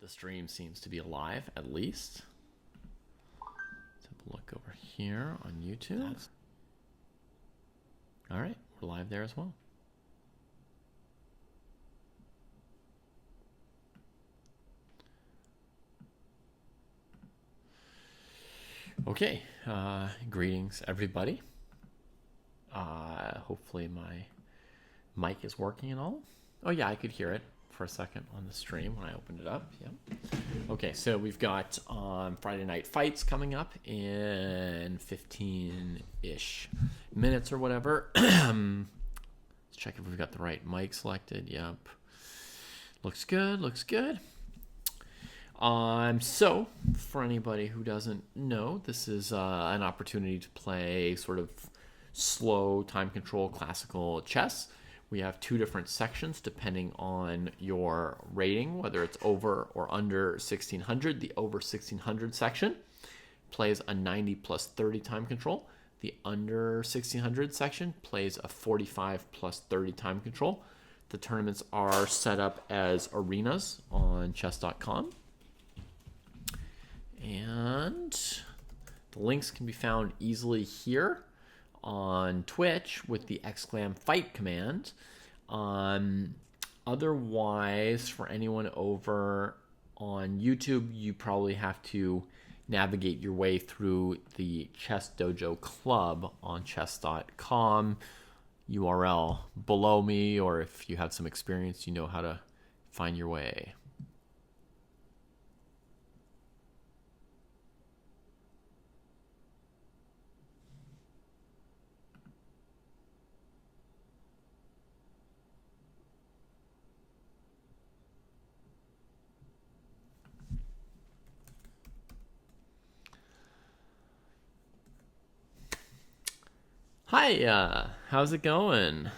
The stream seems to be alive, at least. Let's have a look over here on YouTube. All right, we're live there as well. Okay, greetings everybody. Hopefully my mic is working and all. Oh yeah, I could hear it for a second on the stream when I opened it up. Yeah. Okay, so we've got Friday Night Fights coming up in 15-ish minutes or whatever. Let's check if we've got the right mic selected. Yep. Looks good, looks good. So, for anybody who doesn't know, this is an opportunity to play sort of slow, time control, classical chess. We have two different sections depending on your rating, whether it's over or under 1600. The over 1600 section plays a 90 plus 30 time control. The under 1600 section plays a 45 plus 30 time control. The tournaments are set up as arenas on chess.com. And the links can be found easily here on Twitch with the !fight command. Otherwise, for anyone over on YouTube, you probably have to navigate your way through the Chess Dojo Club on chess.com. URL below me, or if you have some experience, you know how to find your way. Hi, how's it going?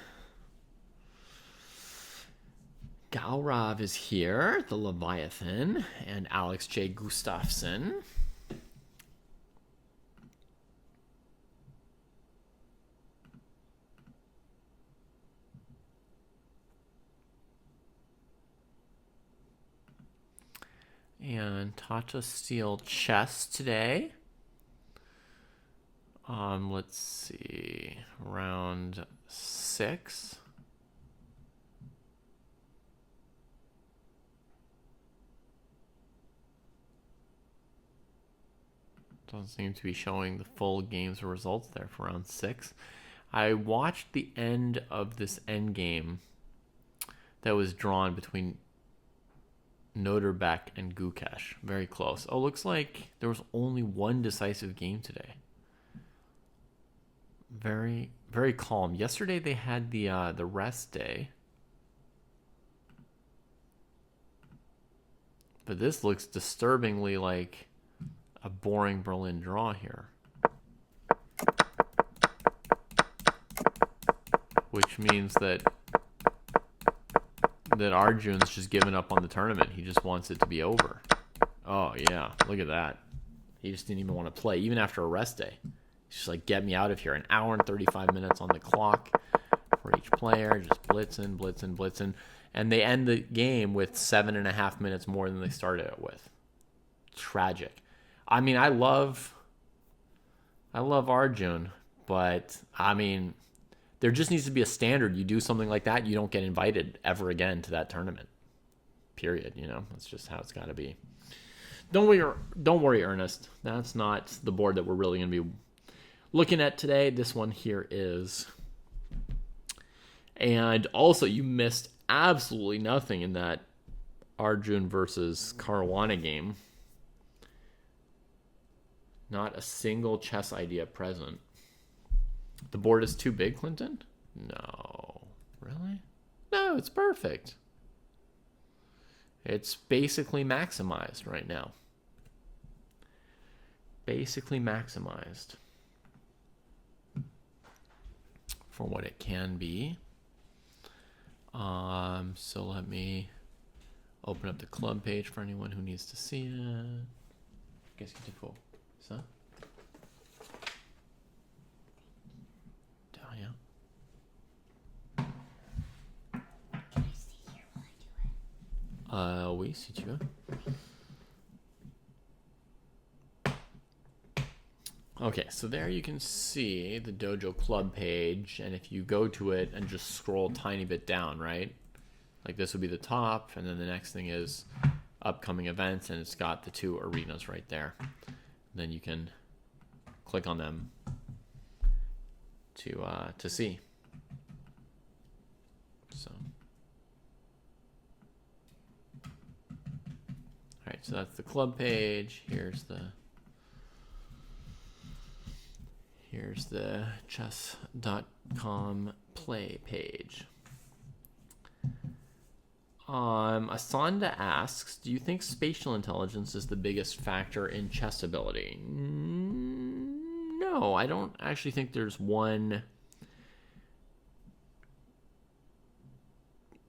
Gaurav is here, the Leviathan, and Alex J. Gustafsson. And Tata Steel Chess today. Let's see, round 6. Doesn't seem to be showing the full games or results there for round 6. I watched the end of this end game that was drawn between Noterbeck and Gukesh. Very close. Oh, looks like there was only one decisive game today. Very, very calm. Yesterday they had the rest day. But this looks disturbingly like a boring Berlin draw here. Which means that Arjun's just given up on the tournament. He just wants it to be over. Oh, yeah. Look at that. He just didn't even want to play, even after a rest day. He's just like, get me out of here. An hour and 35 minutes on the clock for each player. Just blitzing, blitzing, blitzing. And they end the game with 7.5 minutes more than they started it with. Tragic. I mean, I love Arjun, but I mean, there just needs to be a standard. You do something like that, you don't get invited ever again to that tournament. Period. You know, that's just how it's got to be. Don't worry, Ernest. That's not the board that we're really going to be looking at today. This one here is. And also, you missed absolutely nothing in that Arjun versus Caruana game. Not a single chess idea present. The board is too big, Clinton? No. Really? No, it's perfect. It's basically maximized right now. Basically maximized for what it can be. So let me open up the club page for anyone who needs to see it. Qu'est-ce qu'il te faut? Ça? De rien. Oui, si tu veux. Okay, so there you can see the Dojo Club page, and if you go to it and just scroll a tiny bit down, right? Like this would be the top, and then the next thing is upcoming events, and it's got the 2 arenas right there. Then you can click on them to see. So, all right, so that's the club page. Here's the chess.com play page. Asanda asks, do you think spatial intelligence is the biggest factor in chess ability? No, I don't actually think there's one.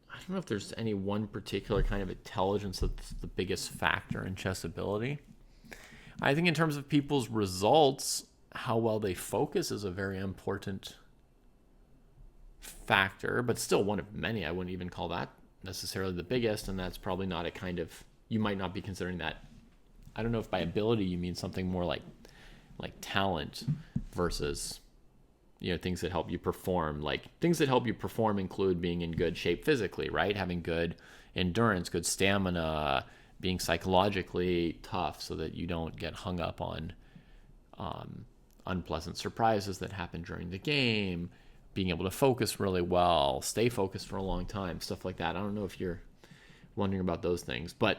I don't know if there's any one particular kind of intelligence that's the biggest factor in chess ability. I think in terms of people's results, how well they focus is a very important factor, but still one of many. I wouldn't even call that necessarily the biggest, and that's probably not a kind of, you might not be considering that. I don't know if by ability you mean something more like talent versus, things that help you perform. Like things that help you perform include being in good shape physically, right? Having good endurance, good stamina, being psychologically tough so that you don't get hung up on unpleasant surprises that happen during the game, being able to focus really well, stay focused for a long time, stuff like that. I don't know if you're wondering about those things, but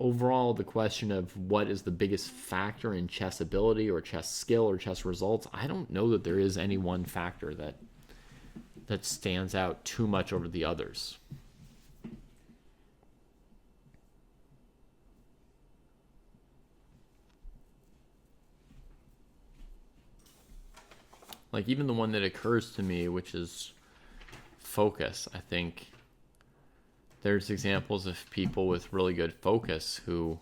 overall, the question of what is the biggest factor in chess ability or chess skill or chess results, I don't know that there is any one factor that stands out too much over the others. Like even the one that occurs to me, which is focus, I think there's examples of people with really good focus who,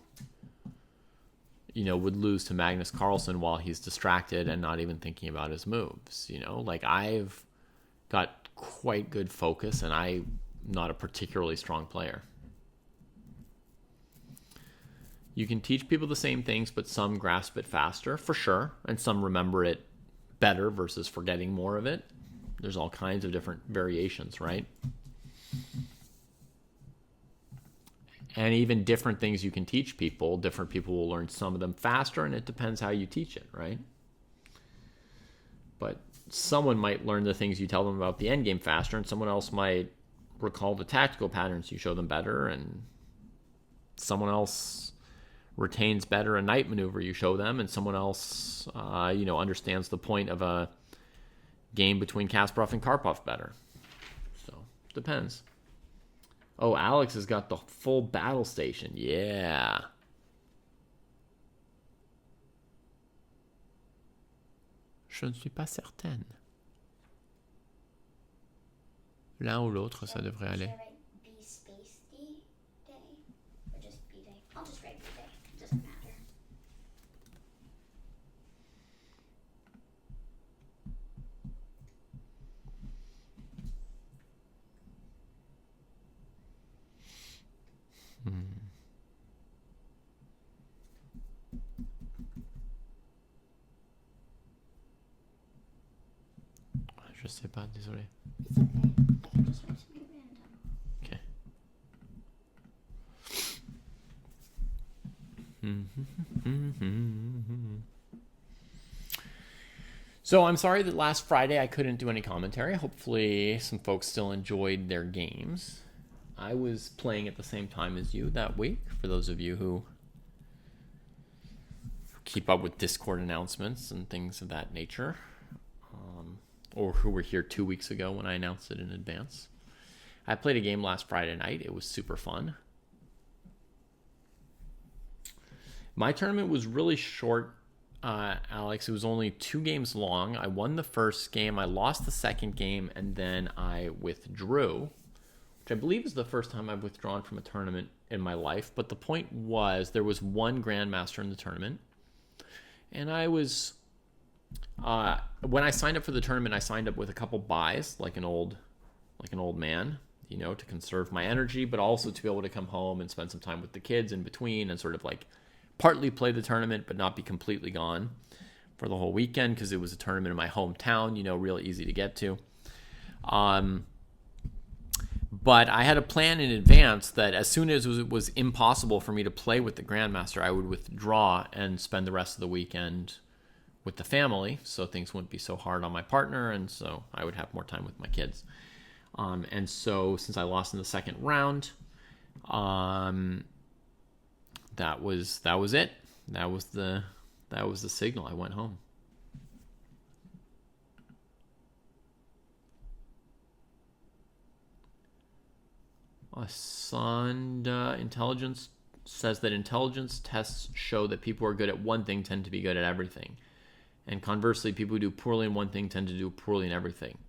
would lose to Magnus Carlsen while he's distracted and not even thinking about his moves. Like I've got quite good focus and I'm not a particularly strong player. You can teach people the same things, but some grasp it faster, for sure, and some remember it better versus forgetting more of it. There's all kinds of different variations, right? And even different things you can teach people. Different people will learn some of them faster, and it depends how you teach it, right? But someone might learn the things you tell them about the endgame faster, and someone else might recall the tactical patterns you show them better, and someone else retains better a knight maneuver you show them, and someone else, understands the point of a game between Kasparov and Karpov better. So, depends. Oh, Alex has got the full battle station. Yeah. Je ne suis pas certaine. L'un ou l'autre, ça devrait aller. Je sais pas, désolé. It's okay. I can just write something random. Okay. So I'm sorry that last Friday I couldn't do any commentary. Hopefully some folks still enjoyed their games. I was playing at the same time as you that week, for those of you who keep up with Discord announcements and things of that nature, or who were here 2 weeks ago when I announced it in advance. I played a game last Friday night. It was super fun. My tournament was really short, Alex. It was only 2 games long. I won the first game, I lost the second game, and then I withdrew, which I believe is the first time I've withdrawn from a tournament in my life. But the point was, there was one grandmaster in the tournament, and I was, when I signed up for the tournament, I signed up with a couple buys, like an old man, to conserve my energy, but also to be able to come home and spend some time with the kids in between and sort of like partly play the tournament, but not be completely gone for the whole weekend because it was a tournament in my hometown, real easy to get to. But I had a plan in advance that as soon as it was impossible for me to play with the Grandmaster, I would withdraw and spend the rest of the weekend with the family, so things wouldn't be so hard on my partner, and so I would have more time with my kids. And so since I lost in the second round, that was it. That was the signal. I went home. Sonda Intelligence says that intelligence tests show that people who are good at one thing tend to be good at everything. And conversely, people who do poorly in one thing tend to do poorly in everything.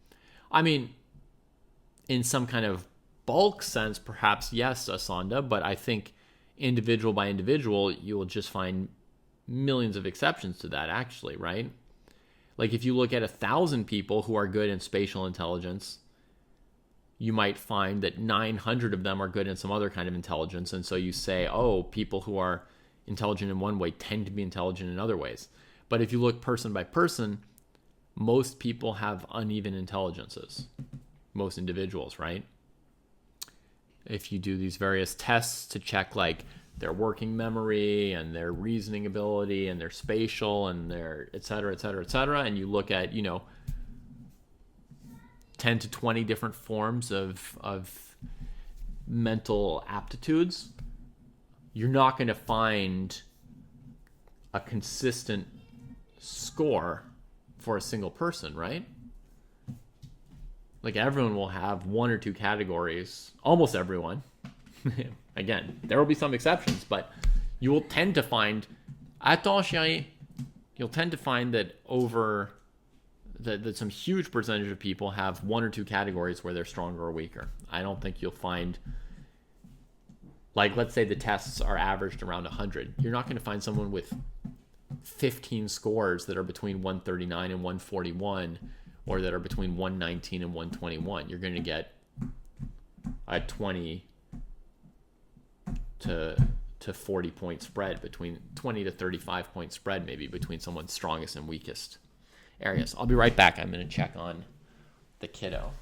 I mean, in some kind of bulk sense, perhaps yes, Asanda, but I think individual by individual, you'll just find millions of exceptions to that, actually, right? Like if you look at 1,000 people who are good in spatial intelligence, you might find that 900 of them are good in some other kind of intelligence. And so you say, oh, people who are intelligent in one way tend to be intelligent in other ways. But if you look person by person, most people have uneven intelligences, most individuals, right? If you do these various tests to check like their working memory and their reasoning ability and their spatial and their et cetera, and you look at, 10 to 20 different forms of mental aptitudes, you're not going to find a consistent score for a single person, right? Like everyone will have one or two categories, almost everyone. Again, there will be some exceptions, but you will tend to find, you'll tend to find that that some huge percentage of people have one or two categories where they're stronger or weaker. I don't think you'll find, like, let's say the tests are averaged around 100. You're not going to find someone with 15 scores that are between 139 and 141, or that are between 119 and 121. You're going to get a 20 to 40 point spread, between 20 to 35 point spread maybe between someone's strongest and weakest areas. I'll be right back. I'm going to check on the kiddo.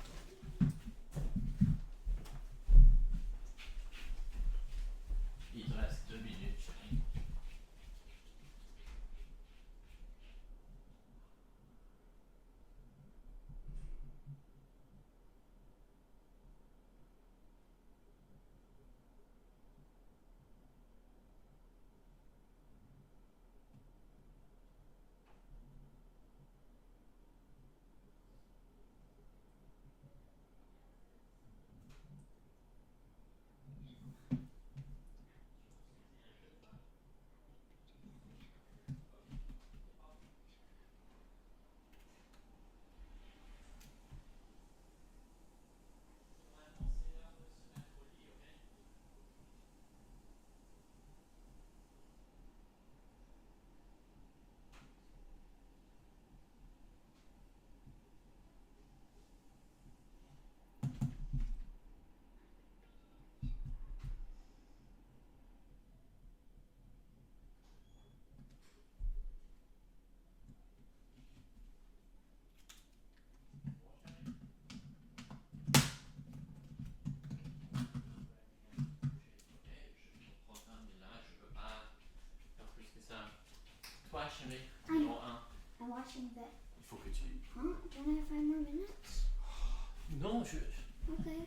I'm watching the... Il faut que tu... Huh? Don't I have 5 more minutes? Non, Okay.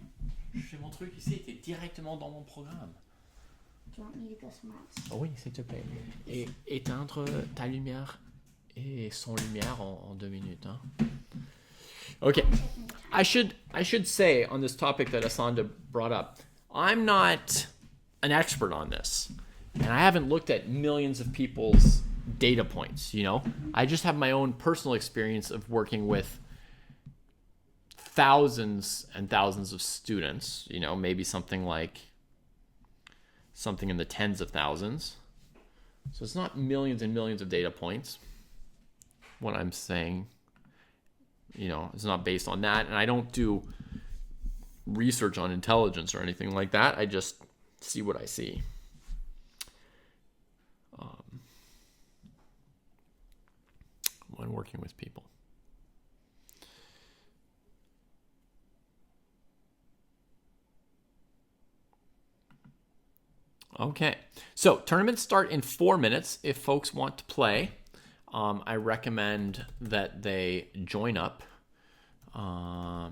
je fais mon truc ici, t'es directement dans mon programme. Do you want me to go somewhere else? Oh oui, s'il te plaît. Et éteindre ta lumière et son lumière en 2 minutes. Hein? Okay. I should say on this topic that Asanda brought up, I'm not an expert on this. And I haven't looked at millions of people's data points, I just have my own personal experience of working with thousands and thousands of students, maybe something in the tens of thousands. So it's not millions and millions of data points. What I'm saying, it's not based on that. And I don't do research on intelligence or anything like that. I just see what I see. When working with people. Okay, so tournaments start in 4 minutes. If folks want to play, I recommend that they join up. Let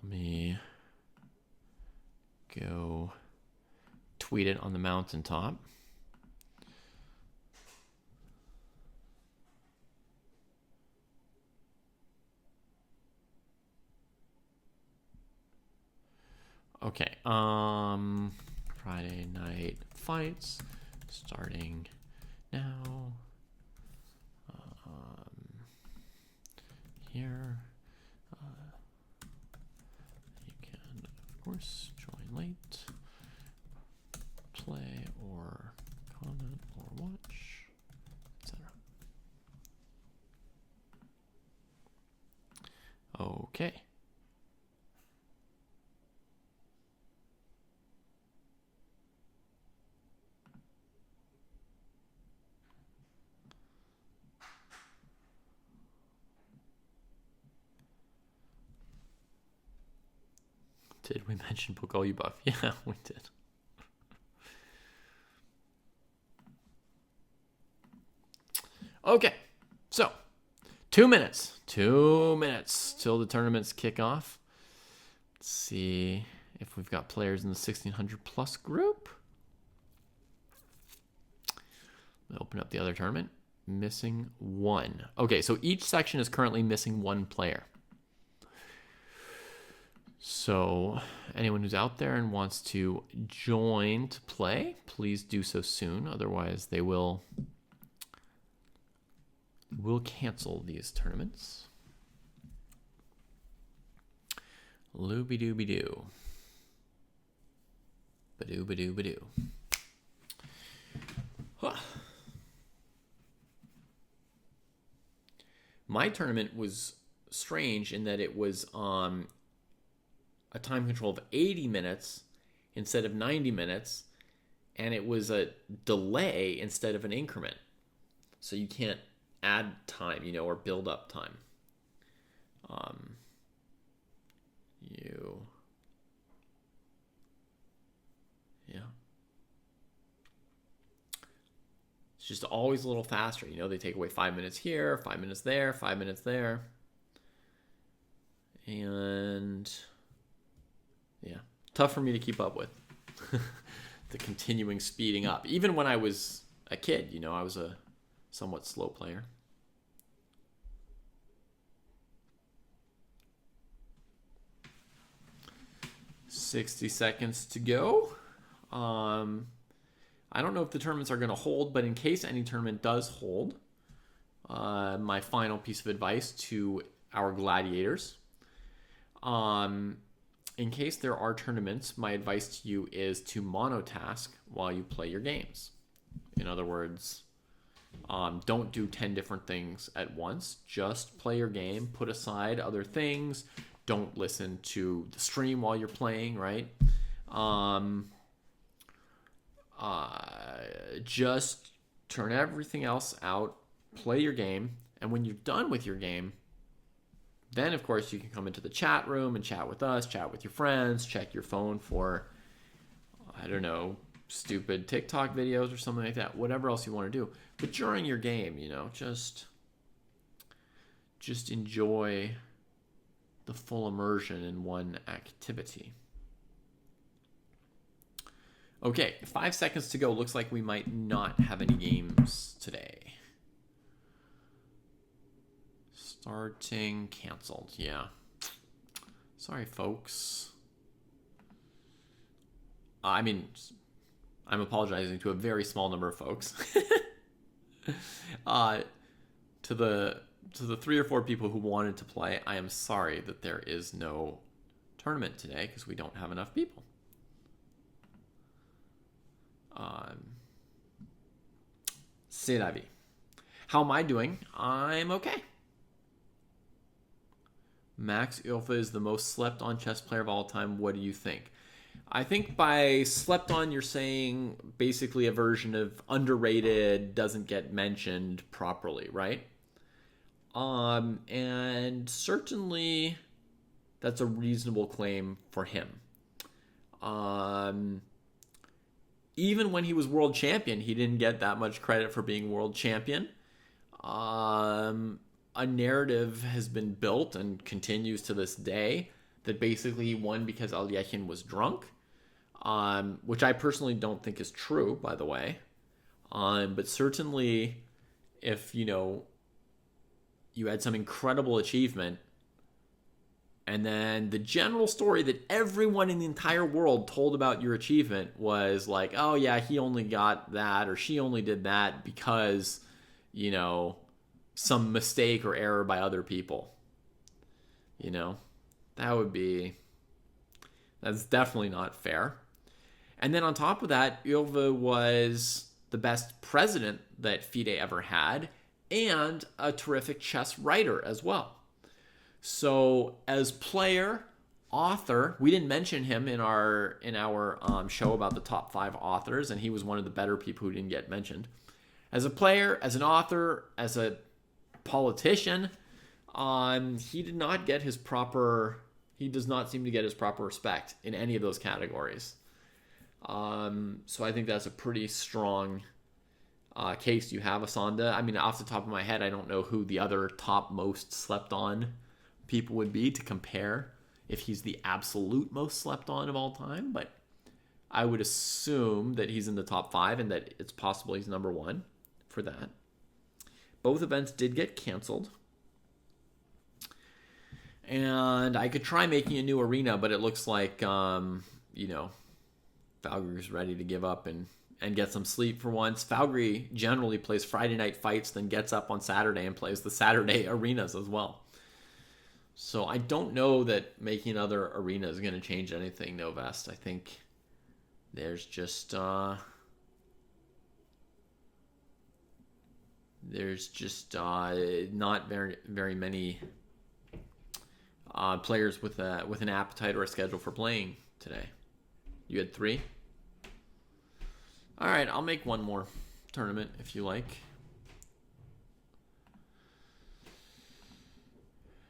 me go tweet it on the mountaintop. Okay, Friday night fights starting now. Here, you can of course join late, play or comment or watch, etc. Okay. Did we mention book all you buff? Yeah, we did. Okay, so 2 minutes. 2 minutes till the tournaments kick off. Let's see if we've got players in the 1600 plus group. Open up the other tournament. Missing 1. Okay, so each section is currently missing 1 player. So anyone who's out there and wants to join to play, please do so soon. Otherwise, they will cancel these tournaments. Looby-dooby-doo. Ba-doo-ba-doo-ba-doo. Huh. My tournament was strange in that it was a time control of 80 minutes instead of 90 minutes, and it was a delay instead of an increment. So you can't add time, or build up time. It's just always a little faster. They take away 5 minutes here, 5 minutes there, 5 minutes there. And yeah, tough for me to keep up with. The continuing speeding up. Even when I was a kid, I was a somewhat slow player. $60 seconds to go. I don't know if the tournaments are going to hold, but in case any tournament does hold, my final piece of advice to our gladiators. In case there are tournaments, my advice to you is to monotask while you play your games. In other words, don't do 10 different things at once. Just play your game. Put aside other things. Don't listen to the stream while you're playing, right? Just turn everything else out. Play your game. And when you're done with your game, then, of course, you can come into the chat room and chat with us, chat with your friends, check your phone for, I don't know, stupid TikTok videos or something like that, whatever else you want to do. But during your game, just enjoy the full immersion in one activity. Okay, 5 seconds to go. Looks like we might not have any games today. Starting canceled. Yeah. Sorry, folks. I'm apologizing to a very small number of folks. To the 3 or 4 people who wanted to play, I am sorry that there is no tournament today because we don't have enough people. C'est la vie. How am I doing? I'm okay. Max Ilfa is the most slept on chess player of all time. What do you think? I think by slept on, you're saying basically a version of underrated, doesn't get mentioned properly, right? And certainly that's a reasonable claim for him. Even when he was world champion, he didn't get that much credit for being world champion. A narrative has been built and continues to this day that basically he won because Alyekhin was drunk, which I personally don't think is true, by the way. But certainly, if you had some incredible achievement, and then the general story that everyone in the entire world told about your achievement was like, oh yeah, he only got that or she only did that because, some mistake or error by other people. That's definitely not fair. And then on top of that, Ilva was the best president that FIDE ever had and a terrific chess writer as well. So as player, author, we didn't mention him in our show about the top 5 authors, and he was one of the better people who didn't get mentioned. As a player, as an author, as a politician, he does not seem to get his proper respect in any of those categories. So I think that's a pretty strong case. You have Asanda. I mean, off the top of my head, I don't know who the other top most slept on people would be to compare if he's the absolute most slept on of all time, but I would assume that he's in the top 5 and that it's possible he's number 1 for that. Both events did get canceled. And I could try making a new arena, but it looks like, Valgyrie's ready to give up and get some sleep for once. Valgyrie generally plays Friday night fights, then gets up on Saturday and plays the Saturday arenas as well. So I don't know that making another arena is going to change anything, Novest. I think there's just not very many players with an appetite or a schedule for playing today. You had 3? All right, I'll make one more tournament if you like.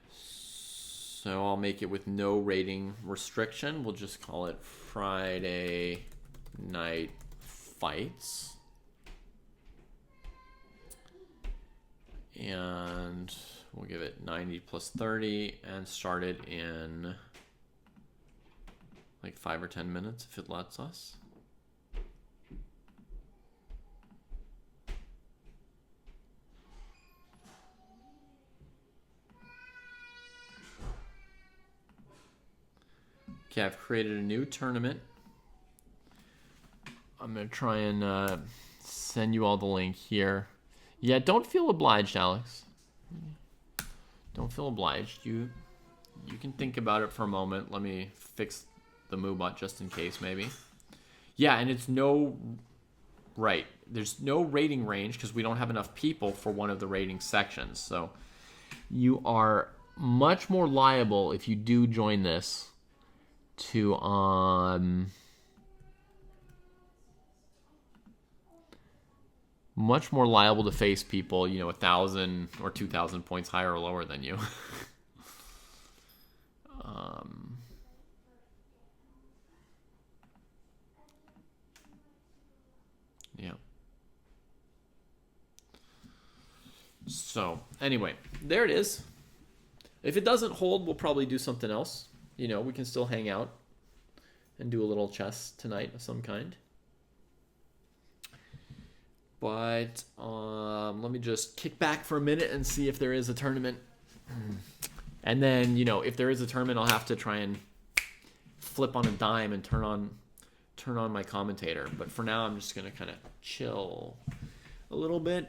So I'll make it with no rating restriction. We'll just call it Friday Night Fights. And we'll give it 90 plus 30 and start it in like 5 or 10 minutes if it lets us. Okay, I've created a new tournament. I'm going to try and send you all the link here. Yeah, don't feel obliged, Alex. Don't feel obliged. You can think about it for a moment. Let me fix the MooBot just in case, maybe. Yeah, and it's right. There's no rating range because we don't have enough people for one of the rating sections. So you are much more liable if you do join this to much more liable to face people, 1,000 or 2,000 points higher or lower than you. Yeah. So, anyway, there it is. If it doesn't hold, we'll probably do something else. We can still hang out and do a little chess tonight of some kind. But let me just kick back for a minute and see if there is a tournament. And then, if there is a tournament, I'll have to try and flip on a dime and turn on my commentator. But for now, I'm just going to kind of chill a little bit.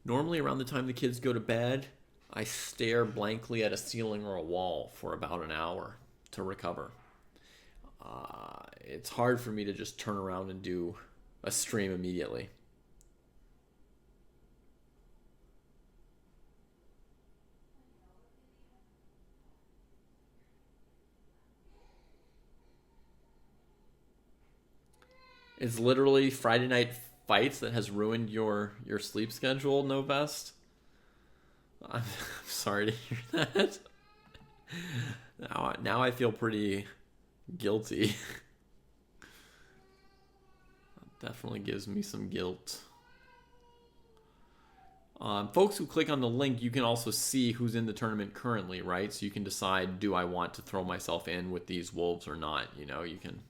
Normally, around the time the kids go to bed, I stare blankly at a ceiling or a wall for about an hour to recover. It's hard for me to just turn around and do a stream immediately. It's literally Friday night fights that has ruined your sleep schedule, no vest. I'm sorry to hear that. Now I feel pretty guilty. Definitely gives me some guilt. Folks who click on the link, you can also see who's in the tournament currently, right? So you can decide, do I want to throw myself in with these wolves or not? You know, you can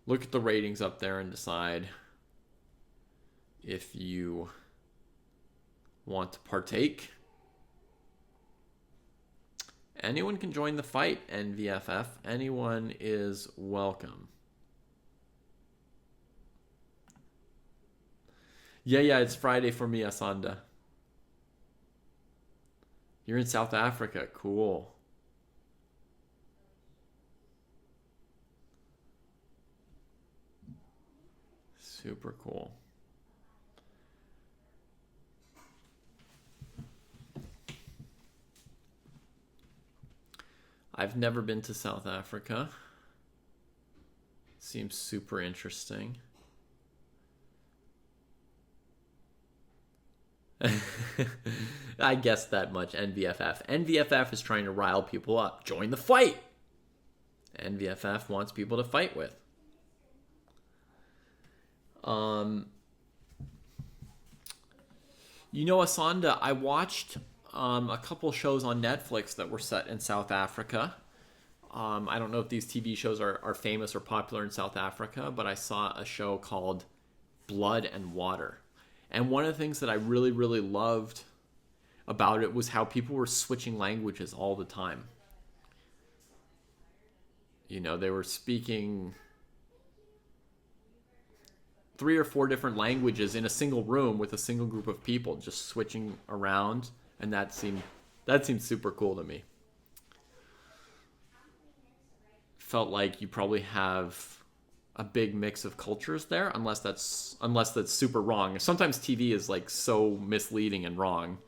look at the ratings up there and decide if you want to partake. Anyone can join the fight, NVFF. Anyone is welcome. Yeah, it's Friday for me, Asanda. You're in South Africa. Cool. Super cool. I've never been to South Africa. Seems super interesting. I guessed that much. NVFF. NVFF is trying to rile people up. Join the fight. NVFF wants people to fight with. You know, Asanda, I watched a couple shows on Netflix that were set in South Africa. I don't know if these TV shows are famous or popular in South Africa, but I saw a show called Blood and Water. And one of the things that I really, really loved about it was how people were switching languages all the time. You know, they were speaking 3 or 4 different languages in a single room with a single group of people, just switching around, and that seemed super cool to me. Felt like you probably have a big mix of cultures there, unless that's super wrong. Sometimes TV is like so misleading and wrong.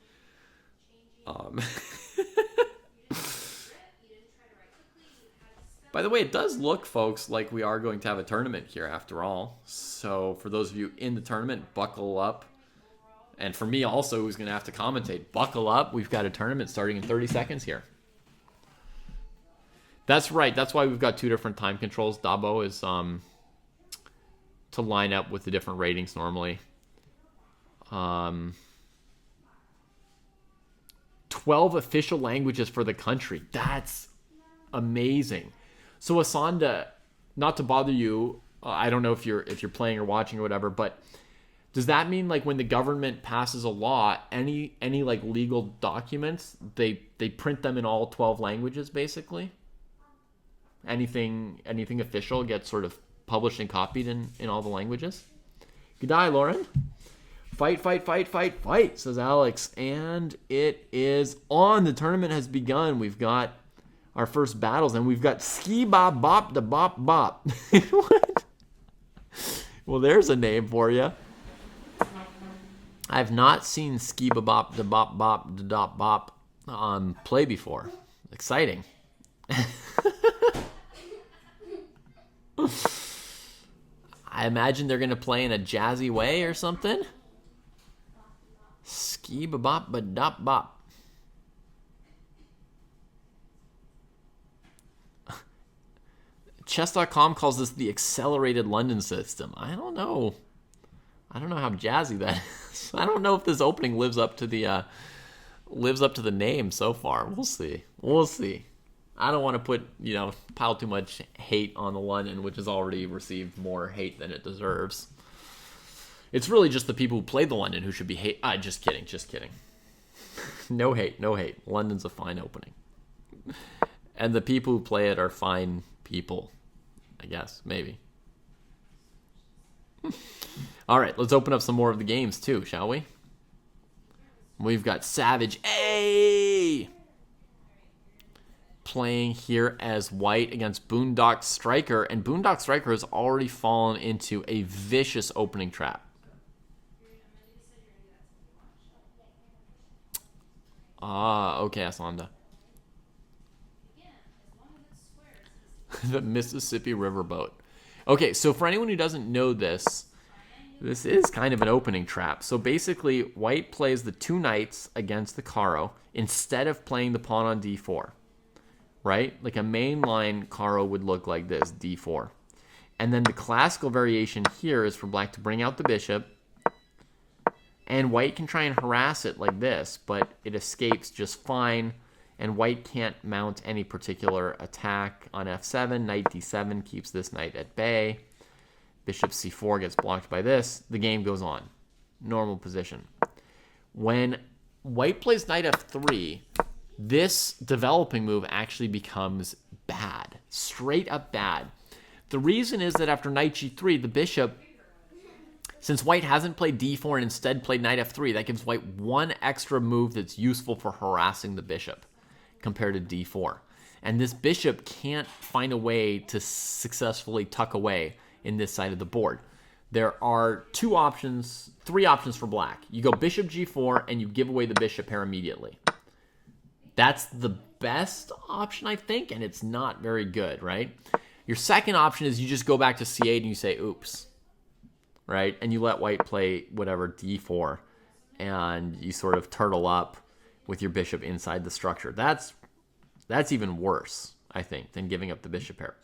By the way, it does look, folks, like we are going to have a tournament here after all. So for those of you in the tournament, buckle up. And for me also, who's going to have to commentate, buckle up. We've got a tournament starting in 30 seconds here. That's right. That's why we've got 2 different time controls. Dabo is to line up with the different ratings normally. 12 official languages for the country. That's amazing. So Asanda, not to bother you, I don't know if you're playing or watching or whatever, but does that mean like when the government passes a law, any like legal documents, they print them in all 12 languages basically? Anything official gets sort of published and copied in all the languages? Good day, Lauren. Fight, says Alex. And it is on. The tournament has begun. We've got our first battles, and we've got Ski Bop Bop da Bop Bop. What? Well, there's a name for you. I've not seen Ski Bop da Bop Bop da Dop Bop play before. Exciting. I imagine they're going to play in a jazzy way or something. Ski bop ba dop bop. Chess.com calls this the accelerated London system. I don't know how jazzy that is. I don't know if this opening lives up to the name so far. We'll see. I don't want to pile too much hate on the London, which has already received more hate than it deserves. It's really just the people who play the London who should be hate. Just kidding. No hate. London's a fine opening. And the people who play it are fine people, I guess, maybe. All right, let's open up some more of the games too, shall we? We've got Savage A playing here as white against Boondock Striker, and Boondock Striker has already fallen into a vicious opening trap. Okay, Aslanda. The Mississippi Riverboat. Okay, so for anyone who doesn't know this, this is kind of an opening trap. So basically, white plays the 2 knights against the Caro instead of playing the pawn on d4, right? Like a mainline Caro would look like this, d4. And then the classical variation here is for black to bring out the bishop, and white can try and harass it like this, but it escapes just fine, and white can't mount any particular attack on f7. Knight d7 keeps this knight at bay. Bishop c4 gets blocked by this. The game goes on. Normal position. When white plays knight f3, this developing move actually becomes bad. Straight up bad. The reason is that after knight g3, the bishop, since white hasn't played d4 and instead played knight f3, that gives white one extra move that's useful for harassing the bishop compared to d4. And this bishop can't find a way to successfully tuck away in this side of the board. There are 3 options for black. You go bishop g4 and you give away the bishop pair immediately. That's the best option, I think, and it's not very good, right? Your second option is you just go back to c8 and you say, oops, right? And you let white play whatever, d4, and you sort of turtle up with your bishop inside the structure. That's even worse, I think, than giving up the bishop pair.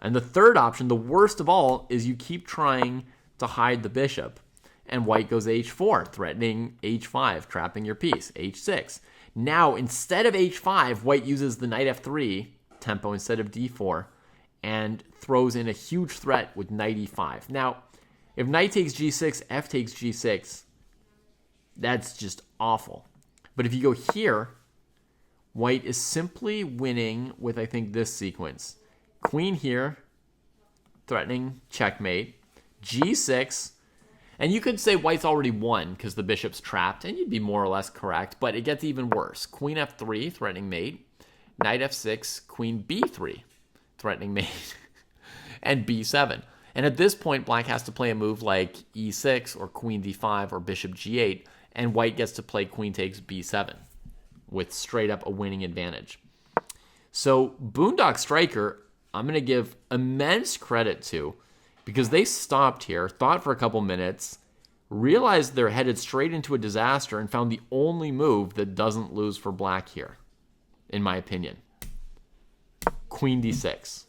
And the third option, the worst of all, is you keep trying to hide the bishop, and white goes h4, threatening h5, trapping your piece, h6. Now, instead of h5, white uses the knight f3 tempo instead of d4, and throws in a huge threat with knight e5. Now, if knight takes g6, f takes g6, that's just awful. But if you go here, white is simply winning with, I think, this sequence. Queen here, threatening checkmate, g6, and you could say white's already won because the bishop's trapped, and you'd be more or less correct, but it gets even worse. Queen f3, threatening mate, knight f6, queen b3, threatening mate, and b7. And at this point, black has to play a move like e6 or queen d5 or bishop g8, and white gets to play queen takes b7 with straight up a winning advantage. So Boondock Striker, I'm going to give immense credit to, because they stopped here, thought for a couple minutes, realized they're headed straight into a disaster, and found the only move that doesn't lose for black here, in my opinion. Queen d6.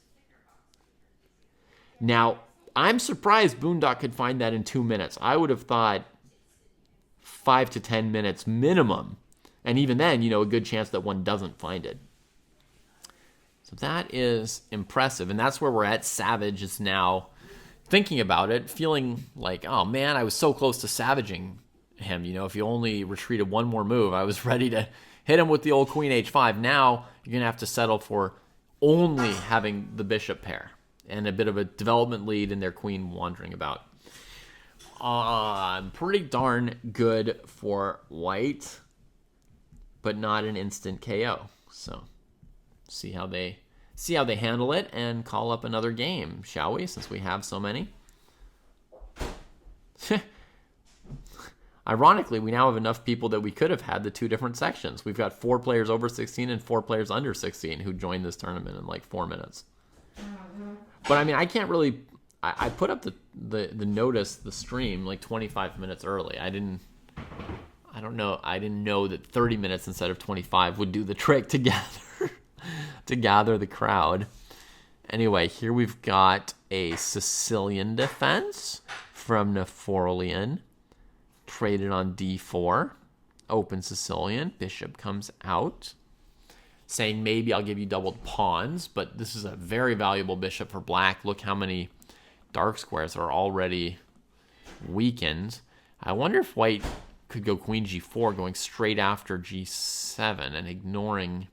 Now, I'm surprised Boondock could find that in 2 minutes. I would have thought 5 to 10 minutes minimum. And even then, a good chance that one doesn't find it. So that is impressive. And that's where we're at. Savage is now thinking about it, feeling like, oh man, I was so close to savaging him. If you only retreated one more move, I was ready to hit him with the old queen h5. Now you're going to have to settle for only having the bishop pair and a bit of a development lead and their queen wandering about. Pretty darn good for white, but not an instant KO. So see how they handle it and call up another game, shall we, since we have so many. Ironically, we now have enough people that we could have had the 2 different sections. We've got 4 players over 16 and 4 players under 16 who joined this tournament in like 4 minutes. But I mean, I can't really. I put up the notice, the stream, like 25 minutes early. I didn't know that 30 minutes instead of 25 would do the trick to gather the crowd. Anyway, here we've got a Sicilian defense from Napoleon, traded on d4. Open Sicilian, bishop comes out, saying maybe I'll give you doubled pawns, but this is a very valuable bishop for black. Look how many dark squares are already weakened. I wonder if white could go queen g4, going straight after g7 and ignoring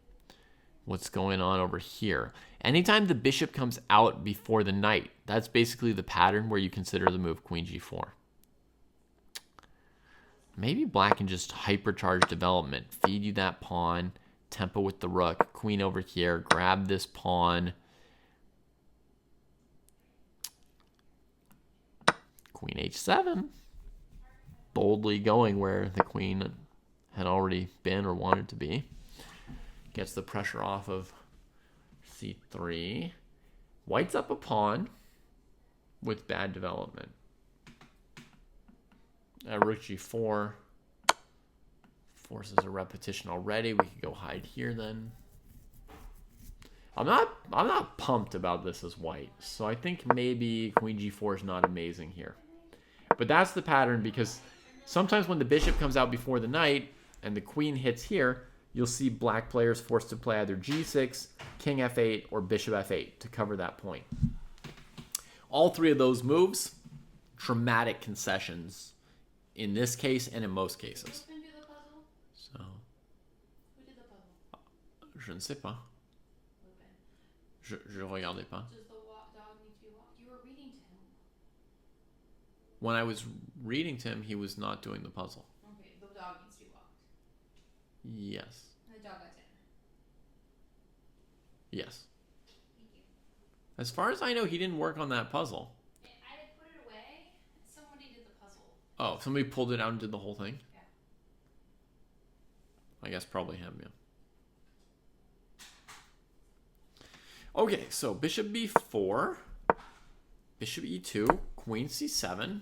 what's going on over here. Anytime the bishop comes out before the knight, that's basically the pattern where you consider the move queen g4. Maybe black can just hypercharge development, feed you that pawn, tempo with the rook, queen over here, grab this pawn, queen h7, boldly going where the queen had already been or wanted to be. Gets the pressure off of c3. White's up a pawn. with bad development. Rook g4 forces a repetition already. We could go hide here then. I'm not pumped about this as white, so I think maybe queen g4 is not amazing here. But that's the pattern, because sometimes when the bishop comes out before the knight and the queen hits here, you'll see black players forced to play either g6, king f8, or bishop f8 to cover that point. All three of those moves, dramatic concessions in this case and in most cases. So, je ne sais pas. Je regardais pas. Does the dog need to be walked? You were reading to him. When I was reading to him, he was not doing the puzzle. Okay, the dog needs to be walked. Yes. The dog got dinner. Yes. Thank you. As far as I know, he didn't work on that puzzle. I put it away. Somebody did the puzzle. Oh, somebody pulled it out and did the whole thing? Yeah. I guess probably him, yeah. Okay, so bishop b4, bishop e2, queen c7,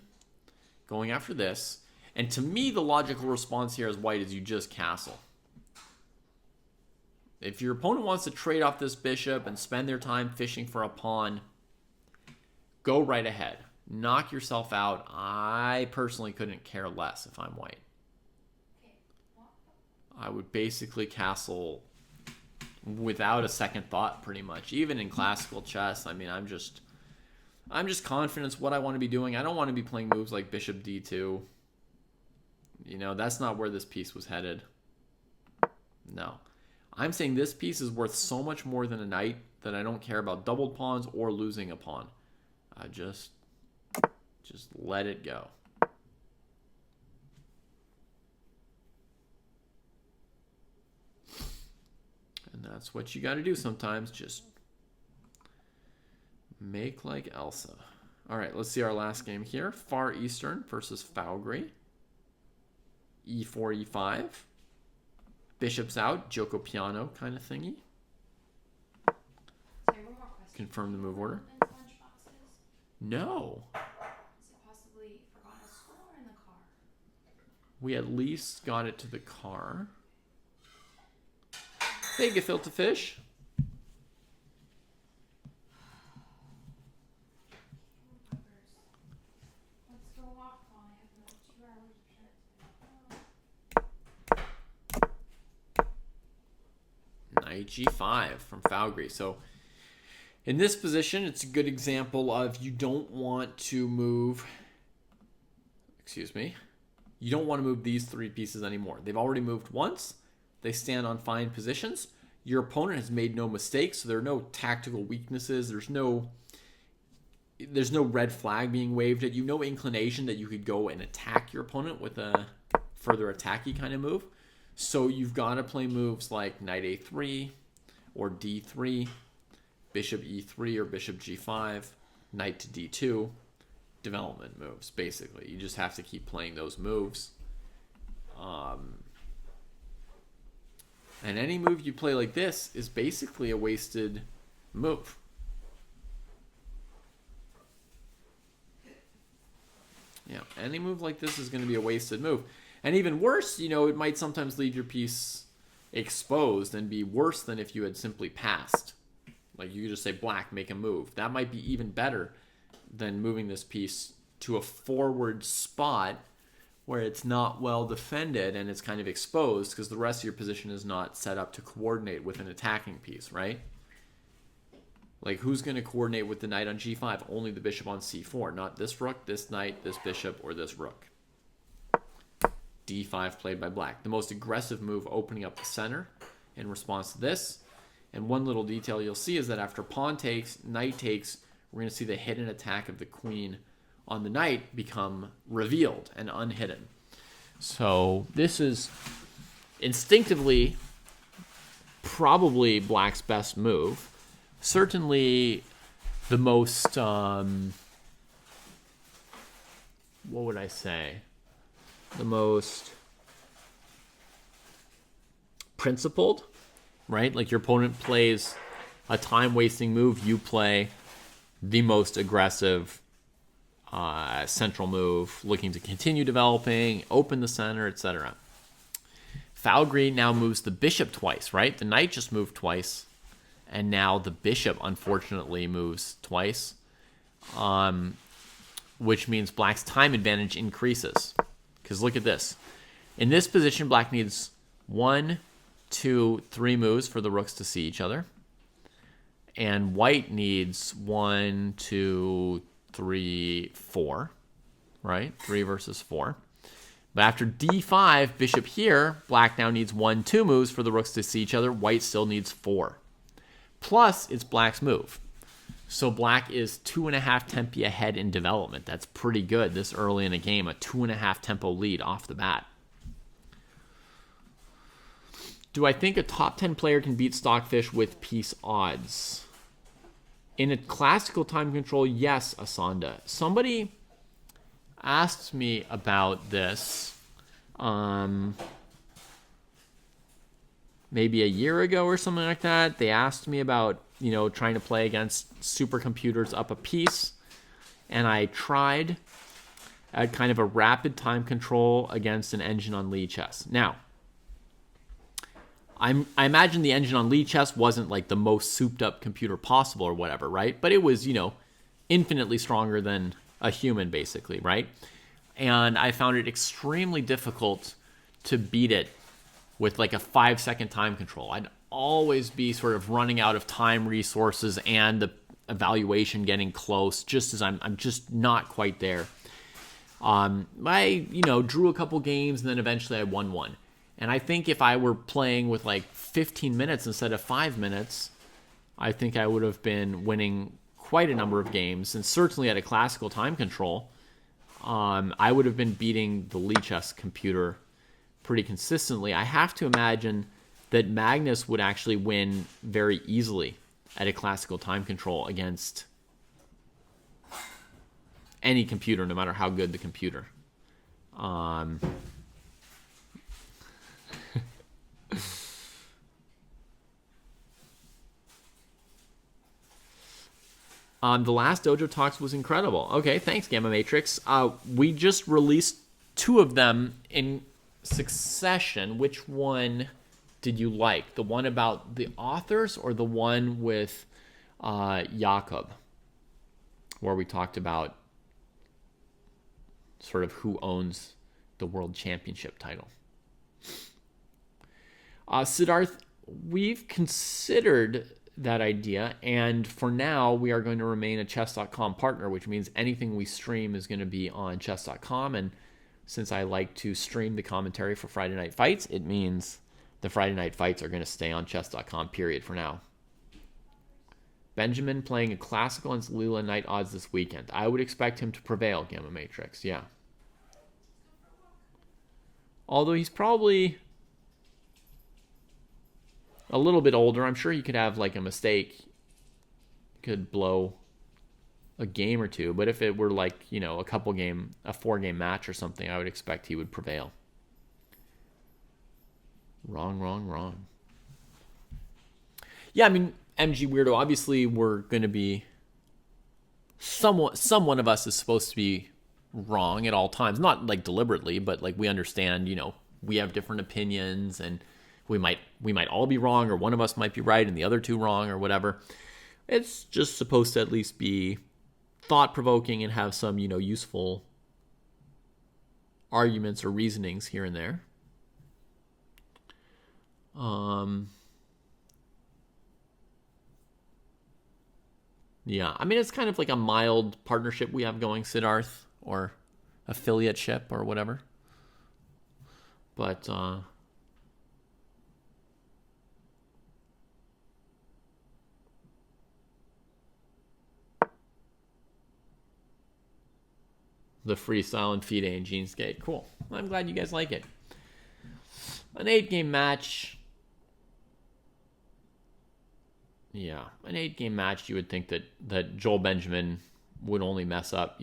going after this. And to me, the logical response here as white is you just castle. If your opponent wants to trade off this bishop and spend their time fishing for a pawn, go right ahead. Knock yourself out. I personally couldn't care less if I'm white. Okay. I would basically castle without a second thought, pretty much. Even in classical chess, I mean, I'm just confident it's what I want to be doing. I don't want to be playing moves like bishop d2. You know, that's not where this piece was headed. No. I'm saying this piece is worth so much more than a knight that I don't care about doubled pawns or losing a pawn. I just let it go. And that's what you got to do sometimes. Just make like Elsa. All right, let's see our last game here. Far Eastern versus Fowgry. E4, E5. Bishop's out. Gioco Piano kind of thingy. Sorry, one more question. Confirm the move order. In lunchboxes? No. Is it possibly forgotten at school or in the car? We at least got it to the car. Hey, gefilte fish. Let's go walk on. I have another 2 hours of Knight g5 from Fowgry. So in this position, it's a good example of you don't want to move, you don't want to move these three pieces anymore. They've already moved once. They stand on fine positions. Your opponent has made no mistakes, so there are no tactical weaknesses. There's no red flag being waved at you, no inclination that you could go and attack your opponent with a further attacky kind of move. So you've got to play moves like knight a3 or d3, bishop e3 or bishop g5, knight to d2, development moves, basically. You just have to keep playing those moves. And any move you play like this is basically a wasted move. Yeah, any move like this is going to be a wasted move. And even worse, you know, it might sometimes leave your piece exposed and be worse than if you had simply passed. Like you could just say, black, make a move. That might be even better than moving this piece to a forward spot where it's not well defended and it's kind of exposed because the rest of your position is not set up to coordinate with an attacking piece, right? Like, who's going to coordinate with the knight on g5? Only the bishop on c4, not this rook, this knight, this bishop, or this rook. d5 played by black. The most aggressive move opening up the center in response to this. And one little detail you'll see is that after pawn takes, knight takes, we're going to see the hidden attack of the queen on the knight become revealed and unhidden. So this is instinctively probably black's best move. Certainly the most, what would I say? The most principled, right? Like your opponent plays a time-wasting move, you play the most aggressive central move, looking to continue developing, open the center, etc. Foul green now moves the bishop twice, right? The knight just moved twice, and now the bishop, unfortunately, moves twice, which means black's time advantage increases. Because look at this. In this position, black needs 1, 2, 3 moves for the rooks to see each other. And white needs 1, 2, 3, 4, right? 3 versus 4. But after d5, bishop here, black now needs 1, 2 moves for the rooks to see each other. White still needs 4. Plus, it's black's move. So black is 2.5 tempi ahead in development. That's pretty good this early in a game, a 2.5 tempo lead off the bat. Do I think a top 10 player can beat Stockfish with piece odds? In a classical time control, yes, Asanda. Somebody asked me about this maybe a year ago or something like that. They asked me about, trying to play against supercomputers up a piece. And I tried at kind of a rapid time control against an engine on Lichess. Now, I imagine the engine on Lichess wasn't like the most souped up computer possible or whatever, right? But it was, infinitely stronger than a human, basically, right? And I found it extremely difficult to beat it with like a 5-second time control. I'd always be sort of running out of time resources and the evaluation getting close, just as I'm just not quite there. I drew a couple games and then eventually I won one. And I think if I were playing with like 15 minutes instead of 5 minutes, I think I would have been winning quite a number of games. And certainly at a classical time control, I would have been beating the Lichess computer pretty consistently. I have to imagine that Magnus would actually win very easily at a classical time control against any computer, no matter how good the computer. The last Dojo Talks was incredible. Okay, thanks, Gamma Matrix. We just released 2 of them in succession. Which one did you like? The one about the authors or the one with Jakob, where we talked about sort of who owns the world championship title? Siddharth, we've considered that idea, and for now we are going to remain a chess.com partner, which means anything we stream is going to be on chess.com. And since I like to stream the commentary for Friday Night Fights, it means the Friday Night Fights are going to stay on chess.com, period, for now. Benjamin playing a classical and Leela Knight odds this weekend. I would expect him to prevail, Gamma Matrix, yeah. Although he's probably a little bit older. I'm sure he could have like a mistake, could blow a game or two. But if it were like, a 4-game match or something, I would expect he would prevail. Wrong. Yeah, I mean, MG Weirdo, obviously we're going to be someone of us is supposed to be wrong at all times. Not like deliberately, but like we understand, we have different opinions and we might all be wrong, or one of us might be right and the other 2 wrong, or whatever. It's just supposed to at least be thought-provoking and have some, useful arguments or reasonings here and there. Yeah, I mean, it's kind of like a mild partnership we have going, Siddharth, or affiliateship or whatever. But the freestyle and FIDE and Geneskate. Cool. I'm glad you guys like it. An 8-game match. Yeah, an 8-game match, you would think that Joel Benjamin would only mess up,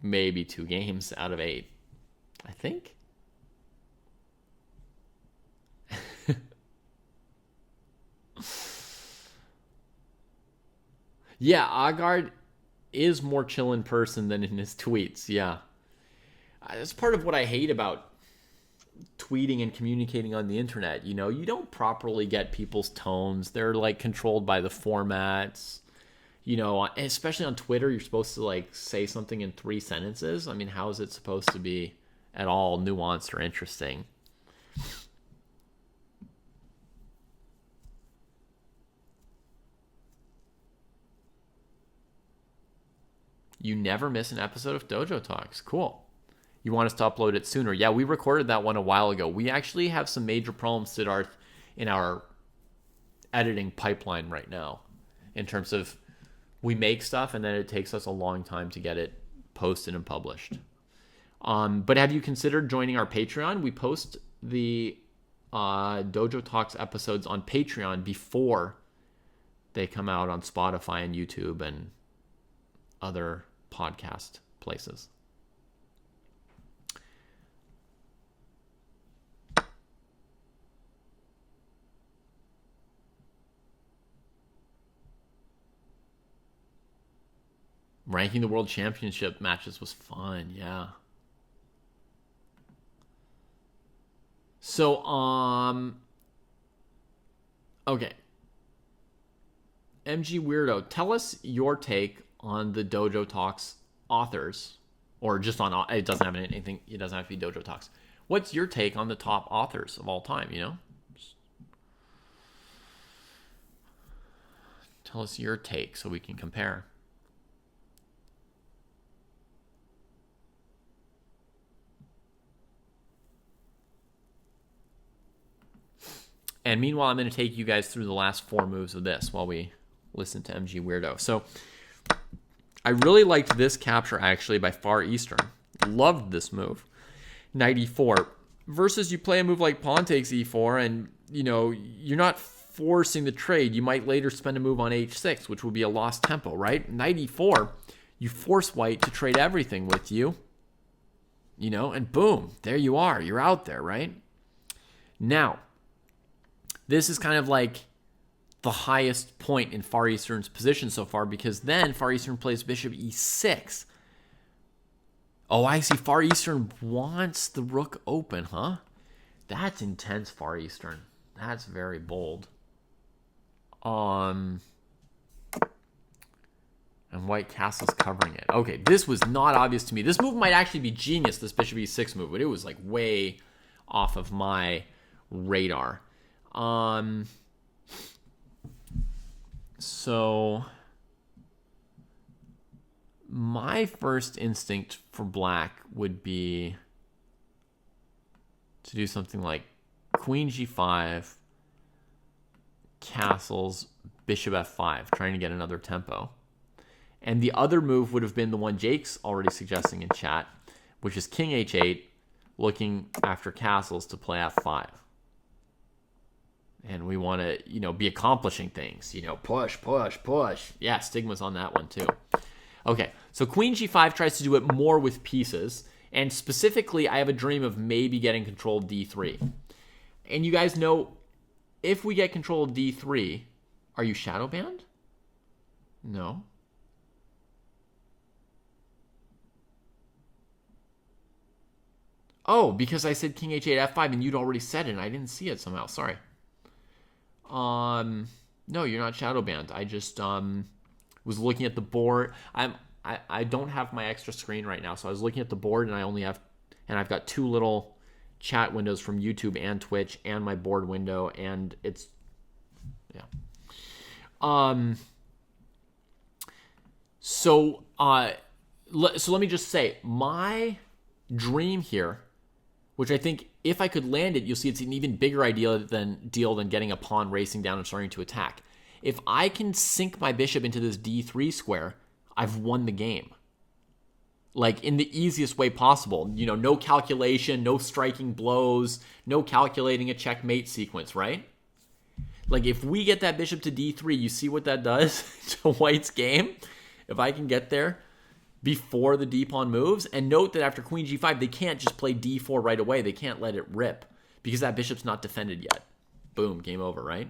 maybe 2 games out of 8. I think. Yeah, Agard is more chill in person than in his tweets. Yeah. That's part of what I hate about tweeting and communicating on the internet. You know, you don't properly get people's tones. They're like controlled by the formats. You know, especially on Twitter, you're supposed to like say something in 3 sentences. I mean, how is it supposed to be at all nuanced or interesting? You never miss an episode of Dojo Talks. Cool. You want us to upload it sooner? Yeah, we recorded that one a while ago. We actually have some major problems, Siddharth, in our editing pipeline right now. In terms of, we make stuff and then it takes us a long time to get it posted and published. But have you considered joining our Patreon? We post the Dojo Talks episodes on Patreon before they come out on Spotify and YouTube and other podcast places. Ranking the World Championship matches was fun, yeah. So, okay. MG Weirdo, tell us your take on the Dojo Talks authors, or just on, it doesn't have anything, it doesn't have to be Dojo Talks. What's your take on the top authors of all time, you know? Tell us your take so we can compare. And meanwhile, I'm going to take you guys through the last 4 moves of this while we listen to MG Weirdo. So I really liked this capture, actually, by Far Eastern. Loved this move. Knight e4. Versus you play a move like pawn takes e4, and, you know, you're not forcing the trade. You might later spend a move on h6, which would be a lost tempo, right? Knight e4, you force white to trade everything with you. You know, and boom, there you are. You're out there, right? Now, this is kind of like the highest point in Far Eastern's position so far, because then Far Eastern plays bishop e6. Oh, I see. Far Eastern wants the rook open, huh? That's intense, Far Eastern. That's very bold. And white castle's covering it. Okay, this was not obvious to me. This move might actually be genius, this bishop e6 move, but it was like way off of my radar. So my first instinct for black would be to do something like queen g5, castles, bishop f5, trying to get another tempo. And the other move would have been the one Jake's already suggesting in chat, which is king h8, looking after castles to play f5. And we want to, you know, be accomplishing things. You know, push, push, push. Yeah, Stigma's on that one too. Okay, so queen g5 tries to do it more with pieces. And specifically, I have a dream of maybe getting control of d3. And you guys know, if we get control of d3, are you shadow banned? No. Oh, because I said king h8 f5 and you'd already said it and I didn't see it somehow. Sorry. No, you're not shadow banned. I just was looking at the board. I don't have my extra screen right now, so I was looking at the board and I've got 2 little chat windows from YouTube and Twitch and my board window, and it's so let me just say, my dream here, which I think if I could land it, you'll see it's an even bigger deal than getting a pawn racing down and starting to attack. If I can sink my bishop into this d3 square, I've won the game. Like, in the easiest way possible. You know, no calculation, no striking blows, no calculating a checkmate sequence, right? Like, if we get that bishop to d3, you see what that does to white's game? If I can get there before the d-pawn moves. And note that after queen g5, they can't just play d4 right away. They can't let it rip because that bishop's not defended yet. Boom, game over, right?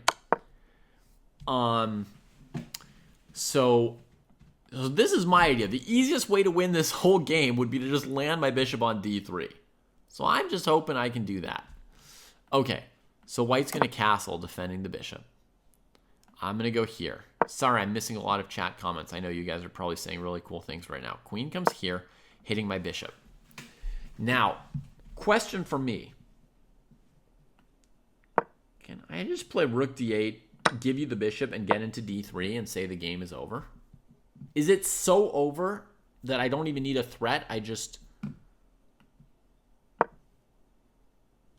So So this is my idea. The easiest way to win this whole game would be to just land my bishop on d3. So I'm just hoping I can do that. Okay, so white's going to castle, defending the bishop. I'm going to go here. Sorry, I'm missing a lot of chat comments. I know you guys are probably saying really cool things right now. Queen comes here, hitting my bishop. Now, question for me. Can I just play rook d8, give you the bishop, and get into d3 and say the game is over? Is it so over that I don't even need a threat? I just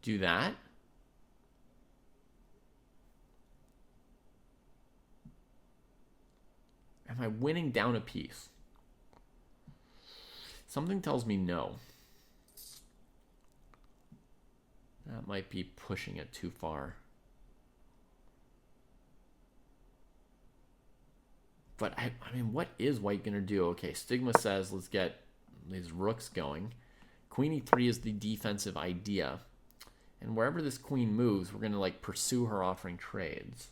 do that? Am I winning down a piece? Something tells me no. That might be pushing it too far. But, I mean, what is white going to do? Okay, Stigma says, let's get these rooks going. Queen e3 is the defensive idea. And wherever this queen moves, we're going to, like, pursue her offering trades.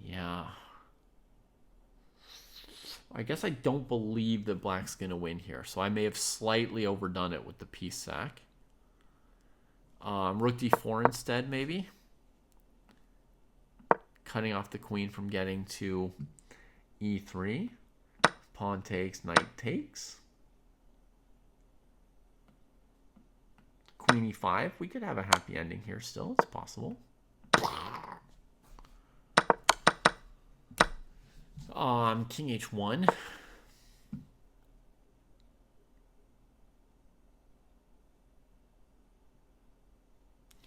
Yeah. I guess I don't believe that black's going to win here. So I may have slightly overdone it with the piece sack. Rook d4 instead, maybe. Cutting off the queen from getting to e3. Pawn takes, knight takes. Queen e5. We could have a happy ending here still. It's possible. King h1.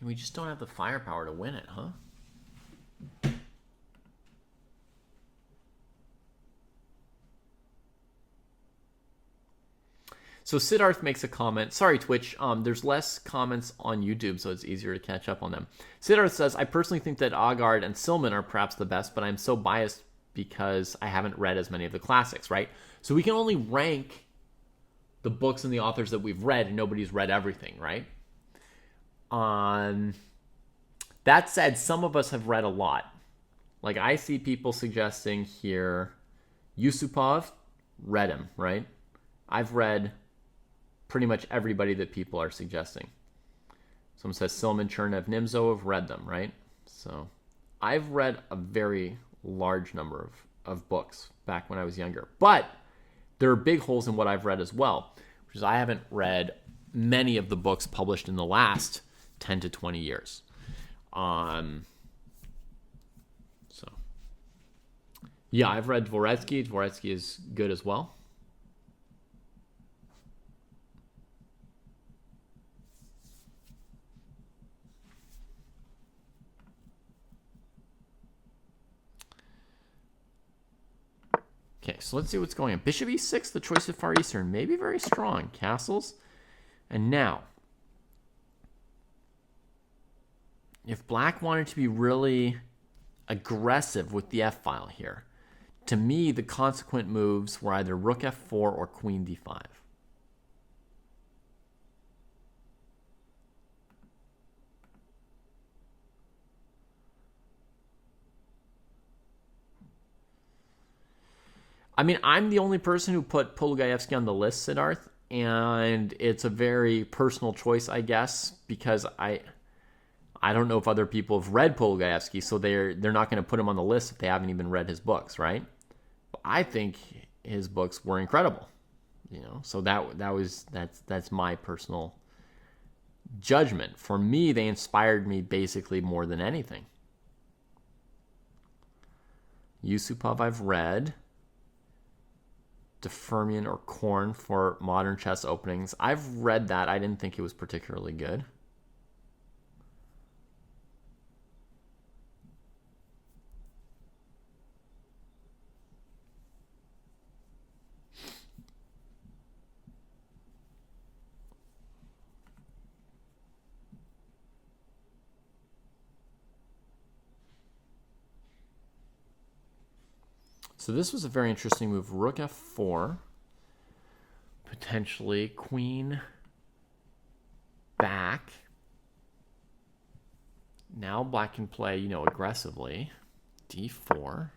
We just don't have the firepower to win it, huh? So Siddharth makes a comment. Sorry, Twitch. There's less comments on YouTube, so it's easier to catch up on them. Siddharth says, I personally think that Agard and Silman are perhaps the best, but I'm so biased because I haven't read as many of the classics, right? So we can only rank the books and the authors that we've read, and nobody's read everything, right? That said, some of us have read a lot. Like, I see people suggesting here, Yusupov, read him, right? I've read pretty much everybody that people are suggesting. Someone says Silman, Chernev, Nimzo have read them, right? So I've read a very large number of books back when I was younger. But there are big holes in what I've read as well, which is I haven't read many of the books published in the last 10 to 20 years. So, yeah, I've read Dvoretsky. Dvoretsky is good as well. Okay, so let's see what's going on. Bishop e6, the choice of Far Eastern. Maybe very strong. Castles. And now, if black wanted to be really aggressive with the f-file here, to me, the consequent moves were either rook f4 or queen d5. I mean, I'm the only person who put Polugaevsky on the list, Siddharth, and it's a very personal choice, I guess, because I don't know if other people have read Polugaevsky, so they're not going to put him on the list if they haven't even read his books, right? But I think his books were incredible, you know. So that's my personal judgment. For me, they inspired me basically more than anything. Yusupov I've read. Defermian or Korn for Modern Chess Openings. I've read that. I didn't think it was particularly good. So this was a very interesting move. Rook f4. Potentially queen back. Now black can play, aggressively. d4.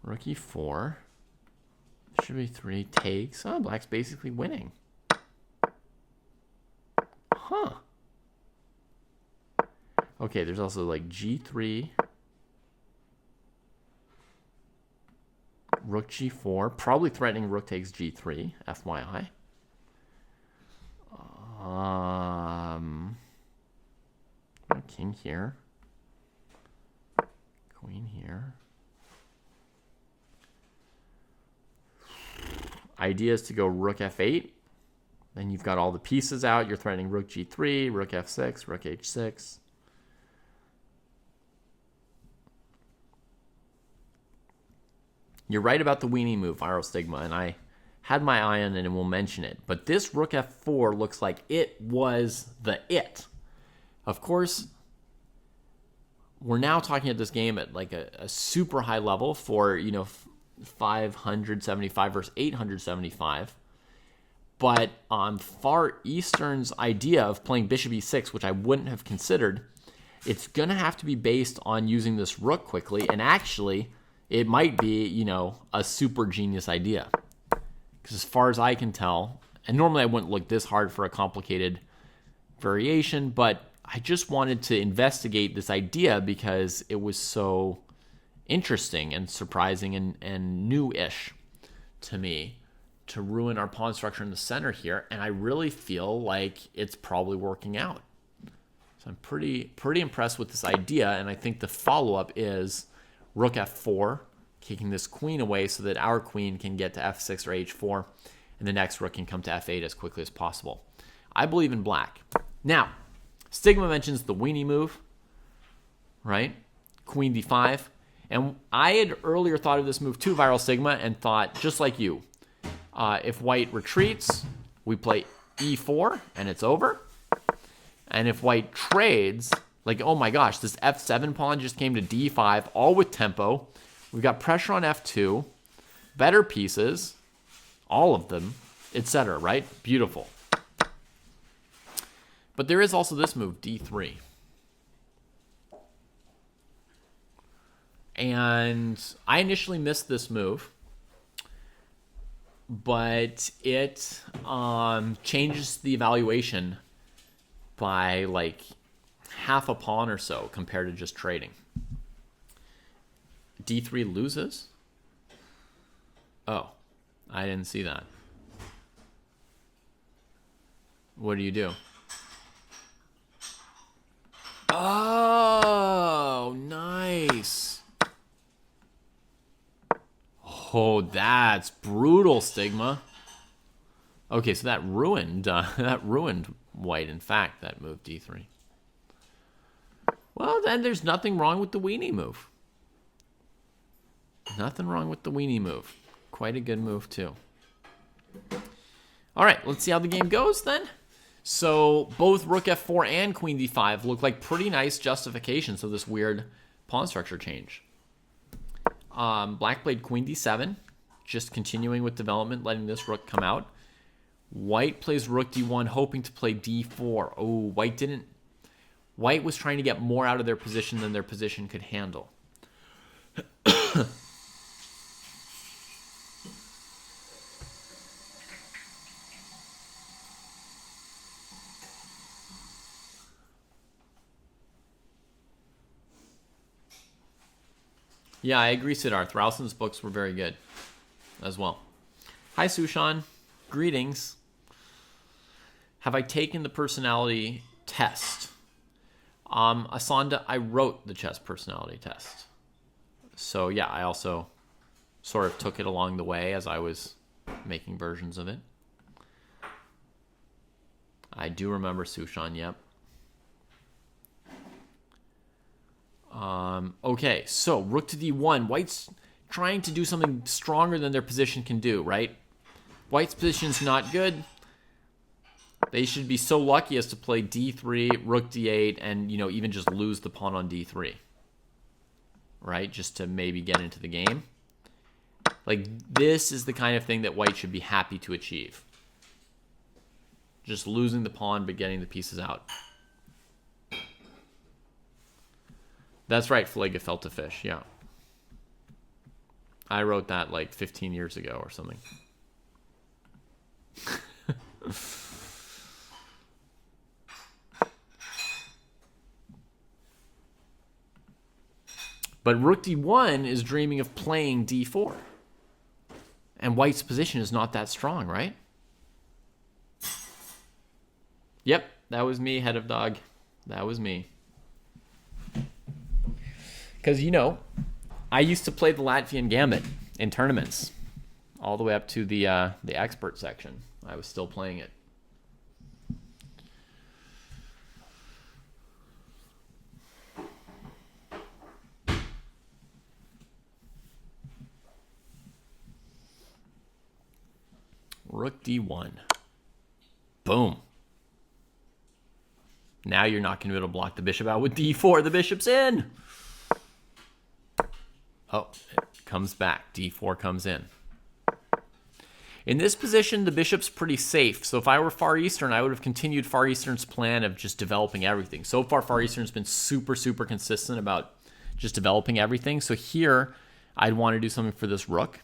Rook e4. Should be 3 takes. Oh, black's basically winning. Huh. Okay, there's also like g3. Rook g4. Probably threatening rook takes g3, FYI. King here. Queen here. Idea is to go rook f8. Then you've got all the pieces out. You're threatening rook g3, rook f6, rook h6. You're right about the weenie move, Viral Stigma, and I had my eye on it and will mention it. But this rook f4 looks like it was the it. Of course, we're now talking at this game at like a super high level for, 575 versus 875. But Far Eastern's idea of playing bishop e6, which I wouldn't have considered, it's going to have to be based on using this rook quickly. And actually, it might be, a super genius idea. Because as far as I can tell, and normally I wouldn't look this hard for a complicated variation, but I just wanted to investigate this idea because it was so interesting and surprising and new-ish to me to ruin our pawn structure in the center here. And I really feel like it's probably working out. So I'm pretty impressed with this idea. And I think the follow-up is rook f4, kicking this queen away so that our queen can get to f6 or h4, and the next rook can come to f8 as quickly as possible. I believe in black. Now, Stigma mentions the weenie move, right? Queen d5. And I had earlier thought of this move too, Viral Stigma, and thought, just like you, if white retreats, we play e4, and it's over. And if white trades, like, oh my gosh, this f7 pawn just came to d5, all with tempo. We've got pressure on f2, better pieces, all of them, etc., right? Beautiful. But there is also this move, d3. And I initially missed this move, but it changes the evaluation by like half a pawn or so compared to just trading. d3 loses? Oh, I didn't see that. What do you do? Oh, nice. Oh, that's brutal, Stigma. Okay, so that ruined white. In fact, that move d3. Well, then there's nothing wrong with the weenie move. Nothing wrong with the weenie move. Quite a good move, too. All right, let's see how the game goes then. So both rook f4 and queen d5 look like pretty nice justifications of this weird pawn structure change. Black played queen d7, just continuing with development, letting this rook come out. White plays rook d1, hoping to play d4. Oh, white didn't. White was trying to get more out of their position than their position could handle. Yeah, I agree, Siddharth. Ralston's books were very good as well. Hi, Sushan. Greetings. Have I taken the personality test? Asanda, I wrote the chess personality test. So, yeah, I also sort of took it along the way as I was making versions of it. I do remember Sushan, yep. Okay, so rook to d1. White's trying to do something stronger than their position can do, right? White's position's not good. They should be so lucky as to play d3, rook d8, and, even just lose the pawn on d3. Right? Just to maybe get into the game. Like, this is the kind of thing that white should be happy to achieve. Just losing the pawn, but getting the pieces out. That's right, Flaga felt a fish, yeah. I wrote that like 15 years ago or something. But rook d1 is dreaming of playing d4. And white's position is not that strong, right? Yep, that was me, head of dog. That was me. Because, you know, I used to play the Latvian Gambit in tournaments. All the way up to the expert section. I was still playing it. Rook d1. Boom. Now you're not going to be able to block the bishop out with d4. The bishop's in. Oh, it comes back. d4 comes in. In this position, the bishop's pretty safe. So if I were Far Eastern, I would have continued Far Eastern's plan of just developing everything. So far, Far Eastern's been super, super consistent about just developing everything. So here, I'd want to do something for this rook.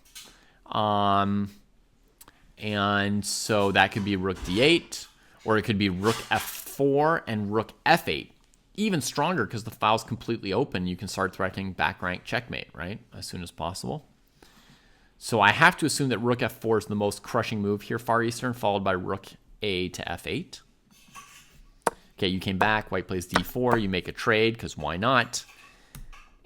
And so that could be rook d8, or it could be rook f4 and rook f8. Even stronger because the file's completely open. You can start threatening back rank checkmate, right? As soon as possible. So I have to assume that rook f4 is the most crushing move here, Far Eastern, followed by rook a to f8. Okay, you came back. White plays d4. You make a trade because why not?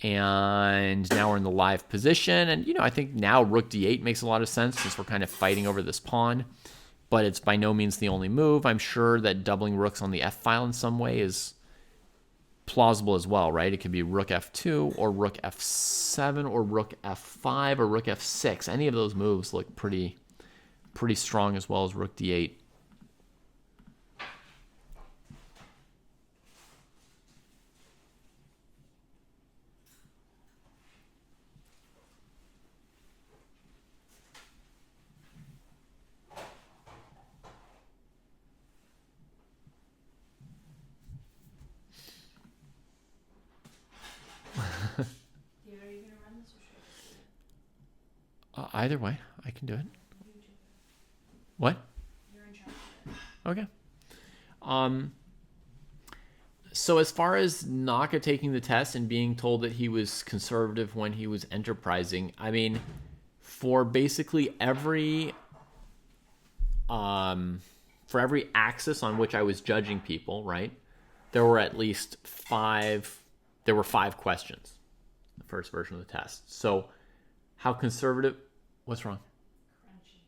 And now we're in the live position. And, you know, I think now rook d8 makes a lot of sense since we're kind of fighting over this pawn. But it's by no means the only move. I'm sure that doubling rooks on the f-file in some way is plausible as well, right? It could be rook f2 or rook f7 or rook f5 or rook f6. Any of those moves look pretty strong, as well as rook d8. Either way, I can do it. What? You're in charge. Okay. So as far as Naka taking the test and being told that he was conservative when he was enterprising, I mean, for basically every axis on which I was judging people, right? There were at least five questions. The first version of the test. So how conservative? What's wrong? Crunchy.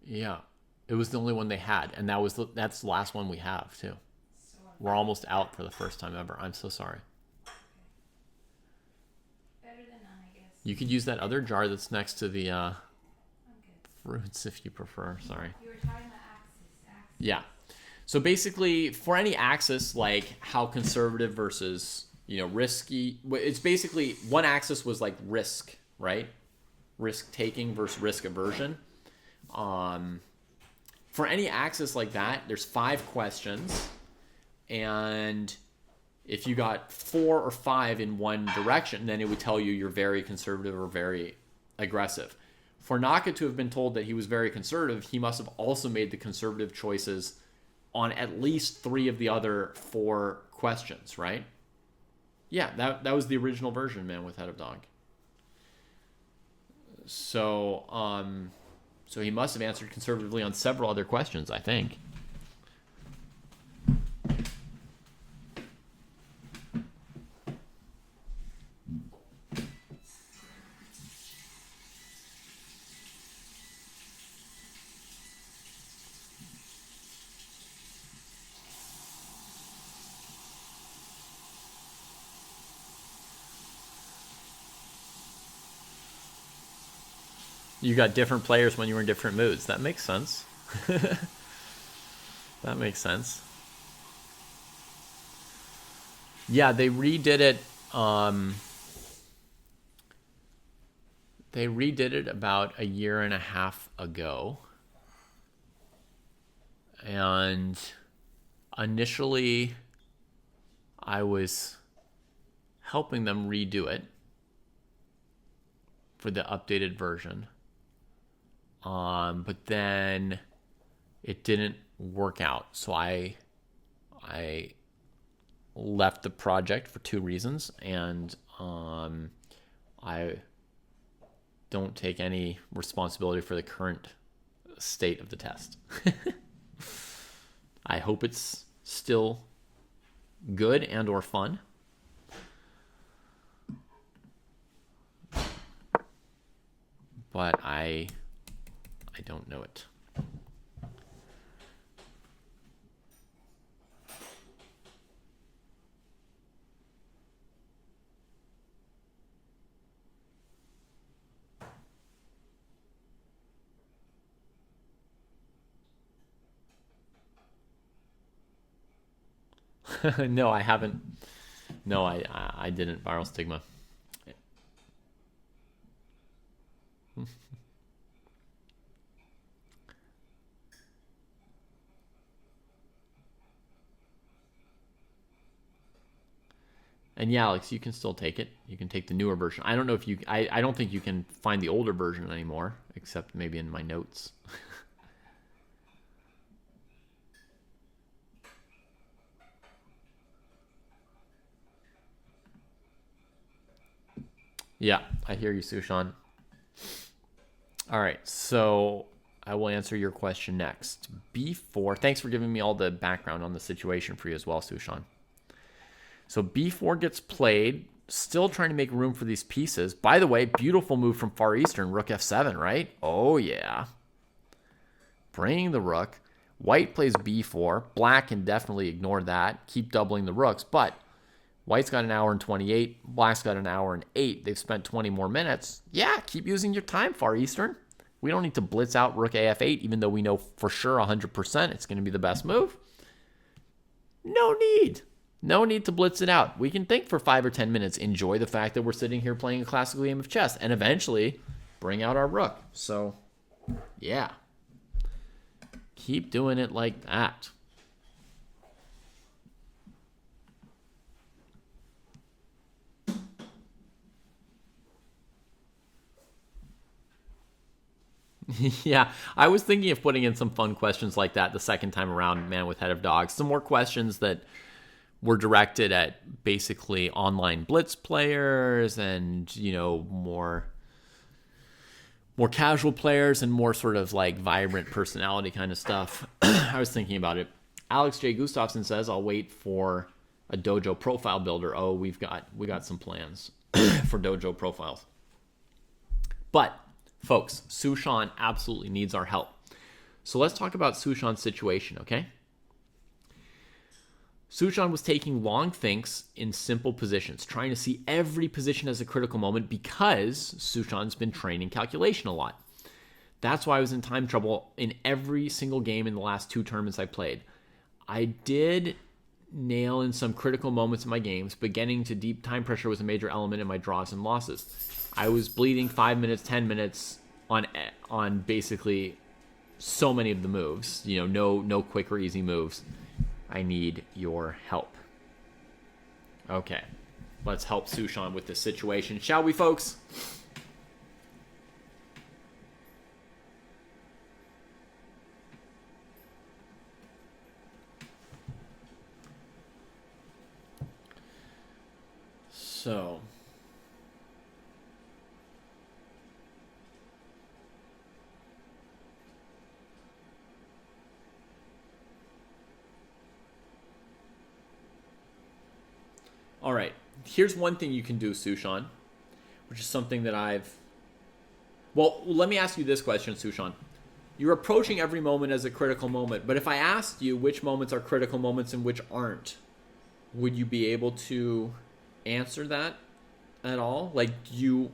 Yeah, it was the only one they had, and that's the last one we have too. So we're almost out for the first time ever. I'm so sorry. Okay. Better than none, I guess. You could use that other jar that's next to the fruits if you prefer. Sorry. You were talking about axis. Yeah. So basically, for any axis, like how conservative versus, you know, risky, it's basically one axis was like risk, right? Risk taking versus risk aversion. For any axis like that, there's 5 questions, and if you got 4 or 5 in one direction, then it would tell you you're very conservative or very aggressive. For Naka to have been told that he was very conservative, he must have also made the conservative choices on at least 3 of the other 4 questions, right? Yeah, that was the original version, man, with Head of Dog. So, so he must have answered conservatively on several other questions, I think. You got different players when you were in different moods. That makes sense. That makes sense. Yeah, they redid it. They redid it about a year and a half ago. And initially, I was helping them redo it. for the updated version. But then it didn't work out. So I left the project for 2 reasons, and I don't take any responsibility for the current state of the test. I hope it's still good and or fun. But I don't know it. No, I haven't. No, I didn't. Viral stigma. And yeah, Alex, you can still take it. You can take the newer version. I don't know if you. I don't think you can find the older version anymore, except maybe in my notes. Yeah, I hear you, Sushan. All right, so I will answer your question next. B4. Thanks for giving me all the background on the situation for you as well, Sushan. So B4 gets played, still trying to make room for these pieces. By the way, beautiful move from Far Eastern, rook F7, right? Oh, yeah. Bringing the rook. White plays B4. Black can definitely ignore that. Keep doubling the rooks, but White's got an hour and 28. Black's got an hour and 8. They've spent 20 more minutes. Yeah, keep using your time, Far Eastern. We don't need to blitz out rook AF8, even though we know for sure 100% it's going to be the best move. No need. No need to blitz it out. We can think for 5 or 10 minutes, enjoy the fact that we're sitting here playing a classical game of chess, and eventually bring out our rook. So, yeah. Keep doing it like that. Yeah, I was thinking of putting in some fun questions like that the second time around, Man with Head of Dogs. Some more questions that were directed at basically online blitz players and, you know, more casual players and more sort of like vibrant personality kind of stuff. I was thinking about it. Alex J. Gustafson says, I'll wait for a Dojo profile builder. Oh, we got some plans for Dojo profiles. But folks, Sushan absolutely needs our help. So let's talk about Sushan's situation, okay? Sushan was taking long thinks in simple positions, trying to see every position as a critical moment because Sushan's been training calculation a lot. That's why I was in time trouble in every single game in the last 2 tournaments I played. I did nail in some critical moments in my games, but getting to deep time pressure was a major element in my draws and losses. I was bleeding 5 minutes, 10 minutes on basically so many of the moves. You know, no quick or easy moves. I need your help. Okay, let's help Sushan with this situation, shall we, folks? So, all right, here's one thing you can do, Sushan, which is something that well, let me ask you this question, Sushan. You're approaching every moment as a critical moment, but if I asked you which moments are critical moments and which aren't, would you be able to answer that at all? Like, do you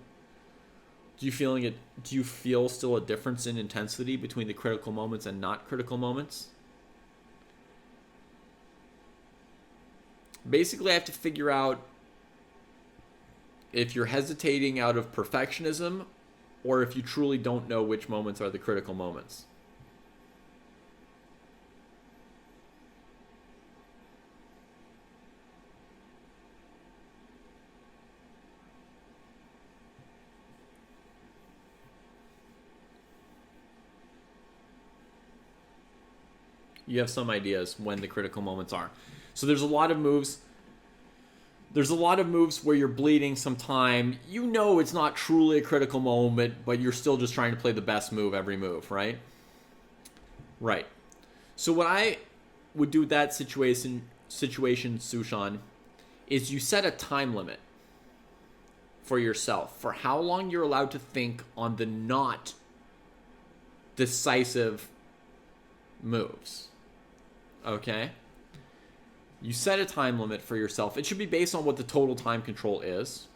feel still a difference in intensity between the critical moments and not critical moments? Basically, I have to figure out if you're hesitating out of perfectionism or if you truly don't know which moments are the critical moments. You have some ideas when the critical moments are. So there's a lot of moves. There's a lot of moves where you're bleeding some time. You know it's not truly a critical moment, but you're still just trying to play the best move every move, right? Right. So what I would do with that situation, Sushan, is you set a time limit for yourself for how long you're allowed to think on the not decisive moves. Okay? You set a time limit for yourself. It should be based on what the total time control is,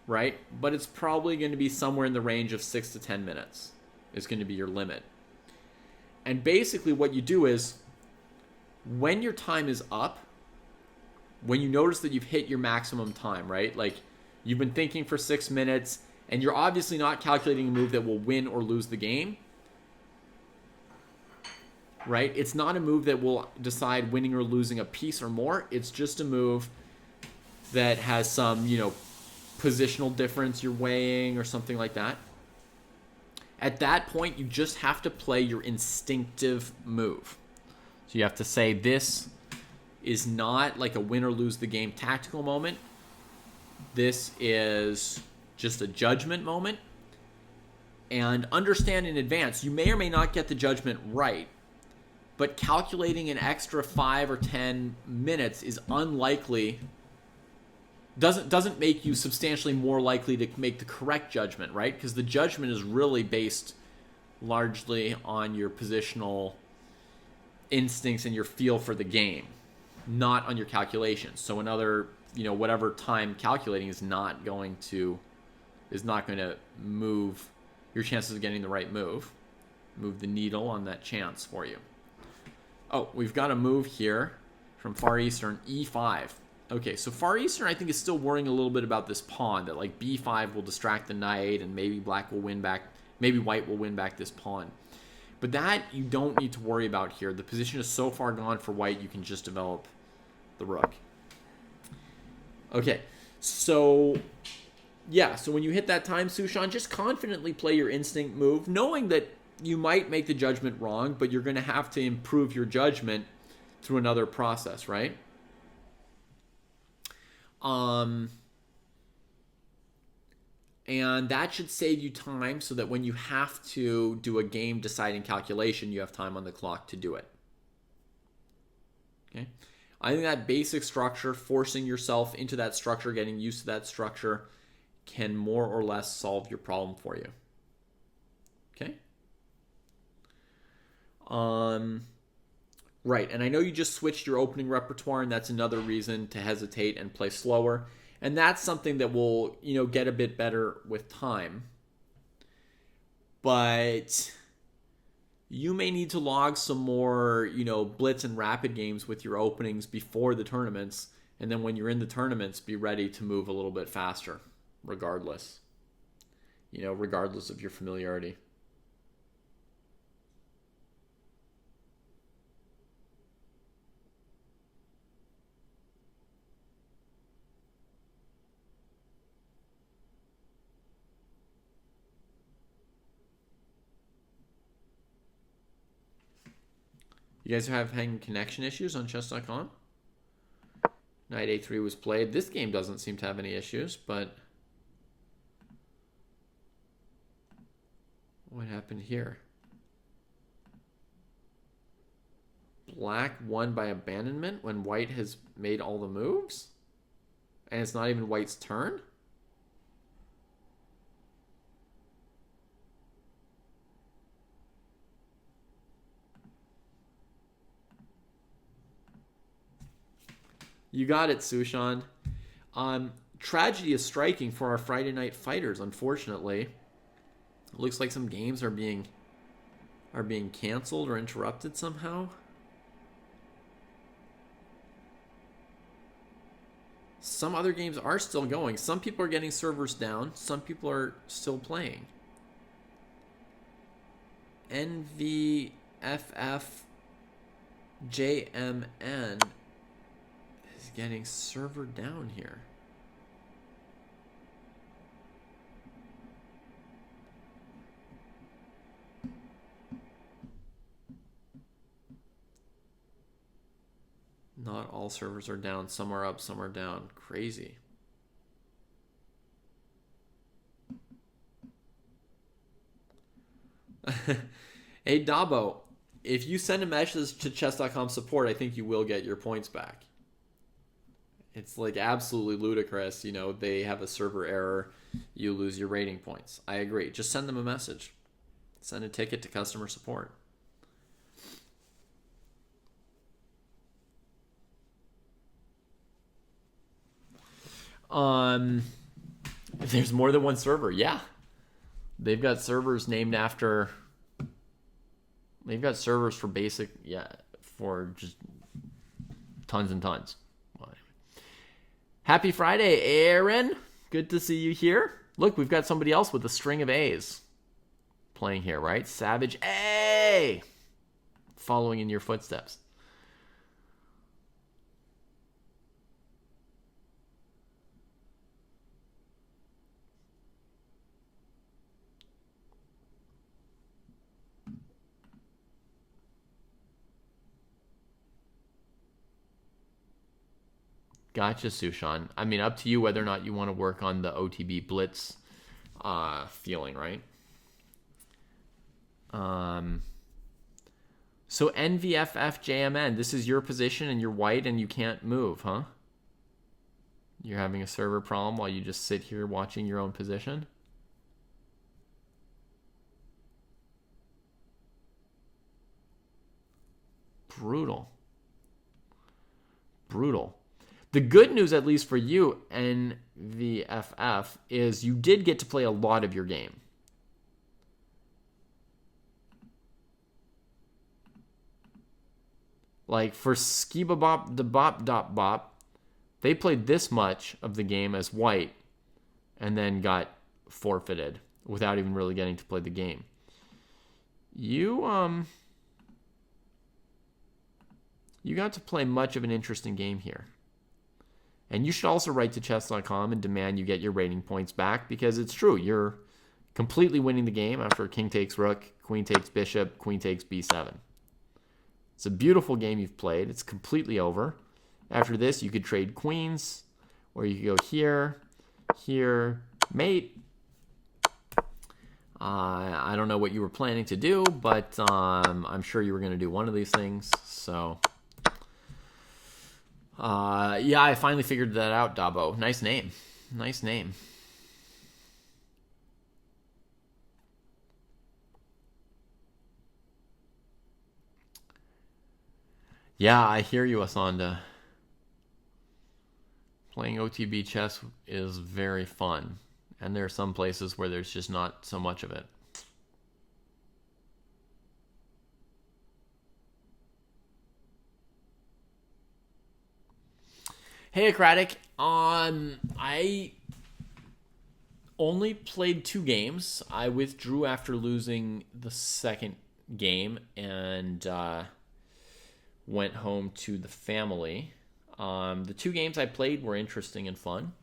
right? But it's probably going to be somewhere in the range of 6 to 10 minutes is going to be your limit. And basically what you do is when your time is up, when you notice that you've hit your maximum time, right? Like you've been thinking for 6 minutes and you're obviously not calculating a move that will win or lose the game, right? It's not a move that will decide winning or losing a piece or more. It's just a move that has some, positional difference you're weighing or something like that. At that point, you just have to play your instinctive move. So you have to say this is not like a win or lose the game tactical moment. This is just a judgment moment. And understand in advance, you may or may not get the judgment right, but calculating an extra 5 or 10 minutes is unlikely, doesn't make you substantially more likely to make the correct judgment, right? Because the judgment is really based largely on your positional instincts and your feel for the game, not on your calculations. So another, whatever time calculating is not going to move your chances of getting the right move the needle on that chance for you. Oh, we've got a move here from Far Eastern, e5. Okay, so Far Eastern I think is still worrying a little bit about this pawn, that like b5 will distract the knight and maybe black will win back, maybe white will win back this pawn. But that you don't need to worry about here. The position is so far gone for white, you can just develop the rook. Okay, so yeah, so when you hit that time, Sushan, just confidently play your instinct move, knowing that you might make the judgment wrong, but you're going to have to improve your judgment through another process, right? And that should save you time so that when you have to do a game deciding calculation, you have time on the clock to do it. Okay? I think that basic structure, forcing yourself into that structure, getting used to that structure, can more or less solve your problem for you. Okay? Right, and I know you just switched your opening repertoire, and that's another reason to hesitate and play slower. And that's something that will, get a bit better with time. But you may need to log some more, blitz and rapid games with your openings before the tournaments. And then when you're in the tournaments, be ready to move a little bit faster, regardless. Regardless of your familiarity. You guys have having connection issues on chess.com? Knight a3 was played. This game doesn't seem to have any issues, but what happened here? Black won by abandonment when white has made all the moves? And it's not even white's turn? You got it, Sushan. Tragedy is striking for our Friday night fighters, unfortunately. It looks like some games are being canceled or interrupted somehow. Some other games are still going. Some people are getting servers down. Some people are still playing. NVFFJMN is getting server down here. All servers are down. Some are up, some are down. Crazy. Hey, Dabo, if you send a message to chess.com support, I think you will get your points back. It's like absolutely ludicrous. You know, they have a server error. You lose your rating points. I agree. Just send them a message. Send a ticket to customer support. There's more than one server. Yeah. They've got servers named after... They've got servers for basic... Yeah, for just tons and tons. Well, anyway. Happy Friday, Aaron. Good to see you here. Look, we've got somebody else with a string of A's playing here, right? Savage A! Following in your footsteps. Gotcha, Sushan. I mean, up to you whether or not you want to work on the OTB Blitz feeling, right? So NVFFJMN, this is your position and you're white and you can't move, huh? You're having a server problem while you just sit here watching your own position? Brutal. Brutal. The good news, at least for you, NVFF, is you did get to play a lot of your game. Like for Skibabop the Bop Dop Bop, they played this much of the game as white and then got forfeited without even really getting to play the game. You got to play much of an interesting game here. And you should also write to chess.com and demand you get your rating points back because it's true. You're completely winning the game after king takes rook, queen takes bishop, queen takes b7. It's a beautiful game you've played. It's completely over. After this, you could trade queens, or you could go here, here, mate. I don't know what you were planning to do, but I'm sure you were going to do one of these things. So... yeah, I finally figured that out, Dabo. Nice name. Nice name. Yeah, I hear you, Asanda. Playing OTB chess is very fun. And there are some places where there's just not so much of it. Hey, Acratic. I only played 2 games. I withdrew after losing the second game and went home to the family. The 2 games I played were interesting and fun.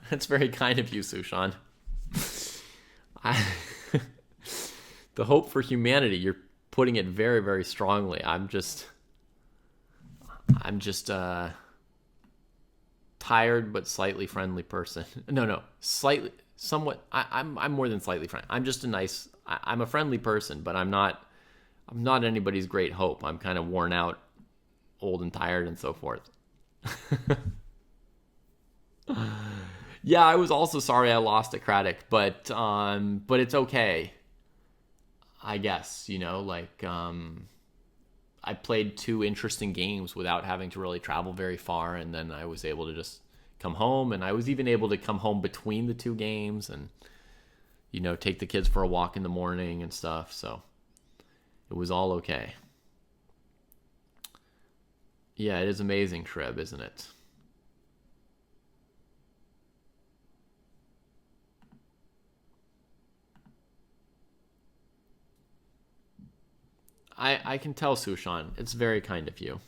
That's very kind of you, Sushan. The hope for humanity, you're putting it very, very strongly. I'm just tired but slightly friendly person. No, somewhat. I'm more than slightly friendly. I'm just I'm a friendly person, but I'm not anybody's great hope. I'm kind of worn out, old and tired, and so forth. Yeah, I was also sorry I lost to Craddock, but it's okay. I guess, I played 2 interesting games without having to really travel very far, and then I was able to just come home, and I was even able to come home between the 2 games and, take the kids for a walk in the morning and stuff, so it was all okay. Yeah, it is amazing, Treb, isn't it? I can tell, Sushan. It's very kind of you.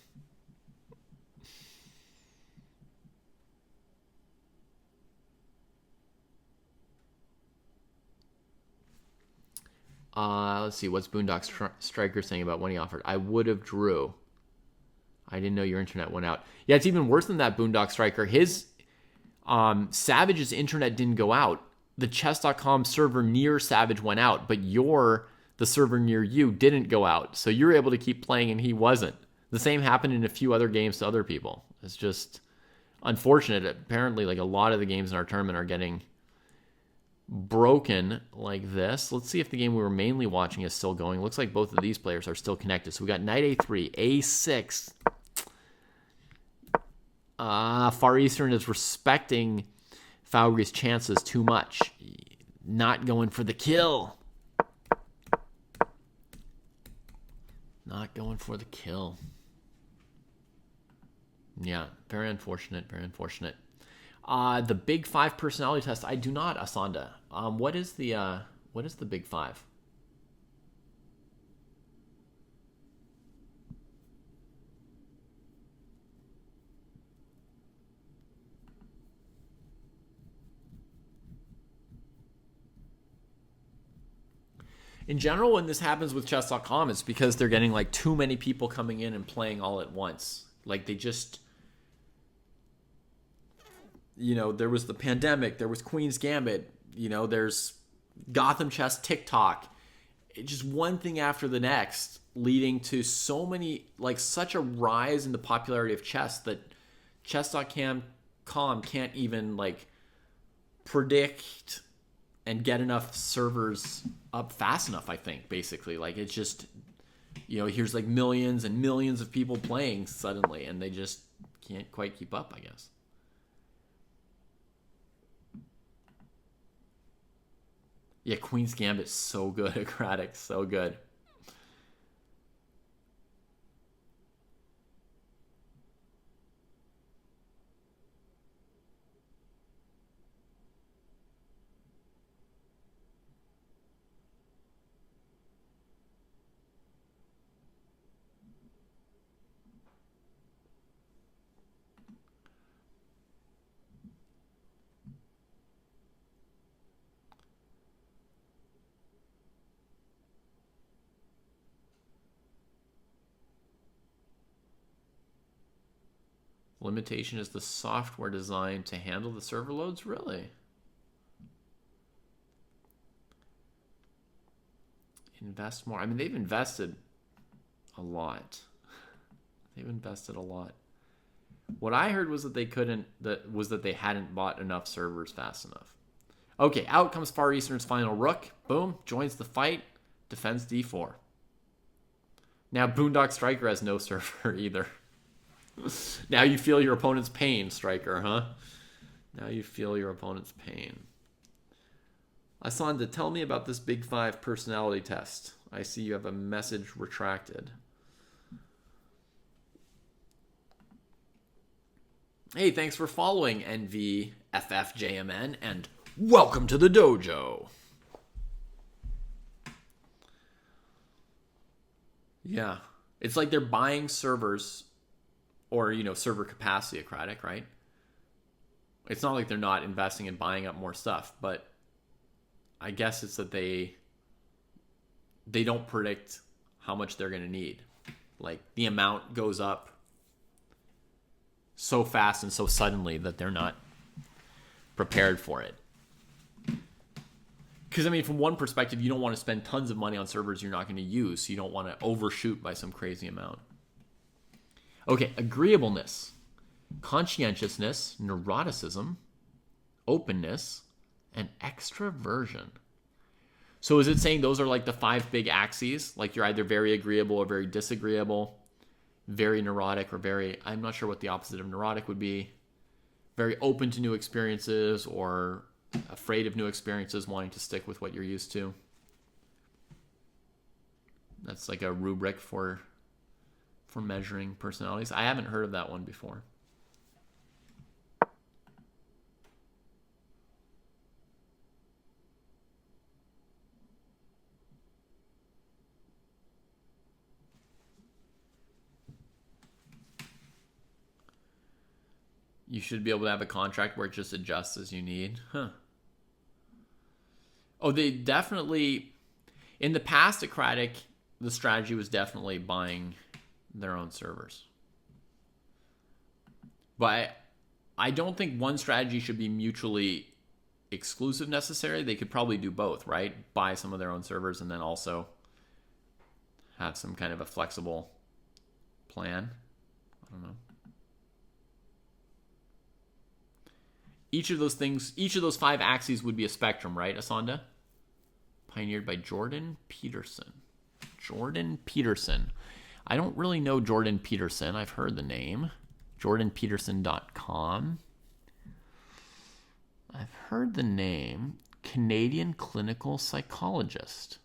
Let's see. What's Boondock Striker saying about when he offered? I would have drew. I didn't know your internet went out. Yeah, it's even worse than that, Boondock Striker. His Savage's internet didn't go out. The chess.com server near Savage went out, but the server near you didn't go out. So you're able to keep playing and he wasn't. The same happened in a few other games to other people. It's just unfortunate. Apparently, like a lot of the games in our tournament are getting broken like this. Let's see if the game we were mainly watching is still going. Looks like both of these players are still connected. So we got knight a3, a6. Far Eastern is respecting Fowry's chances too much. Not going for the kill. Not going for the kill. Yeah, very unfortunate, very unfortunate. The Big Five personality test. I do not, Asanda. What is the Big Five? In general, when this happens with chess.com, it's because they're getting like too many people coming in and playing all at once. Like they just, there was the pandemic, there was Queen's Gambit, there's Gotham Chess TikTok. It's just one thing after the next, leading to so many, like such a rise in the popularity of chess that chess.com can't even like predict and get enough servers up fast enough, I think, basically. Like, it's just, here's like millions and millions of people playing suddenly, and they just can't quite keep up, I guess. Yeah, Queen's Gambit's so good, Acratic, so good. Limitation is the software designed to handle the server loads? Really? Invest more. I mean, they've invested a lot. They've invested a lot. What I heard was that they hadn't bought enough servers fast enough. Okay, out comes Far Eastern's final rook. Boom, joins the fight, defends d4. Now Boondock Striker has no server either. Now you feel your opponent's pain, Striker, huh? Now you feel your opponent's pain. Asanda, tell me about this Big Five personality test. I see you have a message retracted. Hey, thanks for following NVFFJMN, and welcome to the dojo. Yeah. It's like they're buying servers or, server capacity, Acratic, right? It's not like they're not investing in buying up more stuff, but I guess it's that they don't predict how much they're going to need. Like, the amount goes up so fast and so suddenly that they're not prepared for it. Because, I mean, from one perspective, you don't want to spend tons of money on servers you're not going to use, so you don't want to overshoot by some crazy amount. Okay, agreeableness, conscientiousness, neuroticism, openness, and extraversion. So is it saying those are like the five big axes? Like you're either very agreeable or very disagreeable, very neurotic or very, I'm not sure what the opposite of neurotic would be, very open to new experiences or afraid of new experiences, wanting to stick with what you're used to. That's like a rubric for measuring personalities. I haven't heard of that one before. You should be able to have a contract where it just adjusts as you need. Huh. Oh, they definitely... In the past at Kraai, the strategy was definitely buying their own servers. But I don't think one strategy should be mutually exclusive necessarily. They could probably do both, right? Buy some of their own servers and then also have some kind of a flexible plan. I don't know. Each of those things, each of those 5 axes would be a spectrum, right, Asanda? Pioneered by Jordan Peterson. Jordan Peterson. I don't really know Jordan Peterson. I've heard the name. JordanPeterson.com. I've heard the name. Canadian clinical psychologist.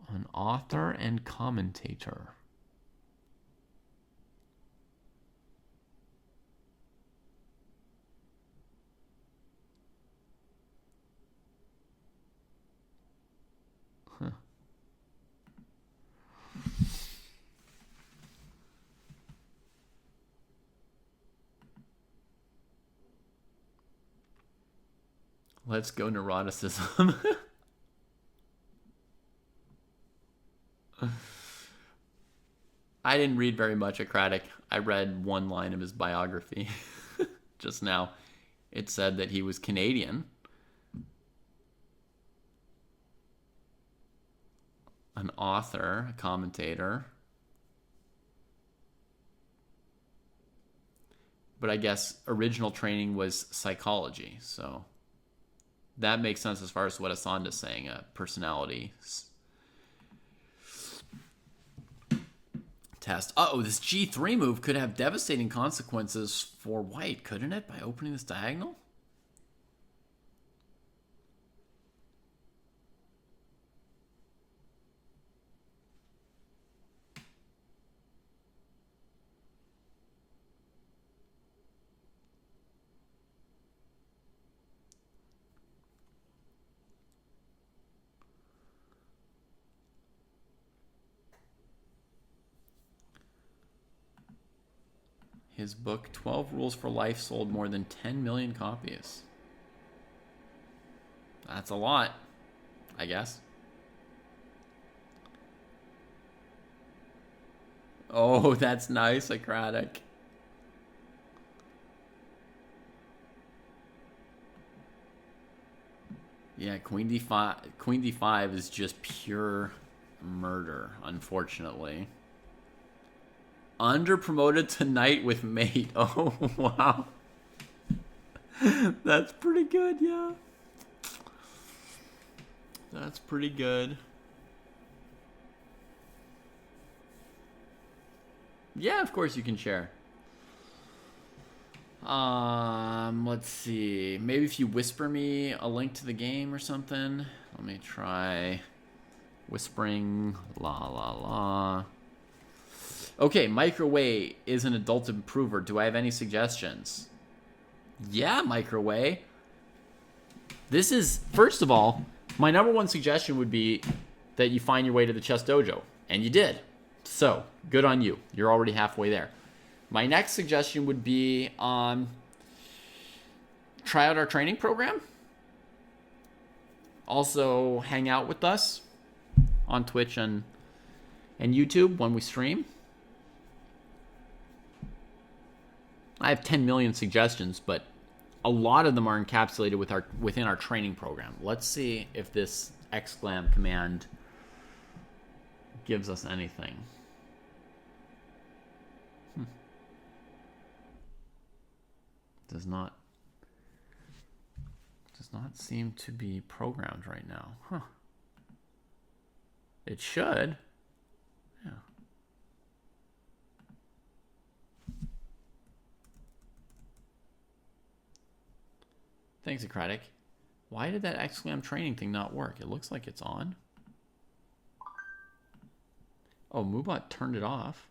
An author and commentator. Huh. Let's go neuroticism. I didn't read very much at Craddock. I read one line of his biography just now. It said that he was Canadian, an author, a commentator. But I guess original training was psychology, so that makes sense as far as what Asanda's saying, a personality test. Uh-oh, this G3 move could have devastating consequences for white, couldn't it, by opening this diagonal? His book, 12 Rules for Life, sold more than 10 million copies. That's a lot, I guess. Oh, that's nice, Socratic. Yeah, Queen D5 is just pure murder, unfortunately. Under-promoted to knight with mate. Oh, wow. That's pretty good, yeah. That's pretty good. Yeah, of course you can share. Let's see. Maybe if you whisper me a link to the game or something. Let me try whispering. La la la. Okay, Microwave is an adult improver. Do I have any suggestions? Yeah, Microwave. This is, first of all, my number one suggestion would be that you find your way to the Chess Dojo. And you did. So, good on you. You're already halfway there. My next suggestion would be try out our training program. Also, hang out with us on Twitch and YouTube when we stream. I have 10 million suggestions, but a lot of them are encapsulated within our training program. Let's see if this exclam command gives us anything. Does not seem to be programmed right now. Huh. It should. Yeah. Thanks, Socratic. Why did that exclam training thing not work? It looks like it's on. Oh, Moobot turned it off.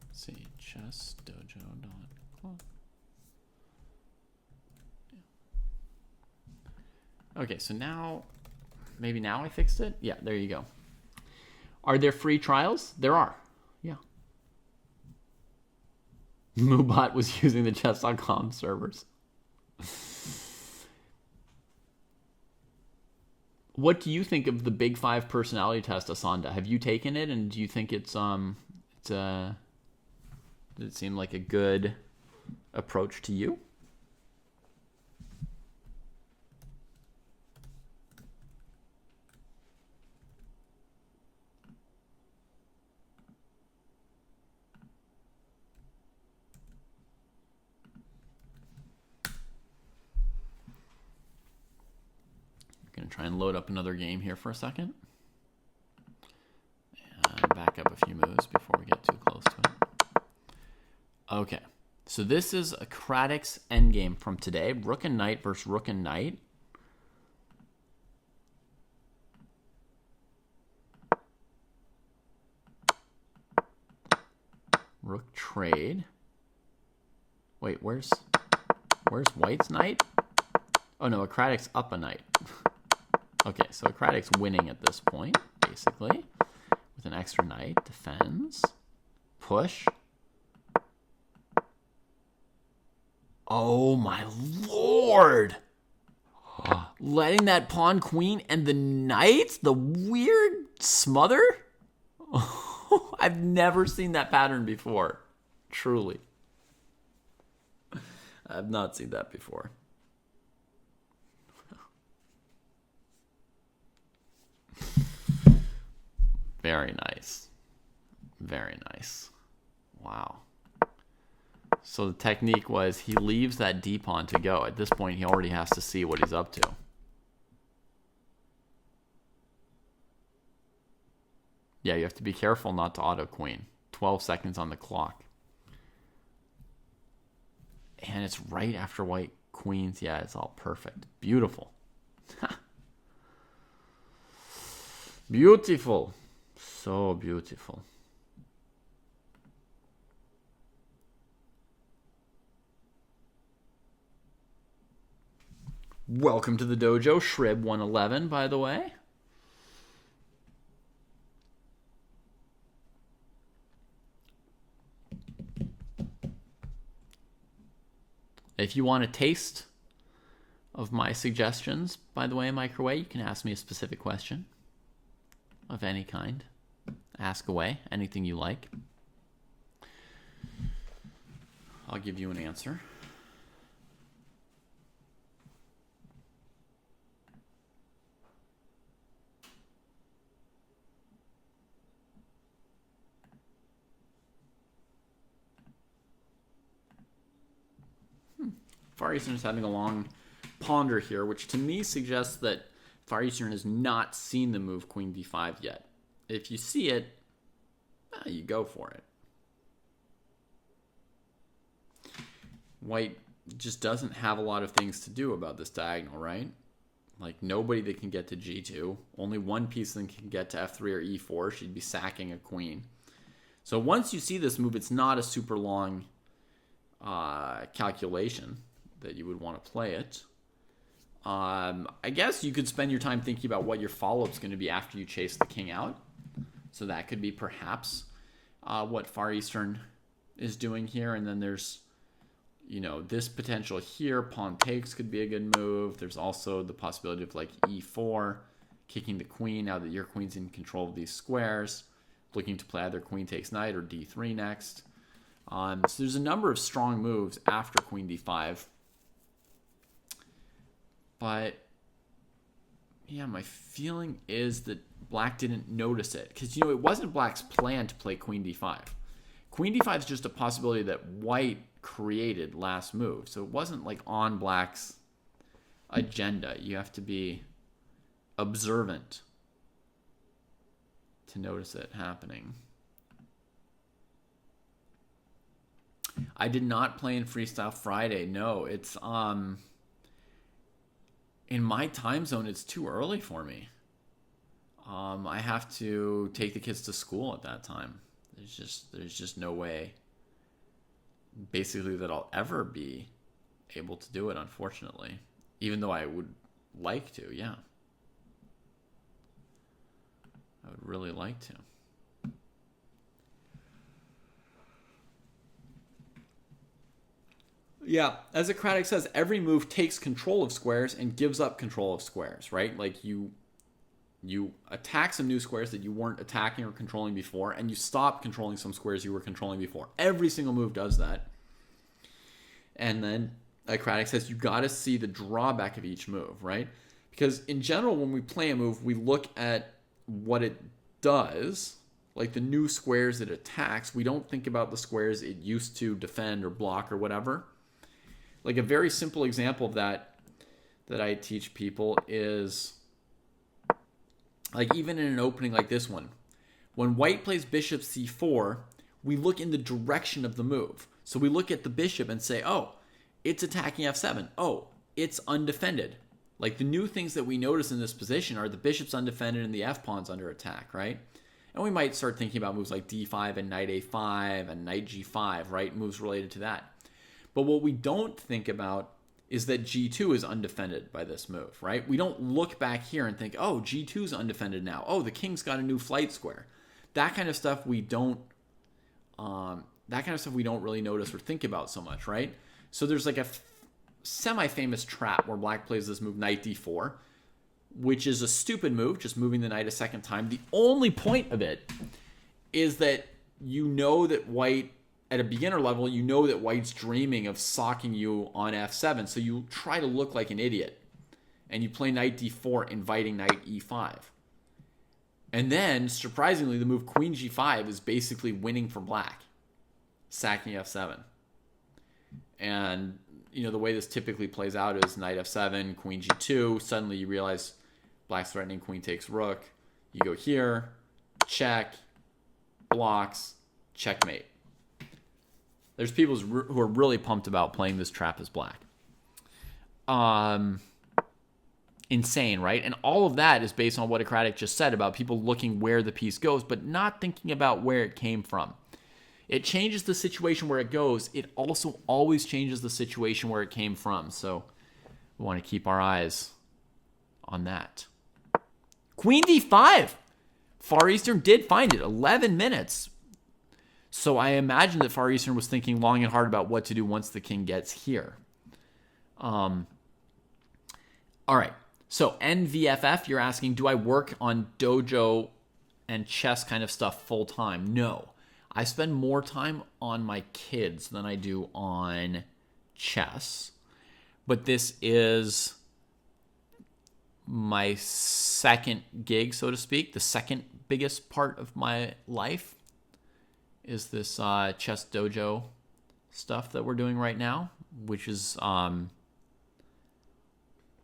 Let's see, ChessDojo.club. Okay, so now, maybe now I fixed it? Yeah, there you go. Are there free trials? There are. Yeah. Moobot was using the chess.com servers. What do you think of the Big Five personality test, Asanda? Have you taken it, and do you think does it seem like a good approach to you? Going to try and load up another game here for a second. And back up a few moves before we get too close to it. Okay, so this is a Kraai's endgame from today. Rook and knight versus rook and knight. Rook trade. Wait, where's white's knight? Oh no, Kraai's up a knight. Okay, so Kraai's winning at this point, basically. With an extra knight, defends. Push. Oh my lord! Letting that pawn, queen, and the knight? The weird smother? I've never seen that pattern before. Truly. I've not seen that before. Very nice. Very nice. Wow. So the technique was he leaves that d pawn to go. At this point, he already has to see what he's up to. Yeah, you have to be careful not to auto queen. 12 seconds on the clock. And it's right after white queens. Yeah, it's all perfect. Beautiful. Beautiful. So beautiful. Welcome to the dojo, Shrib111, by the way. If you want a taste of my suggestions, by the way, Microwave, you can ask me a specific question of any kind. Ask away, anything you like. I'll give you an answer. Far Eastern is having a long ponder here, which to me suggests that Far Eastern has not seen the move Queen d5 yet. If you see it, you go for it. White just doesn't have a lot of things to do about this diagonal, right? Like nobody that can get to g2. Only one piece that can get to f3 or e4. She'd be sacking a queen. So once you see this move, it's not a super long calculation that you would want to play it. I guess you could spend your time thinking about what your follow-up is going to be after you chase the king out. So that could be perhaps what Far Eastern is doing here. And then there's, this potential here. Pawn takes could be a good move. There's also the possibility of like e4, kicking the queen now that your queen's in control of these squares. Looking to play either queen takes knight or d3 next. So there's a number of strong moves after queen d5. But, yeah, my feeling is that black didn't notice it. Because, it wasn't black's plan to play queen d5. Queen d5 is just a possibility that white created last move. So it wasn't like on black's agenda. You have to be observant to notice it happening. I did not play in Freestyle Friday. No, it's in my time zone, it's too early for me. I have to take the kids to school at that time. There's just no way, basically, that I'll ever be able to do it, unfortunately. Even though I would like to, yeah. I would really like to. Yeah, as Socratic says, every move takes control of squares and gives up control of squares, right? Like you attack some new squares that you weren't attacking or controlling before, and you stop controlling some squares you were controlling before. Every single move does that. And then Socratic says you got to see the drawback of each move, right? Because in general, when we play a move, we look at what it does, like the new squares it attacks. We don't think about the squares it used to defend or block or whatever. Like a very simple example of that I teach people is, like even in an opening like this one, when white plays bishop c4, we look in the direction of the move. So we look at the bishop and say, oh, it's attacking f7. Oh, it's undefended. Like the new things that we notice in this position are the bishop's undefended and the f-pawn's under attack, right? And we might start thinking about moves like d5 and knight a5 and knight g5, right? Moves related to that. But what we don't think about is that g2 is undefended by this move, right? We don't look back here and think, oh, g2 is undefended now. Oh, the king's got a new flight square. That kind of stuff we don't really notice or think about so much, right? So there's like a semi-famous trap where black plays this move knight d4, which is a stupid move, just moving the knight a second time. The only point of it is that you know that white, at a beginner level, you know that white's dreaming of socking you on f7, so you try to look like an idiot. And you play knight d4, inviting knight e5. And then, surprisingly, the move queen g5 is basically winning for black, sacking f7. And, you know, the way this typically plays out is knight f7, queen g2. Suddenly you realize black's threatening queen takes rook. You go here, check, blocks, checkmate. There's people who are really pumped about playing this trap as black. Insane, right? And all of that is based on what Socratic just said about people looking where the piece goes, but not thinking about where it came from. It changes the situation where it goes. It also always changes the situation where it came from. So we want to keep our eyes on that. Queen d5. Far Eastern did find it. 11 minutes. So I imagine that Far Eastern was thinking long and hard about what to do once the king gets here. All right. So NVFF, you're asking, do I work on dojo and chess kind of stuff full time? No. I spend more time on my kids than I do on chess. But this is my second gig, so to speak. The second biggest part of my life is this chess dojo stuff that we're doing right now, which is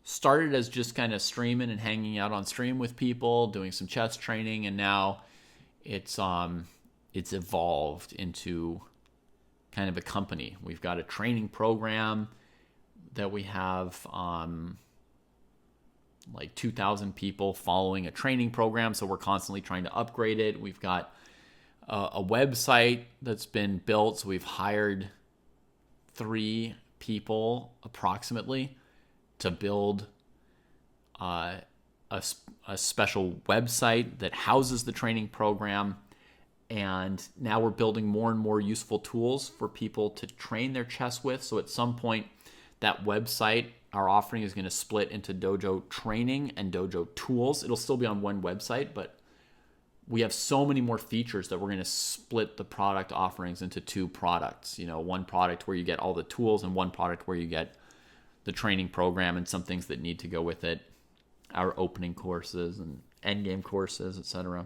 started as just kind of streaming and hanging out on stream with people, doing some chess training, and now it's evolved into kind of a company. We've got a training program that we have like 2,000 people following a training program, so we're constantly trying to upgrade it. We've got a website that's been built, so we've hired 3 people approximately to build a special website that houses the training program. And now we're building more and more useful tools for people to train their chess with. So at some point, that website, our offering is going to split into dojo training and dojo tools. It'll still be on one website, but we have so many more features that we're going to split the product offerings into 2 products. You know, one product where you get all the tools and one product where you get the training program and some things that need to go with it, our opening courses and endgame courses, etc.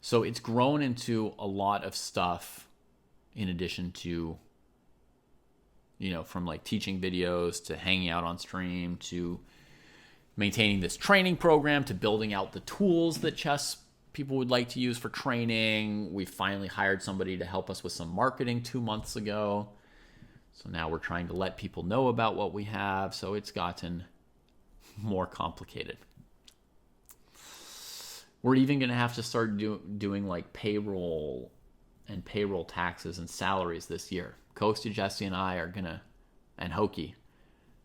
So it's grown into a lot of stuff in addition to, you know, from like teaching videos to hanging out on stream to maintaining this training program to building out the tools that chess people would like to use for training. We finally hired somebody to help us with some marketing 2 months ago. So now we're trying to let people know about what we have. So it's gotten more complicated. We're even going to have to start doing like payroll and payroll taxes and salaries this year. Kostya, Jesse, and I are going to, and Hoki,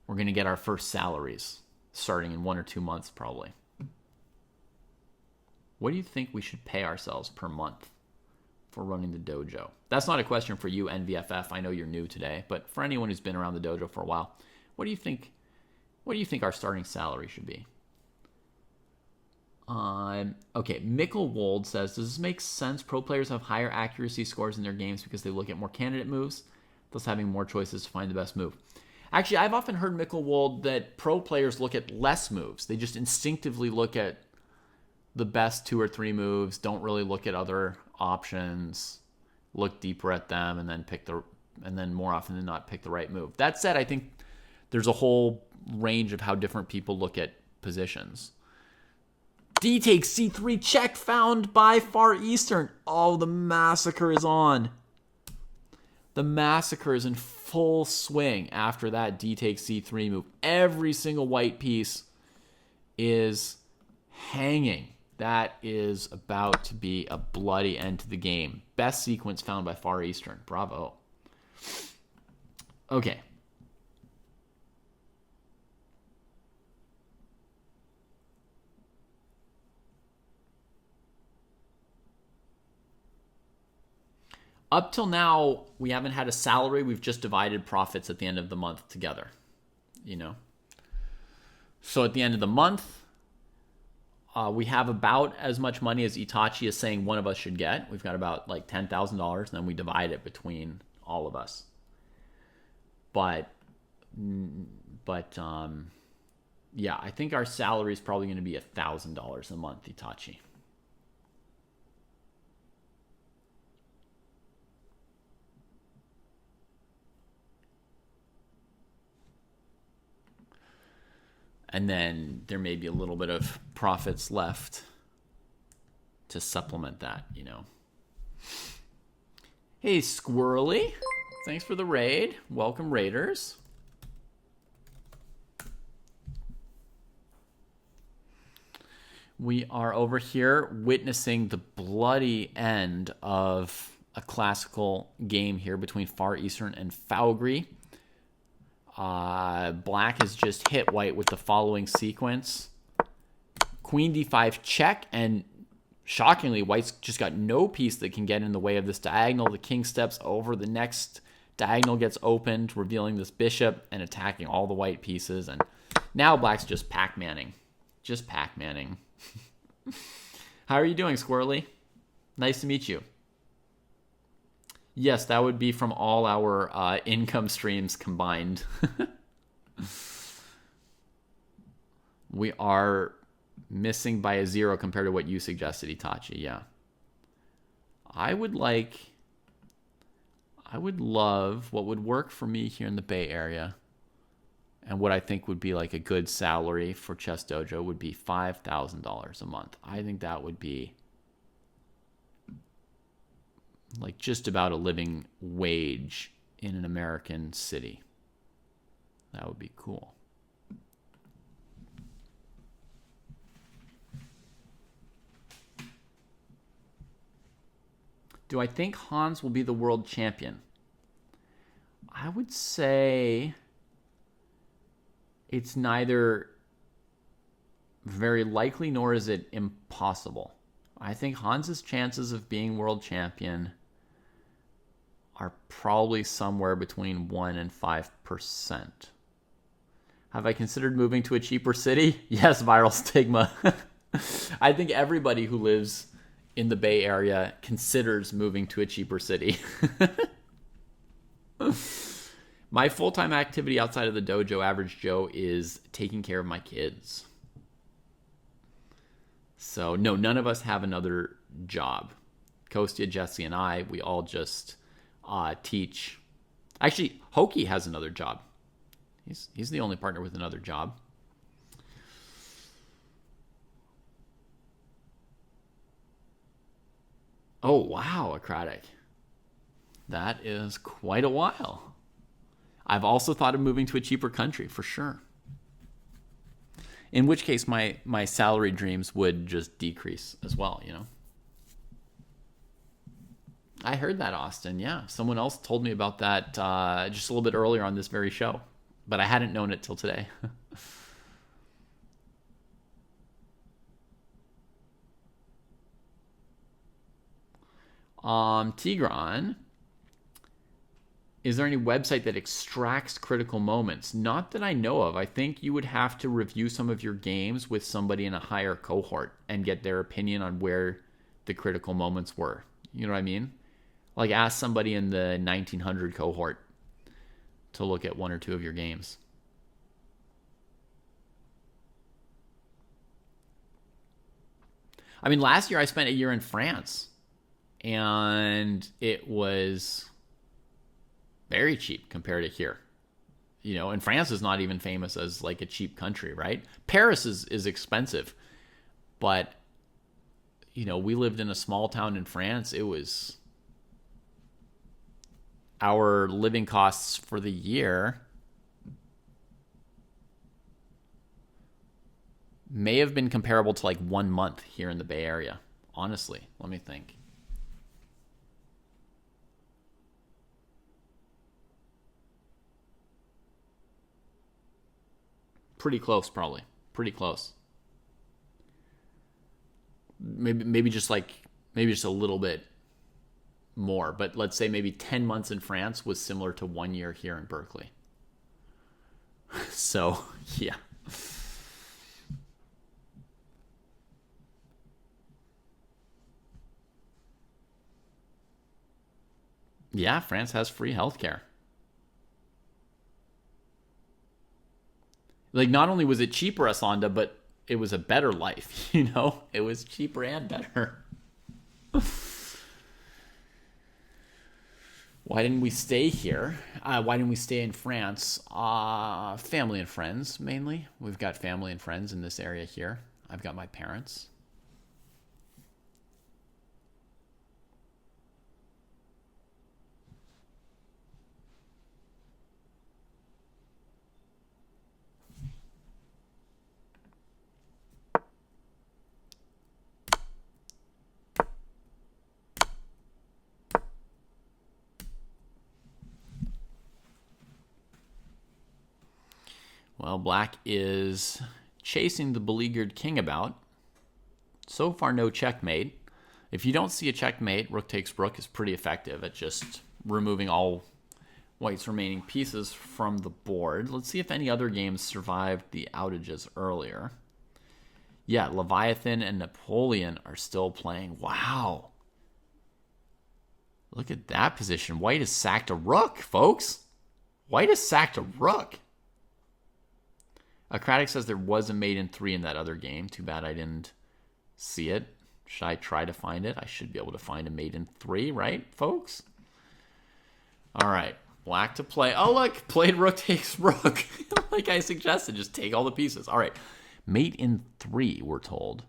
we're going to get our first salaries starting in 1 or 2 months probably. What do you think we should pay ourselves per month? for running the dojo? That's not a question for you, NVFF. I know you're new today, but for anyone who's been around the dojo for a while, what do you think our starting salary should be? Okay, Mickelwold says, does this make sense? Pro players have higher accuracy scores in their games because they look at more candidate moves, thus having more choices to find the best move. Actually, I've often heard, Mickelwold, that pro players look at less moves. They just instinctively look at the best 2 or 3 moves, don't really look at other options, look deeper at them, and then more often than not pick the right move. That said, I think there's a whole range of how different people look at positions. D takes C3 check found by Far Eastern. Oh, the massacre is on. The massacre is in full swing after that D takes C3 move. Every single white piece is hanging. That is about to be a bloody end to the game. Best sequence found by Far Eastern. Bravo. Okay. Up till now, we haven't had a salary. We've just divided profits at the end of the month together. So at the end of the month, we have about as much money as Itachi is saying one of us should get. We've got about like $10,000, and then we divide it between all of us. But yeah, I think our salary is probably going to be $1,000 a month, Itachi. And then there may be a little bit of profits left to supplement that, Hey, Squirrely. Thanks for the raid. Welcome, Raiders. We are over here witnessing the bloody end of a classical game here between Far Eastern and Fougry. Black has just hit white with the following sequence. Queen d5 check, and shockingly, white's just got no piece that can get in the way of this diagonal. The king steps over, the next diagonal gets opened, revealing this bishop and attacking all the white pieces. And now black's just Pac-Manning. Just Pac-Manning. How are you doing, Squirrely? Nice to meet you. Yes, that would be from all our income streams combined. We are missing by a 0 compared to what you suggested, Itachi. Yeah. I would love, what would work for me here in the Bay Area, and what I think would be like a good salary for Chess Dojo would be $5,000 a month. I think that would be like just about a living wage in an American city. That would be cool. Do I think Hans will be the world champion? I would say it's neither very likely nor is it impossible. I think Hans's chances of being world champion are probably somewhere between 1% and 5%. Have I considered moving to a cheaper city? Yes, Viral Stigma. I think everybody who lives in the Bay Area considers moving to a cheaper city. My full-time activity outside of the dojo, Average Joe, is taking care of my kids. So, no, none of us have another job. Kostya, Jesse, and I, we all just teach. Actually, Hokie has another job. He's the only partner with another job. Oh, wow, Acratic. That is quite a while. I've also thought of moving to a cheaper country, for sure. In which case, my salary dreams would just decrease as well, I heard that, Austin. Yeah, someone else told me about that just a little bit earlier on this very show, but I hadn't known it till today. Tigran, is there any website that extracts critical moments? Not that I know of. I think you would have to review some of your games with somebody in a higher cohort and get their opinion on where the critical moments were. You know what I mean? Like ask somebody in the 1900 cohort to look at one or two of your games. I mean, last year I spent a year in France, and it was very cheap compared to here. You know, and France is not even famous as like a cheap country, right? Paris is expensive, but you know, we lived in a small town in France. It was our living costs for the year may have been comparable to like 1 month here in the Bay Area. Honestly, let me think. Pretty close, probably. Pretty close. Maybe just a little bit more, but let's say maybe 10 months in France was similar to 1 year here in Berkeley. So, yeah. Yeah, France has free healthcare. Like, not only was it cheaper, Asanda, but it was a better life, you know? It was cheaper and better. Why didn't we stay here? Why didn't we stay in France? Family and friends, mainly. We've got family and friends in this area here. I've got my parents. Well, black is chasing the beleaguered king about. So far, no checkmate. If you don't see a checkmate, rook takes rook is pretty effective at just removing all white's remaining pieces from the board. Let's see if any other games survived the outages earlier. Yeah, Leviathan and Napoleon are still playing. Wow. Look at that position. White has sacked a rook, folks. White has sacked a rook. Acratic says there was a mate in 3 in that other game. Too bad I didn't see it. Should I try to find it? I should be able to find a mate in 3, right, folks? All right. Black to play. Oh, look. Played rook takes rook. Like I suggested, just take all the pieces. All right. Mate in 3, we're told.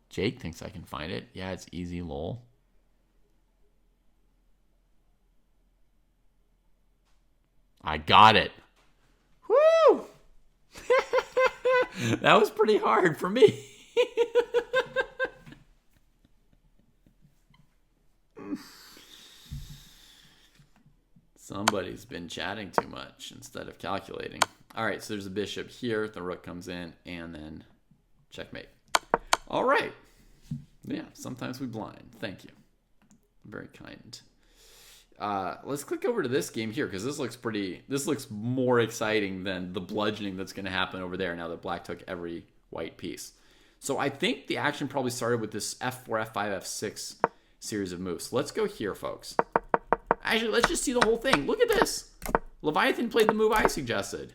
Jake thinks I can find it. Yeah, it's easy, lol. I got it. Woo! That was pretty hard for me. Somebody's been chatting too much instead of calculating. All right, so there's a bishop here. The rook comes in, and then checkmate. All right. Yeah, sometimes we blind. Thank you. Very kind. Let's click over to this game here because this looks more exciting than the bludgeoning that's going to happen over there now that black took every white piece. So I think the action probably started with this f4, f5, f6 series of moves. Let's go here, folks. Actually, let's just see the whole thing. Look at this. Leviathan played the move I suggested.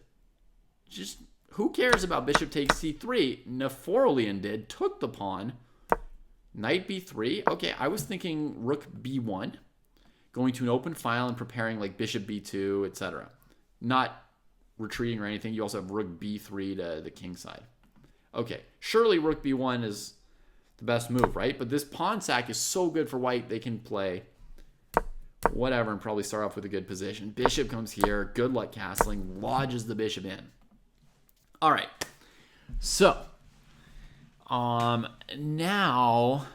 Just who cares about bishop takes c3? Napoleon did. Took the pawn. Knight b3. Okay, I was thinking rook b1. Going to an open file and preparing like bishop b2, etc. Not retreating or anything. You also have rook b3 to the king side. Okay, surely rook b1 is the best move, right? But this pawn sack is so good for white. They can play whatever and probably start off with a good position. Bishop comes here. Good luck castling. Lodges the bishop in. All right. So, now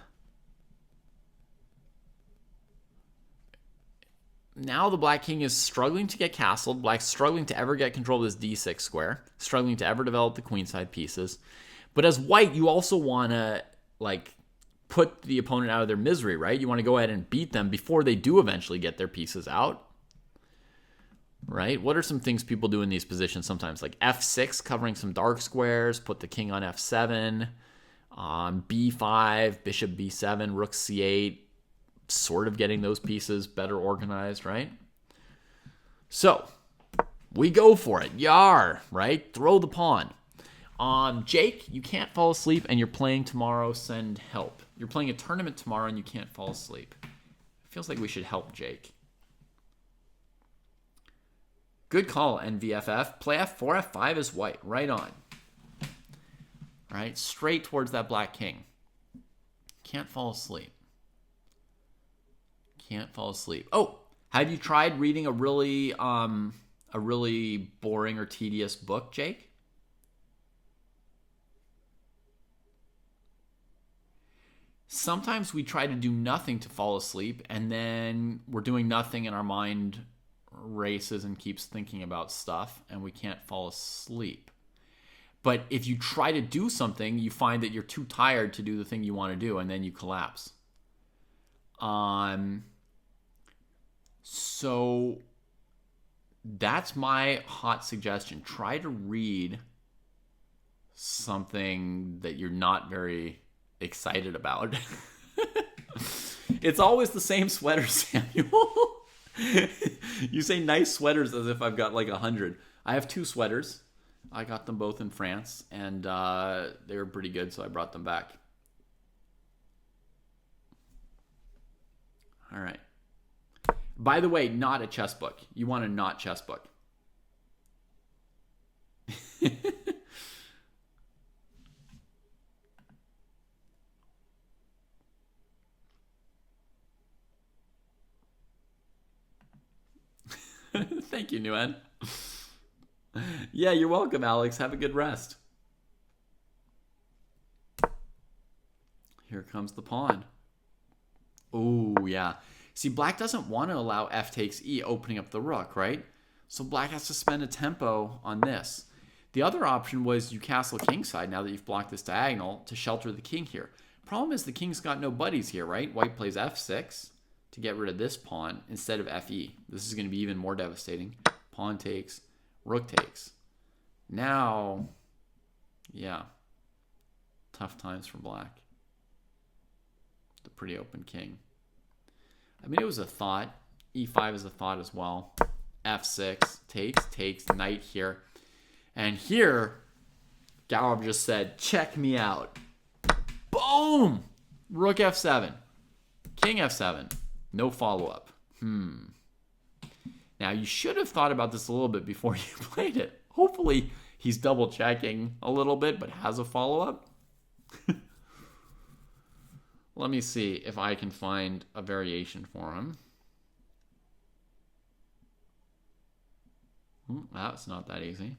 now the black king is struggling to get castled. Black's struggling to ever get control of this d6 square, struggling to ever develop the queenside pieces. But as white, you also want to like put the opponent out of their misery, right? You want to go ahead and beat them before they do eventually get their pieces out. Right? What are some things people do in these positions sometimes? Like f6, covering some dark squares, put the king on f7, b5, bishop b7, rook c8, sort of getting those pieces better organized, right? So, we go for it. Yar, right? Throw the pawn. Jake, you can't fall asleep and you're playing tomorrow, send help. You're playing a tournament tomorrow and you can't fall asleep. Feels like we should help Jake. Good call, NVFF. Play f4, f5 is white. Right on. Right? Straight towards that black king. Can't fall asleep. Can't fall asleep. Oh, have you tried reading a really boring or tedious book, Jake? Sometimes we try to do nothing to fall asleep, and then we're doing nothing and our mind races and keeps thinking about stuff, and we can't fall asleep. But if you try to do something, you find that you're too tired to do the thing you want to do, and then you collapse. So that's my hot suggestion. Try to read something that you're not very excited about. It's always the same sweater, Samuel. You say nice sweaters as if I've got like 100. I have 2 sweaters. I got them both in France, and they were pretty good, so I brought them back. All right. By the way, not a chess book. You want a not chess book. Thank you, Nguyen. Yeah, you're welcome, Alex. Have a good rest. Here comes the pawn. Oh, yeah. See, black doesn't want to allow f takes e, opening up the rook, right? So black has to spend a tempo on this. The other option was you castle kingside now that you've blocked this diagonal to shelter the king here. Problem is the king's got no buddies here, right? White plays f6 to get rid of this pawn instead of fe. This is going to be even more devastating. Pawn takes, rook takes. Now, yeah, tough times for black. The pretty open king. I mean, it was a thought. e5 is a thought as well. f6 takes, knight here. And here, Gallup just said, check me out. Boom! Rook f7. King f7. No follow-up. Now, you should have thought about this a little bit before you played it. Hopefully, he's double-checking a little bit, but has a follow-up. Let me see if I can find a variation for him. That's not that easy.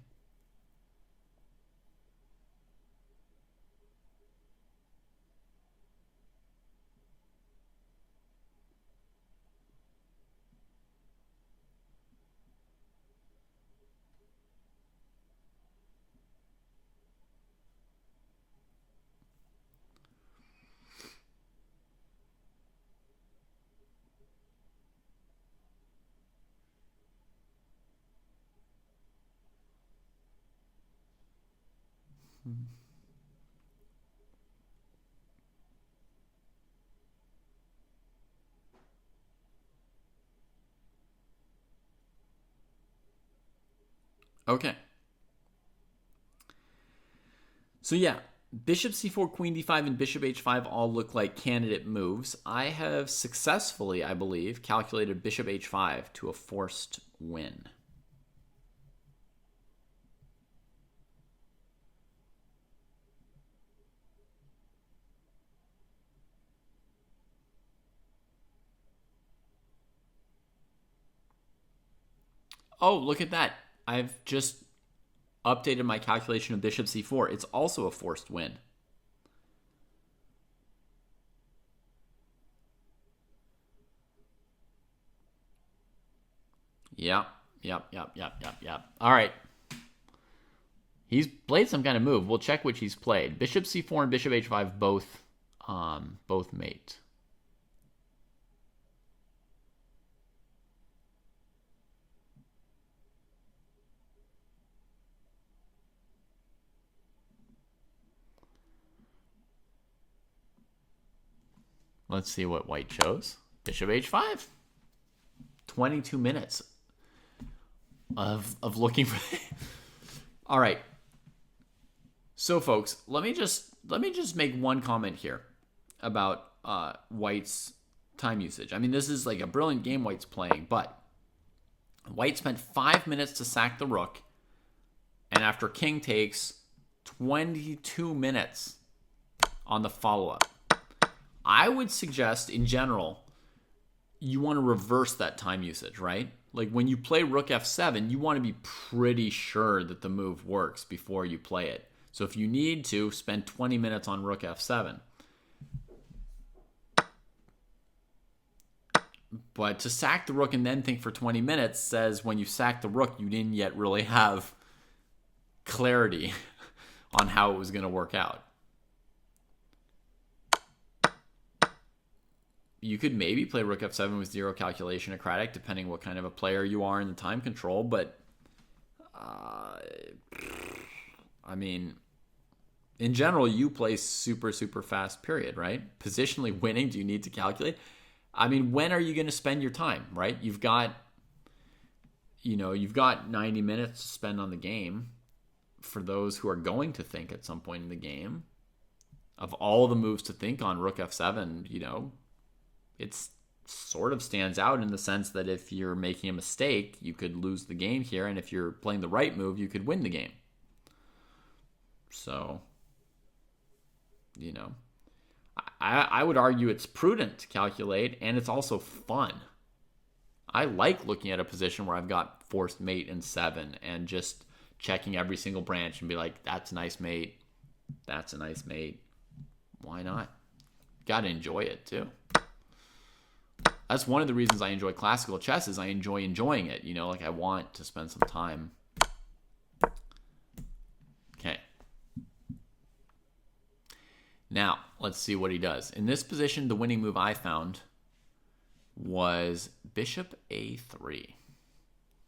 Okay. So yeah, bishop c4, queen d5, and bishop h5 all look like candidate moves. I have successfully, I believe, calculated bishop h5 to a forced win. Oh, look at that. I've just updated my calculation of bishop c4. It's also a forced win. Yep. All right. He's played some kind of move. We'll check which he's played. Bishop c4 and bishop h5 both mate. Let's see what white chose. Bishop h5. 22 minutes of looking for. All right. So, folks, let me just make one comment here about White's time usage. I mean, this is like a brilliant game White's playing, but White spent 5 minutes to sack the rook, and after king takes 22 minutes on the follow-up. I would suggest, in general, you want to reverse that time usage, right? Like when you play rook f7, you want to be pretty sure that the move works before you play it. So if you need to, spend 20 minutes on rook f7. But to sack the rook and then think for 20 minutes says when you sack the rook, you didn't yet really have clarity on how it was going to work out. You could maybe play rook f7 with zero calculation acrobatic, depending what kind of a player you are in the time control. But, I mean, in general, you play super, super fast, period, right? Positionally winning, do you need to calculate? I mean, when are you going to spend your time, right? You've got 90 minutes to spend on the game for those who are going to think at some point in the game. Of all the moves to think on rook f7, it sort of stands out in the sense that if you're making a mistake, you could lose the game here, and if you're playing the right move, you could win the game. So, I would argue it's prudent to calculate, and it's also fun. I like looking at a position where I've got forced mate in 7 and just checking every single branch and be like, that's a nice mate. That's a nice mate. Why not? Got to enjoy it, too. That's one of the reasons I enjoy classical chess is I enjoy enjoying it. Like I want to spend some time. Okay. Now, let's see what he does. In this position, the winning move I found was bishop a3.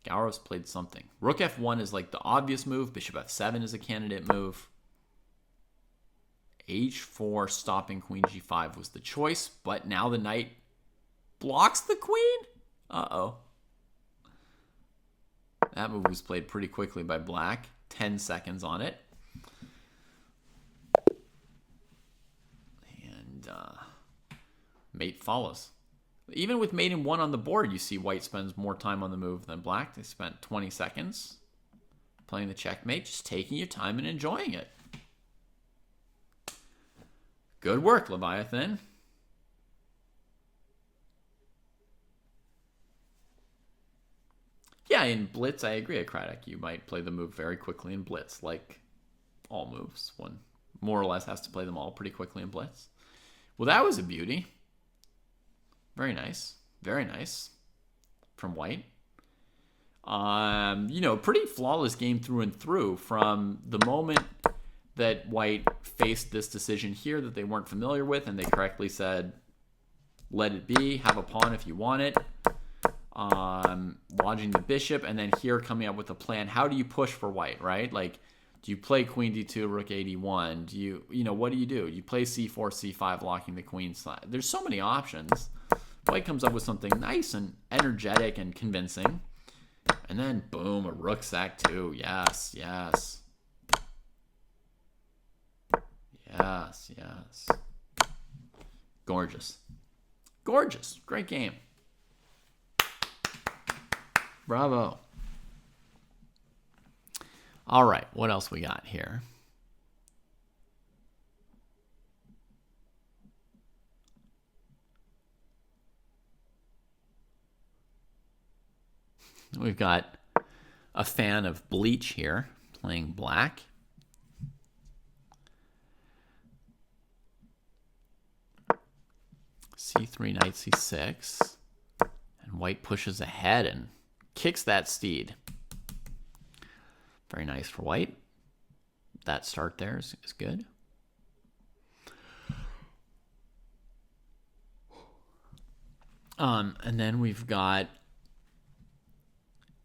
Gauros played something. Rook f1 is like the obvious move. Bishop f7 is a candidate move. h4 stopping queen g5 was the choice, but now the knight blocks the queen? Uh-oh. That move was played pretty quickly by black. 10 seconds on it. And mate follows. Even with mate in 1 on the board, you see white spends more time on the move than black. They spent 20 seconds playing the checkmate, just taking your time and enjoying it. Good work, Leviathan. Yeah, in blitz, I agree, Kraai. You might play the move very quickly in blitz, like all moves. One more or less has to play them all pretty quickly in blitz. Well, that was a beauty. Very nice. Very nice from white. Pretty flawless game through and through from the moment that white faced this decision here that they weren't familiar with and they correctly said, let it be, have a pawn if you want it. Lodging the bishop, and then here coming up with a plan. How do you push for white, right? Like, do you play queen d2, rook a1? Do you what do? You play c4, c5, locking the queen side. There's so many options. White comes up with something nice and energetic and convincing. And then, boom, a rook sack too. Yes. Gorgeous. Great game. Bravo. All right, what else we got here? We've got a fan of Bleach here playing black. C3, knight c6. And white pushes ahead and kicks that steed. Very nice for white. That start there is good. And then we've got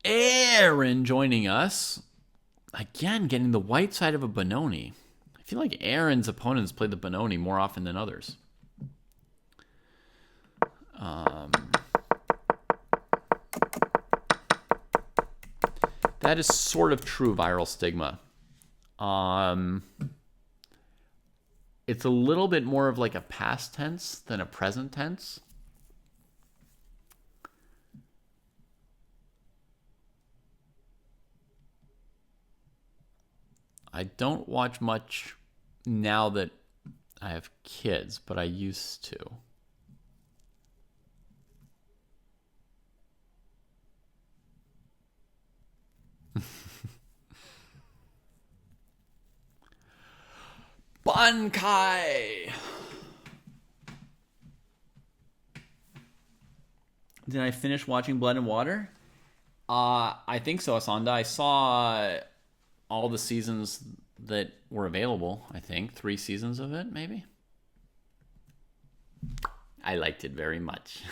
Aaron joining us. Again, getting the white side of a Benoni. I feel like Aaron's opponents play the Benoni more often than others. That is sort of true, Viral Stigma. It's a little bit more of like a past tense than a present tense. I don't watch much now that I have kids, but I used to. Bankai! Did I finish watching Blood and Water? I think so, Asanda. I saw all the seasons that were available, I think. 3 seasons of it, maybe? I liked it very much.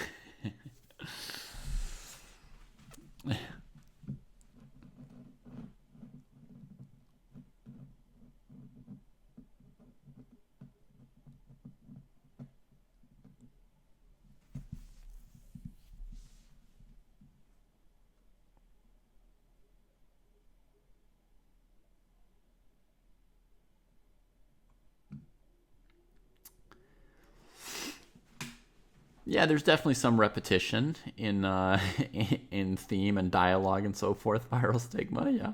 Yeah, there's definitely some repetition in in theme and dialogue and so forth. Viral Stigma, yeah.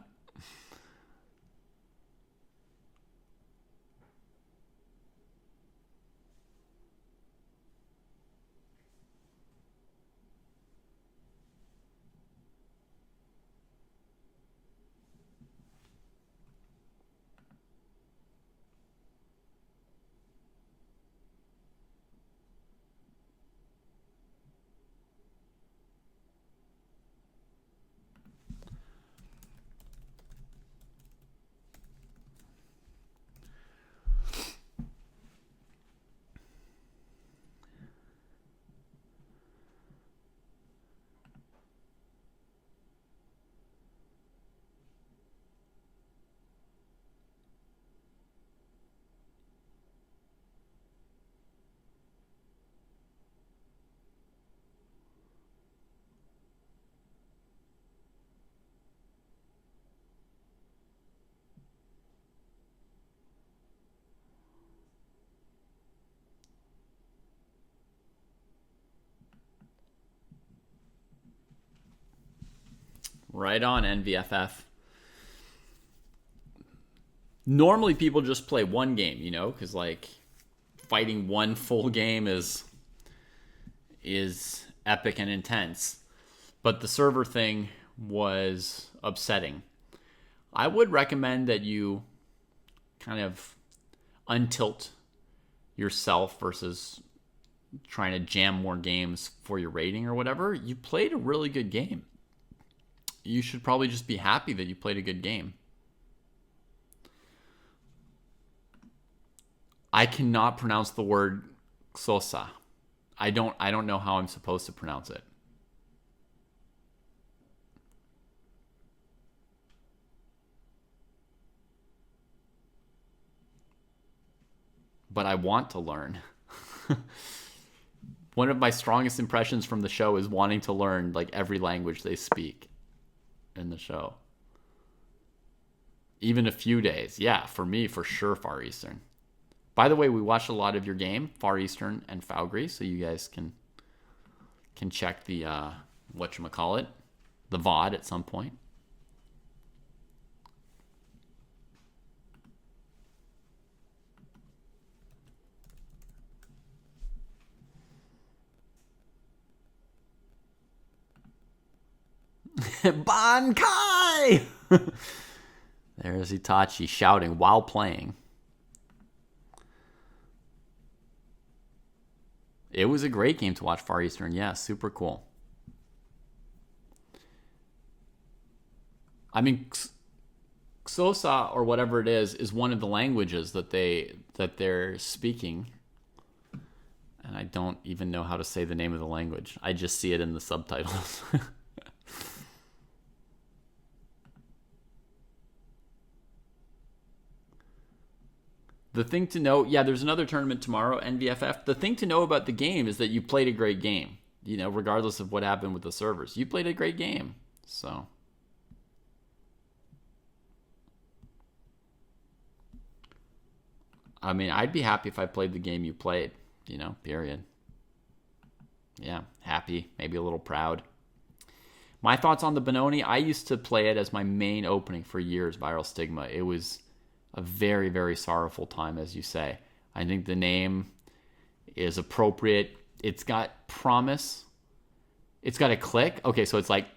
Right on, NVFF. Normally people just play one game, you know, because like fighting one full game is epic and intense. But the server thing was upsetting. I would recommend that you kind of untilt yourself versus trying to jam more games for your rating or whatever. You played a really good game. You should probably just be happy that you played a good game. I cannot pronounce the word Xosa. I don't know how I'm supposed to pronounce it. But I want to learn. One of my strongest impressions from the show is wanting to learn like every language they speak in the show. Even a few days. Yeah, for me, for sure, Far Eastern. By the way, we watched a lot of your game, Far Eastern and Fougry, so you guys can check the whatchamacallit, the VOD at some point. Bankai! There's Itachi shouting while playing. It was a great game to watch, Far Eastern. Yeah, super cool. I mean, Xhosa or whatever it is one of the languages that they're speaking. And I don't even know how to say the name of the language. I just see it in the subtitles. The thing to know, yeah, there's another tournament tomorrow, NVFF. The thing to know about the game is that you played a great game. Regardless of what happened with the servers. You played a great game. So. I mean, I'd be happy if I played the game you played. Period. Yeah, happy, maybe a little proud. My thoughts on the Benoni, I used to play it as my main opening for years, Viral Stigma. It was a very, very sorrowful time, as you say. I think the name is appropriate. It's got promise. It's got a click. Okay, so it's like,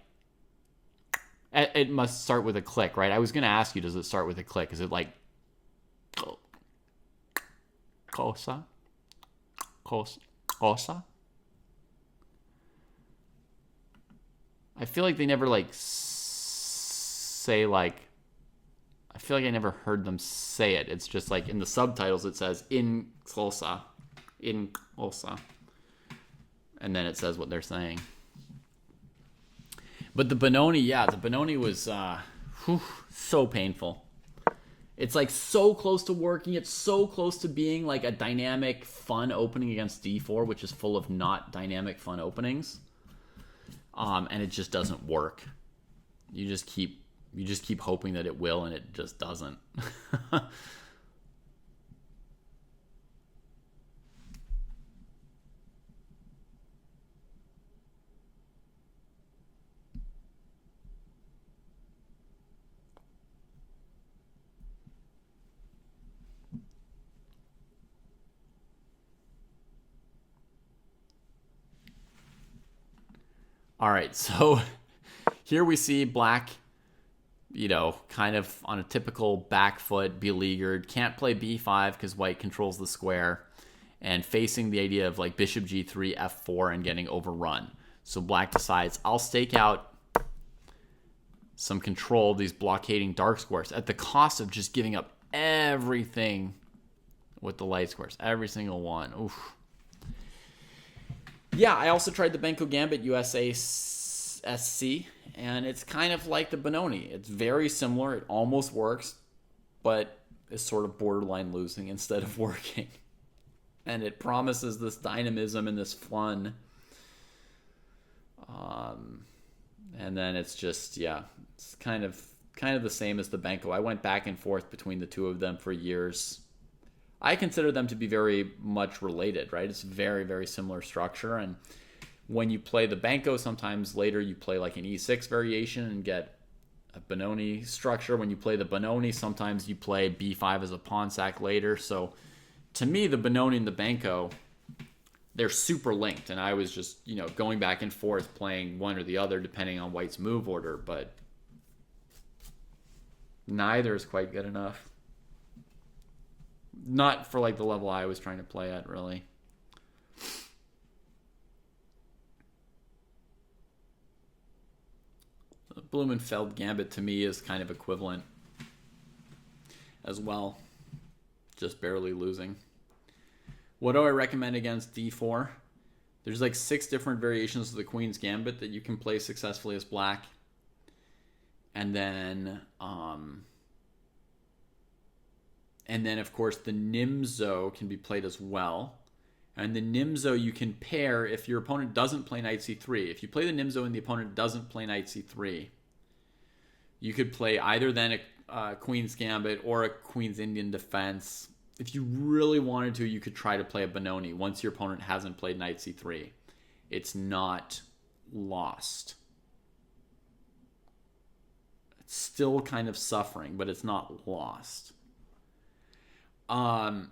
it must start with a click, right? I was going to ask you, does it start with a click? Is it like, Kosa? Kosa? I feel like they never say I feel like I never heard them say it. It's just like in the subtitles it says in Kosa. And then it says what they're saying. But the Benoni was so painful. It's like so close to working. It's so close to being like a dynamic, fun opening against d4, which is full of not dynamic, fun openings. And it just doesn't work. You just keep hoping that it will, and it just doesn't. All right, so here we see black, kind of on a typical back foot, beleaguered. Can't play b5 because white controls the square, and facing the idea of like bishop g3, f4, and getting overrun. So black decides, I'll stake out some control of these blockading dark squares at the cost of just giving up everything with the light squares. Every single one. Oof. Yeah, I also tried the Benko Gambit USA SC, and it's kind of like the Benoni. It's very similar. It almost works, but is sort of borderline losing instead of working. And it promises this dynamism and this fun. And then it's just, it's kind of the same as the Benko. I went back and forth between the two of them for years. I consider them to be very much related, right? It's very, very similar structure. And when you play the Benko, sometimes later you play like an e6 variation and get a Benoni structure. When you play the Benoni, sometimes you play b5 as a pawn sack later. So to me, the Benoni and the Benko, they're super linked. And I was just, going back and forth playing one or the other depending on white's move order. But neither is quite good enough. Not for like the level I was trying to play at, really. The Blumenfeld Gambit to me is kind of equivalent as well. Just barely losing. What do I recommend against d4? There's like 6 different variations of the Queen's Gambit that you can play successfully as black. And then of course, the Nimzo can be played as well. And the Nimzo you can pair if your opponent doesn't play knight c3. If you play the Nimzo and the opponent doesn't play knight c3, you could play either then a Queen's Gambit or a Queen's Indian Defense. If you really wanted to, you could try to play a Benoni once your opponent hasn't played knight c3. It's not lost. It's still kind of suffering, but it's not lost. I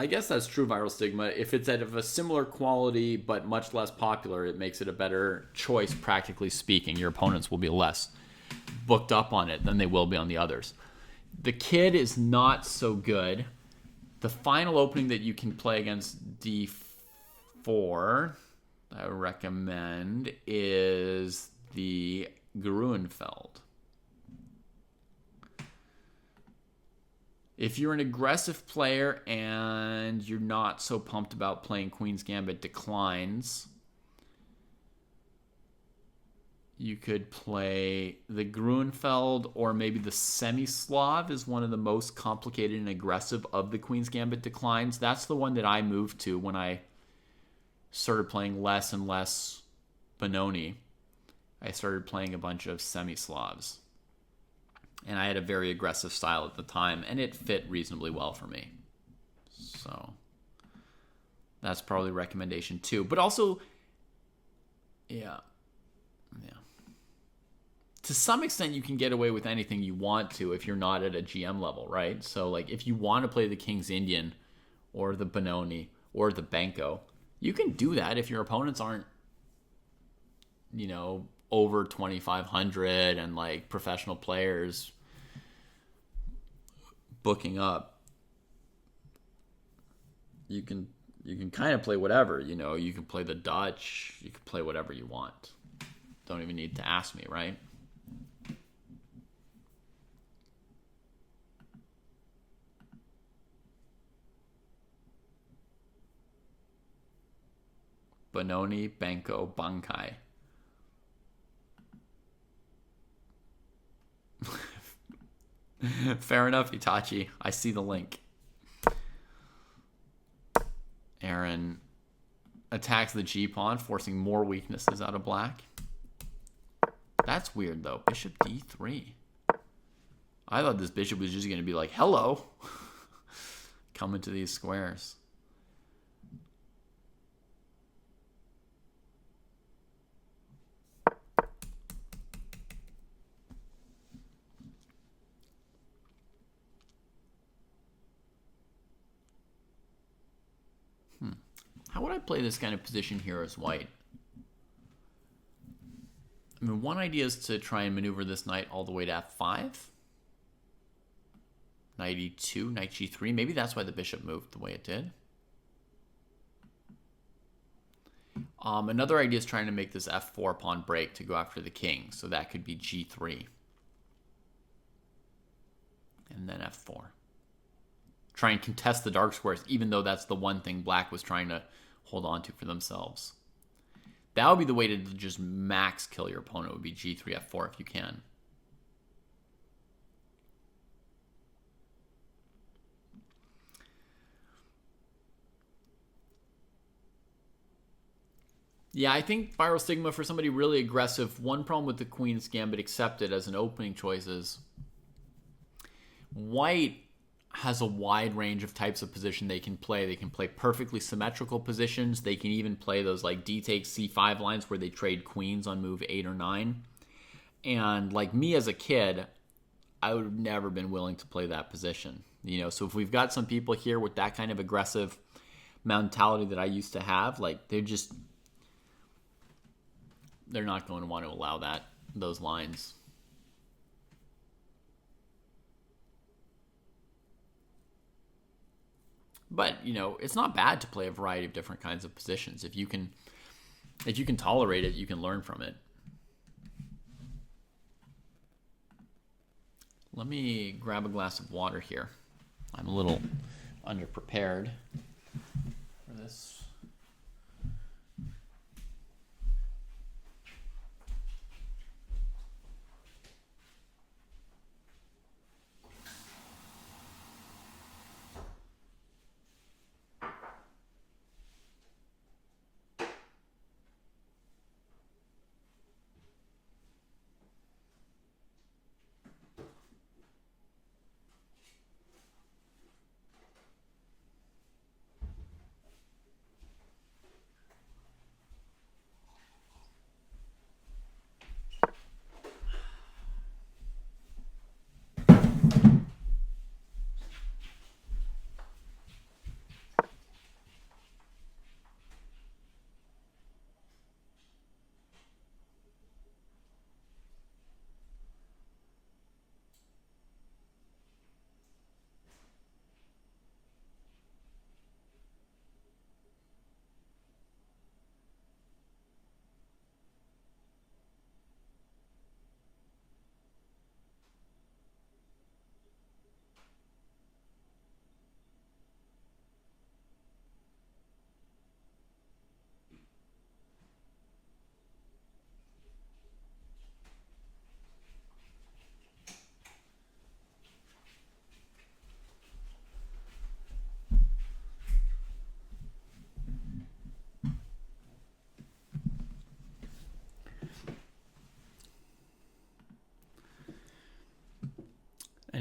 guess that's true, Viral Stigma. If it's of a similar quality but much less popular, it makes it a better choice, practically speaking. Your opponents will be less booked up on it than they will be on the others. The Kid is not so good. The final opening that you can play against d4, I would recommend is the Gruenfeld. If you're an aggressive player and you're not so pumped about playing Queen's Gambit Declines, you could play the Gruenfeld, or maybe the Semi-Slav is one of the most complicated and aggressive of the Queen's Gambit Declines. That's the one that I moved to when I started playing less and less Benoni. I started playing a bunch of Semi-Slavs. And I had a very aggressive style at the time, and it fit reasonably well for me. So that's probably a recommendation too. But also, yeah. To some extent, you can get away with anything you want to if you're not at a GM level, right? So, like, if you want to play the King's Indian or the Benoni or the Banco, you can do that if your opponents aren't, over 2,500 and, like, professional players booking up. You can kind of play whatever, You can play the Dutch. You can play whatever you want. Don't even need to ask me, right? Benoni, Banco, Bankai. Fair enough, Itachi. I see the link. Aaron attacks the G-pawn, forcing more weaknesses out of black. That's weird, though. Bishop D3. I thought this bishop was just going to be like, hello. Come into these squares. How would I play this kind of position here as white? I mean, one idea is to try and maneuver this knight all the way to f5. Knight e2, knight g3. Maybe that's why the bishop moved the way it did. Another idea is trying to make this f4 pawn break to go after the king. So that could be g3. And then f4. Try and contest the dark squares, even though that's the one thing black was trying to hold on to for themselves. That would be the way to just max kill your opponent, would be g3, f4 if you can. Yeah, I think Viral Stigma, for somebody really aggressive, one problem with the Queen's Gambit accepted as an opening choice is white has a wide range of types of position they can play. They can play perfectly symmetrical positions. They can even play those like d takes c5 lines where they trade queens on move 8 or 9. And like me as a kid, I would have never been willing to play that position. So if we've got some people here with that kind of aggressive mentality that I used to have, like they're not going to want to allow those lines. But, it's not bad to play a variety of different kinds of positions. If you can tolerate it, you can learn from it. Let me grab a glass of water here. I'm a little underprepared for this.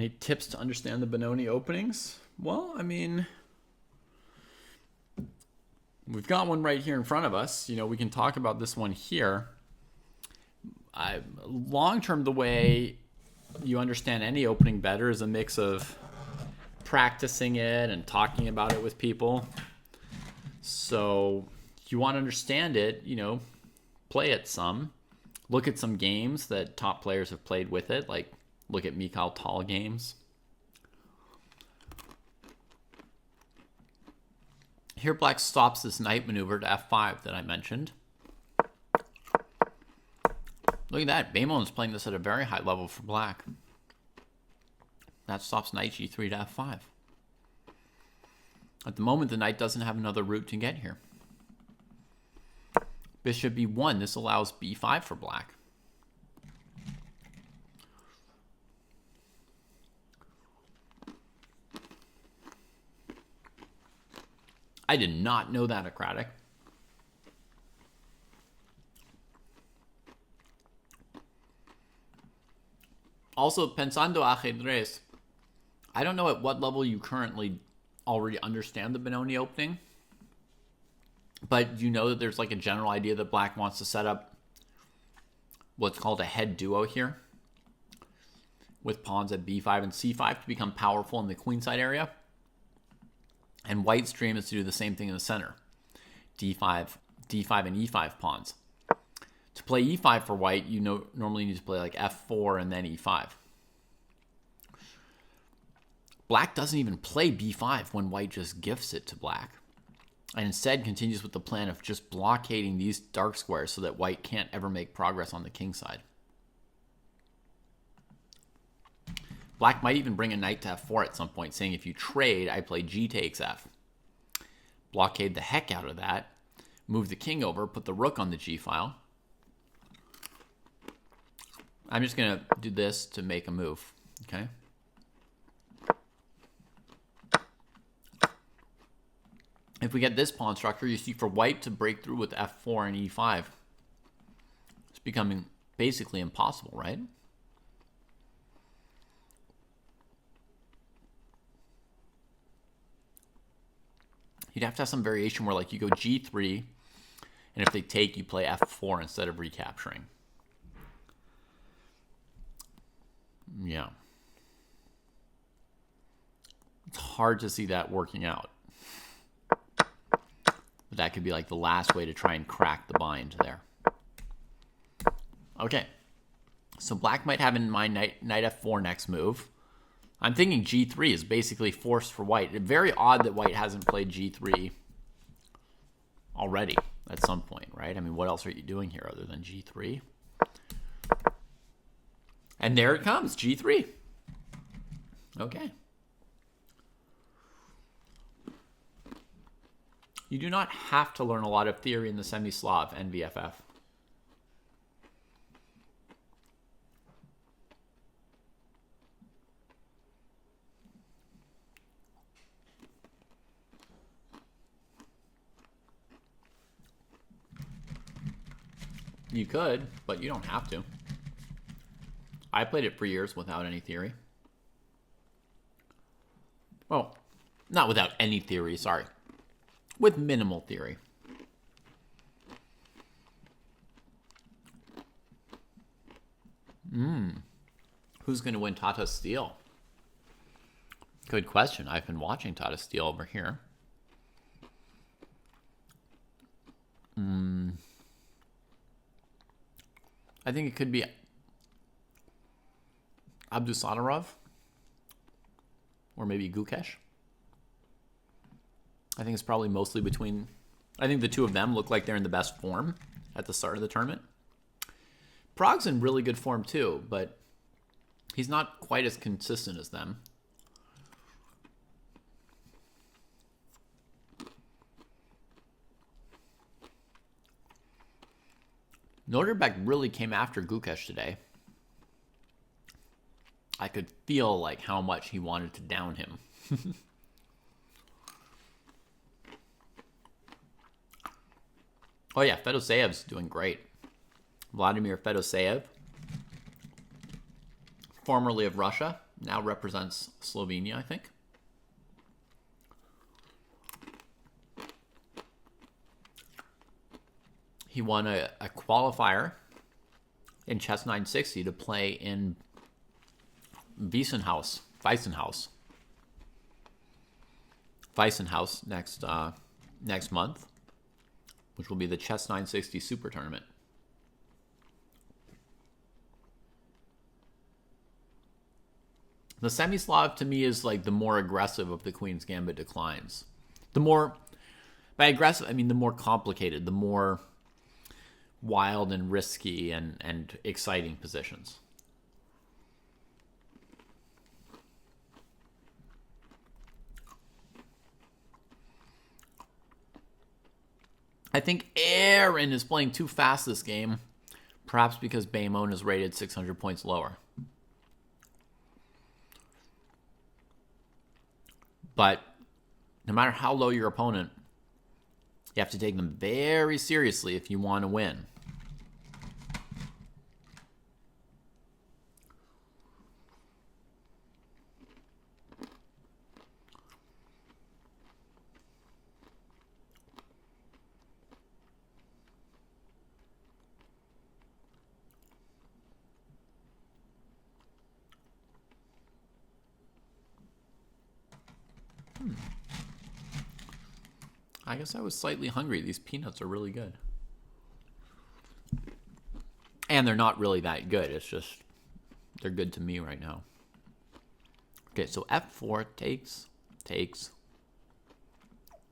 Any tips to understand the Benoni openings? Well, I mean, we've got one right here in front of us. You know, we can talk about this one here. Long term, the way you understand any opening better is a mix of practicing it and talking about it with people. So if you want to understand it, you know, play it some. Look at some games that top players have played with it, like look at Mikhail Tal games. Here black stops this knight maneuver to f5 that I mentioned. Look at that. Beimon is playing this at a very high level for black. That stops knight g3 to f5. At the moment, the knight doesn't have another route to get here. Bishop b1. This allows b5 for black. I did not know that, Acratic. Also, pensando ajedrez, I don't know at what level you currently already understand the Benoni opening, but you know that there's like a general idea that black wants to set up what's called a head duo here with pawns at b5 and c5 to become powerful in the queenside area. And white's dream is to do the same thing in the center. d5 and e5 pawns. To play e5 for white, you normally need to play like f4 and then e5. Black doesn't even play b5 when white just gifts it to black. And instead continues with the plan of just blockading these dark squares so that white can't ever make progress on the king side. Black might even bring a knight to f4 at some point, saying if you trade, I play g takes f. Blockade the heck out of that. Move the king over, put the rook on the g file. I'm just going to do this to make a move, okay? If we get this pawn structure, you see for white to break through with f4 and e5, it's becoming basically impossible, right? You'd have to have some variation where like you go g3, and if they take, you play f4 instead of recapturing. Yeah. It's hard to see that working out. But that could be like the last way to try and crack the bind there. Okay. So black might have in mind knight f4 next move. I'm thinking g3 is basically forced for white. It's very odd that white hasn't played g3 already at some point, right? I mean, what else are you doing here other than g3? And there it comes, g3. Okay. You do not have to learn a lot of theory in the semi-Slav NVFF. You could, but you don't have to. I played it for years without any theory. Well, not without any theory, sorry. With minimal theory. Who's going to win Tata Steel? Good question. I've been watching Tata Steel over here. I think it could be Abdusadarov or maybe Gukesh. I think it's probably mostly between... I think the two of them look like they're in the best form at the start of the tournament. Prague's in really good form too, but he's not quite as consistent as them. Norderbeck really came after Gukesh today. I could feel like how much he wanted to down him. Oh yeah, Fedoseyev's doing great. Vladimir Fedoseyev, formerly of Russia, now represents Slovenia, I think. He won a qualifier in Chess 960 to play in Weissenhaus next month, which will be the Chess 960 Super Tournament. The Semislav to me is like the more aggressive of the Queen's Gambit declines. The more, by aggressive, I mean the more complicated, the more wild and risky and exciting positions. I think Aaron is playing too fast this game, perhaps because Baymon is rated 600 points lower. But no matter how low your opponent, you have to take them very seriously if you want to win. I guess I was slightly hungry. These peanuts are really good. And they're not really that good. It's just, they're good to me right now. Okay, so F4 takes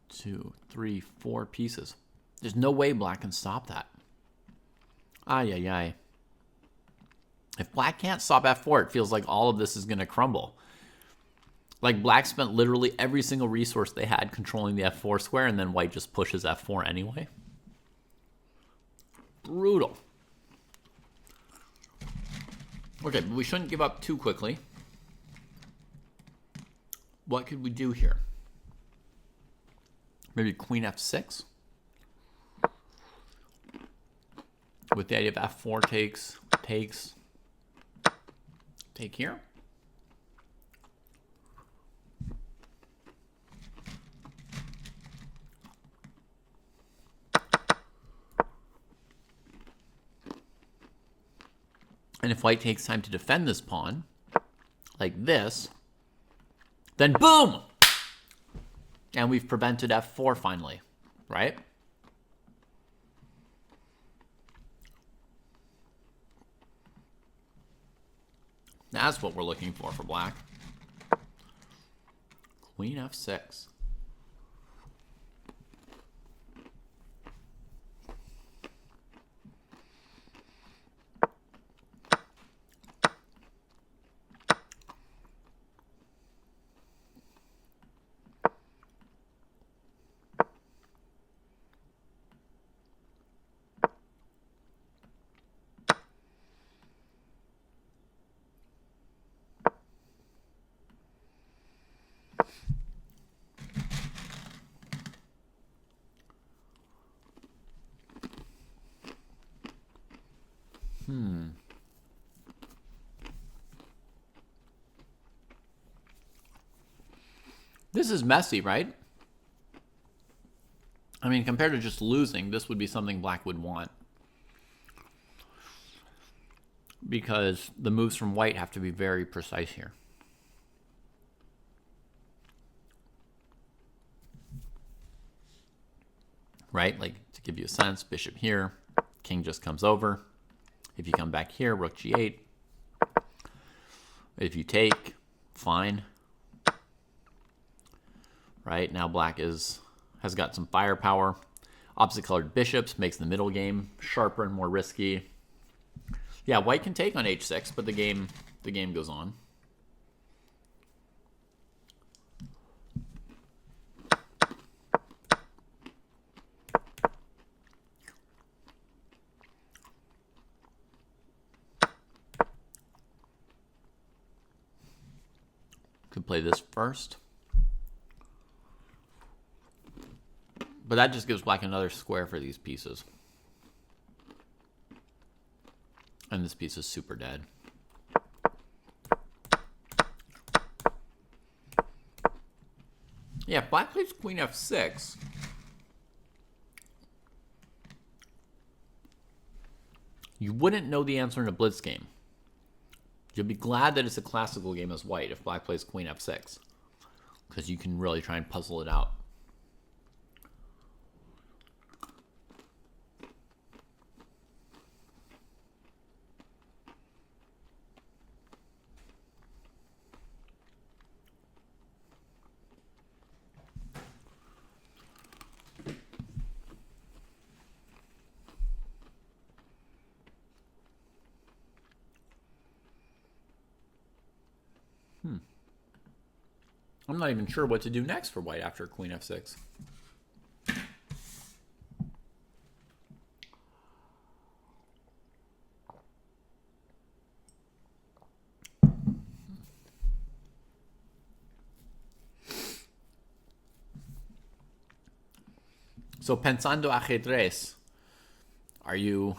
2, 3, 4 pieces. There's no way black can stop that. Ay, ay, ay. If black can't stop F4, it feels like all of this is going to crumble. Like, black spent literally every single resource they had controlling the F4 square, and then white just pushes F4 anyway. Brutal. Okay, but we shouldn't give up too quickly. What could we do here? Maybe queen F6? With the idea of F4 takes. Take here. And if white takes time to defend this pawn, like this, then boom! And we've prevented F4 finally, right? That's what we're looking for black. Queen F6. This is messy, right? I mean, compared to just losing, this would be something black would want. Because the moves from white have to be very precise here. Right? Like, to give you a sense, bishop here, king just comes over. If you come back here, rook g8. If you take, fine. Right, now black has got some firepower. Opposite colored bishops makes the middle game sharper and more risky. Yeah, white can take on h6, but the game goes on. Could play this first. But that just gives black another square for these pieces. And this piece is super dead. Yeah, if black plays queen f6. You wouldn't know the answer in a blitz game. You'll be glad that it's a classical game as white if black plays queen f6. Because you can really try and puzzle it out. I'm not even sure what to do next for white after queen f6. So pensando ajedrez, are you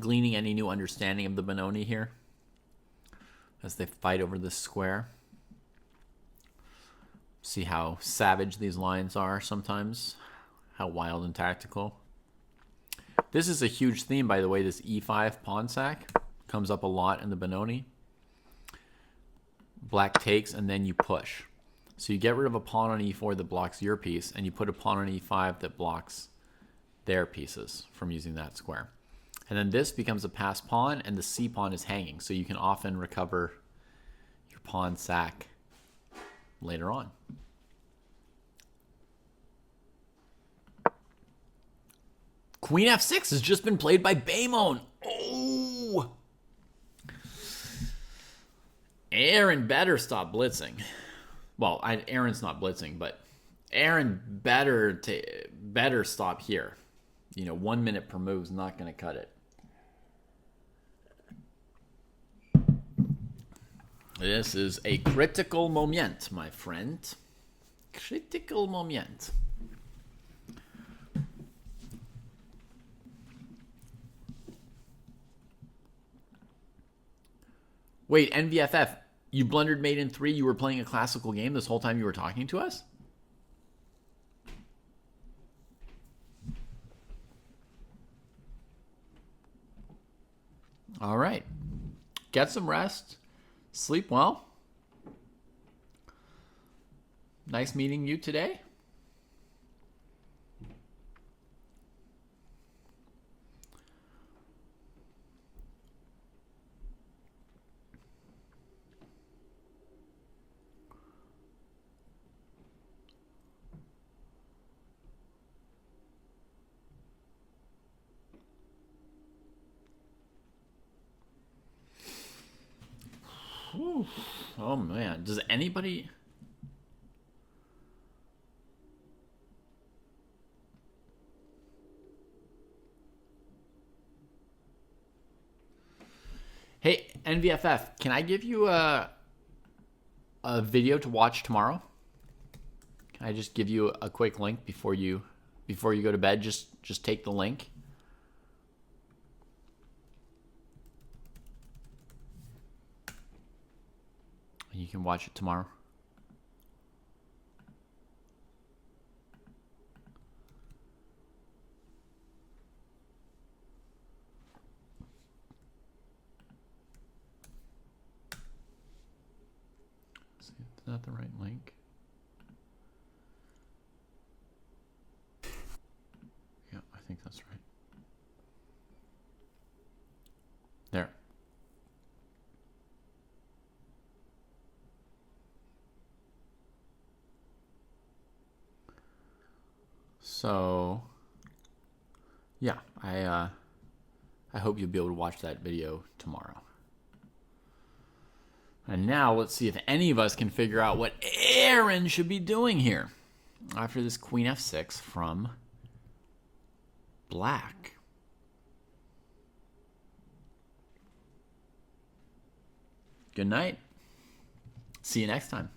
gleaning any new understanding of the Benoni here as they fight over this square? See how savage these lines are sometimes, how wild and tactical. This is a huge theme, by the way. This e5 pawn sack comes up a lot in the Benoni. Black takes and then you push. So you get rid of a pawn on e4 that blocks your piece, and you put a pawn on e5 that blocks their pieces from using that square. And then this becomes a passed pawn, and the c pawn is hanging, so you can often recover your pawn sack later on. Queen f6 has just been played by Baymon. Oh! Aaron better stop blitzing. Well, Aaron's not blitzing, but Aaron better stop here. 1 minute per move is not going to cut it. This is a critical moment, my friend. Critical moment. Wait, NVFF, you blundered mate in 3. You were playing a classical game this whole time you were talking to us? All right. Get some rest. Sleep well. Nice meeting you today. Whew. Oh man, does anybody... Hey, NVFF, can I give you a video to watch tomorrow? Can I just give you a quick link before you go to bed? Just take the link. And you can watch it tomorrow. Is that the right link? Yeah, I think that's right. There. So, yeah, I hope you'll be able to watch that video tomorrow. And now let's see if any of us can figure out what Aaron should be doing here after this queen f6 from black. Good night. See you next time.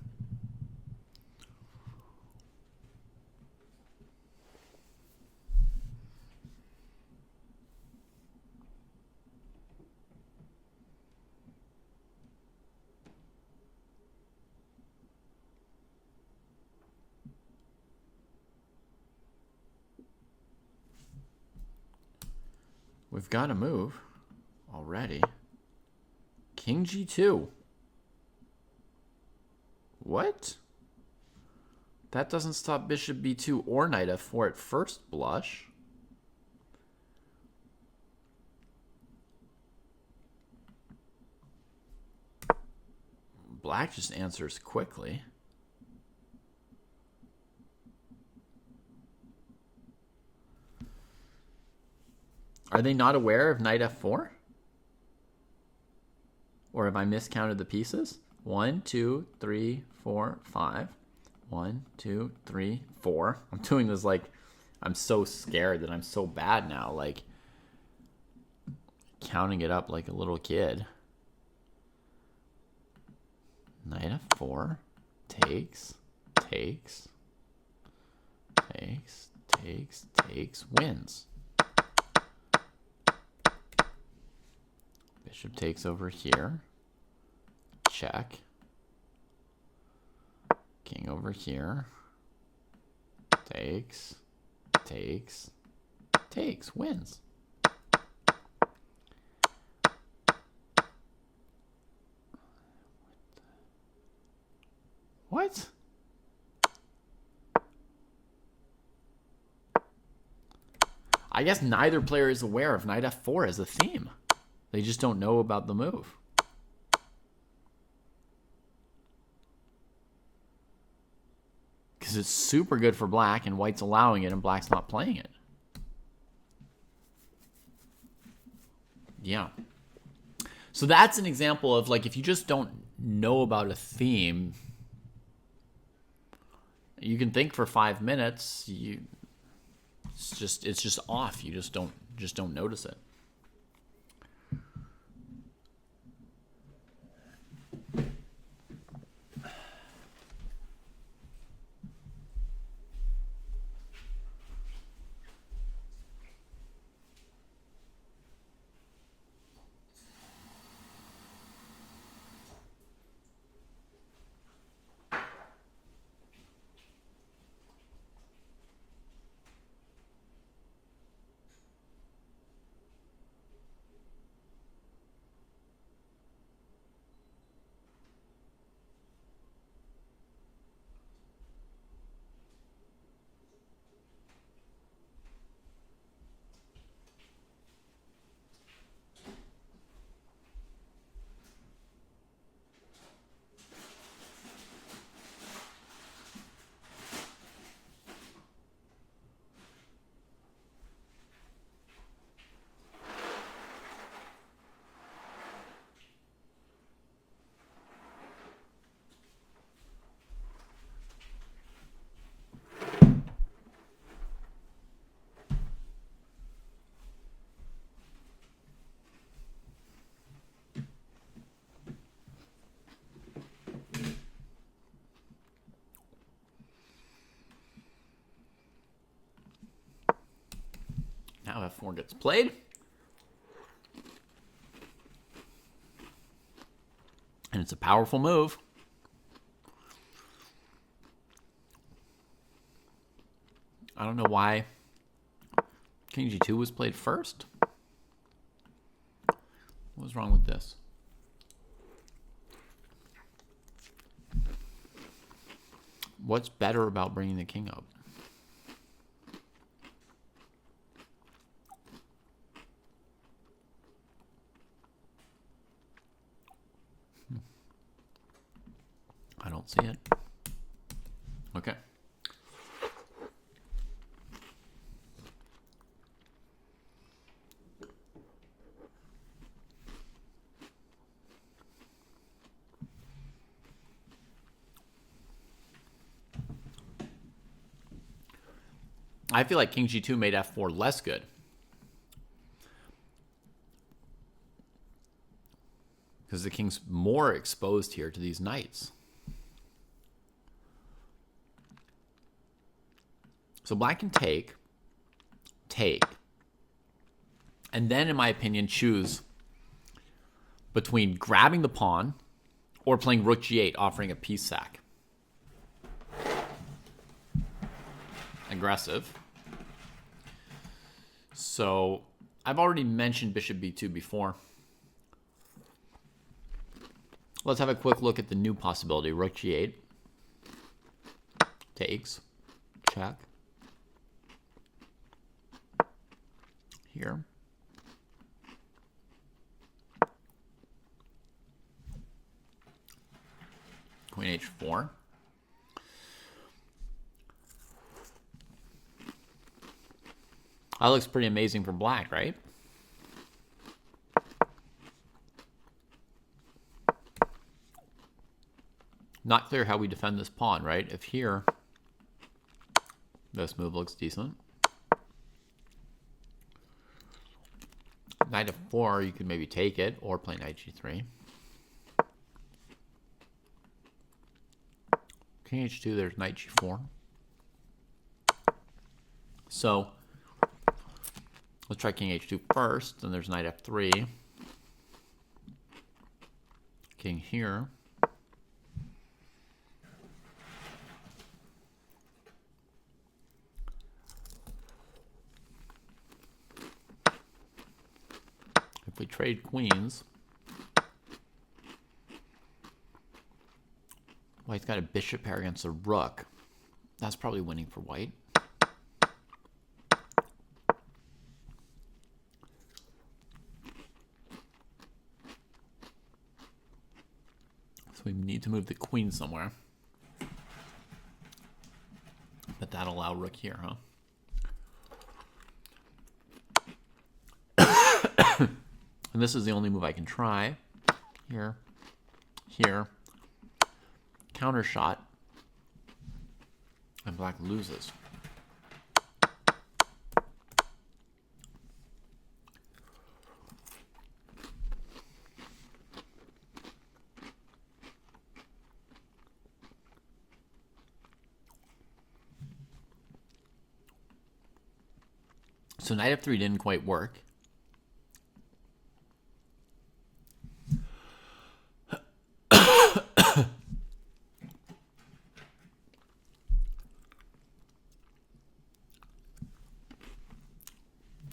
We've got a move already. King G2. What? That doesn't stop bishop B2 or knight F4 at first blush. Black just answers quickly. Are they not aware of knight F4? Or have I miscounted the pieces? 1, 2, 3, 4, 5. 1, 2, 3, 4. I'm doing this like I'm so scared that I'm so bad now. Like counting it up like a little kid. Knight F4. Takes. Takes. Takes. Takes. Takes. Wins. Bishop takes over here. Check. King over here. Takes. Takes. Takes. Wins. What? I guess neither player is aware of knight F4 as a theme. They just don't know about the move. Because it's super good for black, and white's allowing it, and black's not playing it. Yeah. So that's an example of, like, if you just don't know about a theme, you can think for 5 minutes. It's just off. You just don't notice it. Now F4 gets played. And it's a powerful move. I don't know why King G2 was played first. What was wrong with this? What's better about bringing the king up? I don't see it. Okay. I feel like King G2 made F4 less good. Because the king's more exposed here to these knights. So black can take, and then, in my opinion, choose between grabbing the pawn or playing rook g8, offering a piece sack. Aggressive. So I've already mentioned bishop b2 before. Let's have a quick look at the new possibility. Rook g8 takes, check. Here. Queen h4. That looks pretty amazing for black, right? Not clear how we defend this pawn, right? If here, this move looks decent. Knight f4, you could maybe take it, or play knight g3. King h2, there's knight g4. So, let's try king h2 first, then there's knight f3. King here. If we trade queens, white's got a bishop pair against a rook. That's probably winning for white. So we need to move the queen somewhere. But that'll allow rook here, huh? And this is the only move I can try. Here. Here. Counter shot. And black loses. So knight f3 didn't quite work.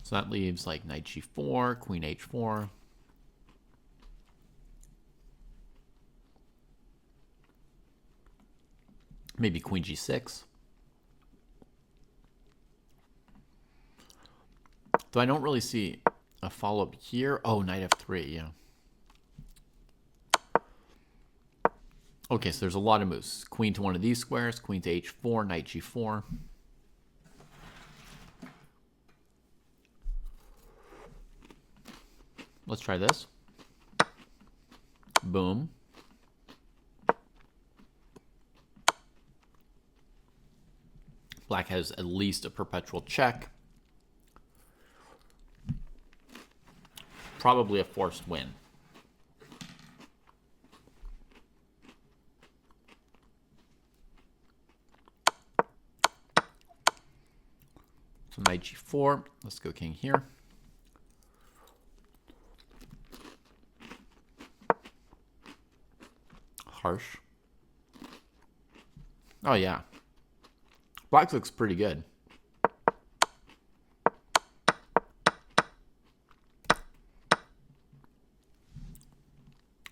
So that leaves like knight g4, queen h4. Maybe queen g6. Though I don't really see a follow-up here. Oh, knight f3, yeah. Okay, so there's a lot of moves. Queen to one of these squares, queen to h4, knight g4. Let's try this. Boom. Black has at least a perpetual check. Probably a forced win. So knight g4. Let's go king here. Harsh. Oh, yeah. Black looks pretty good.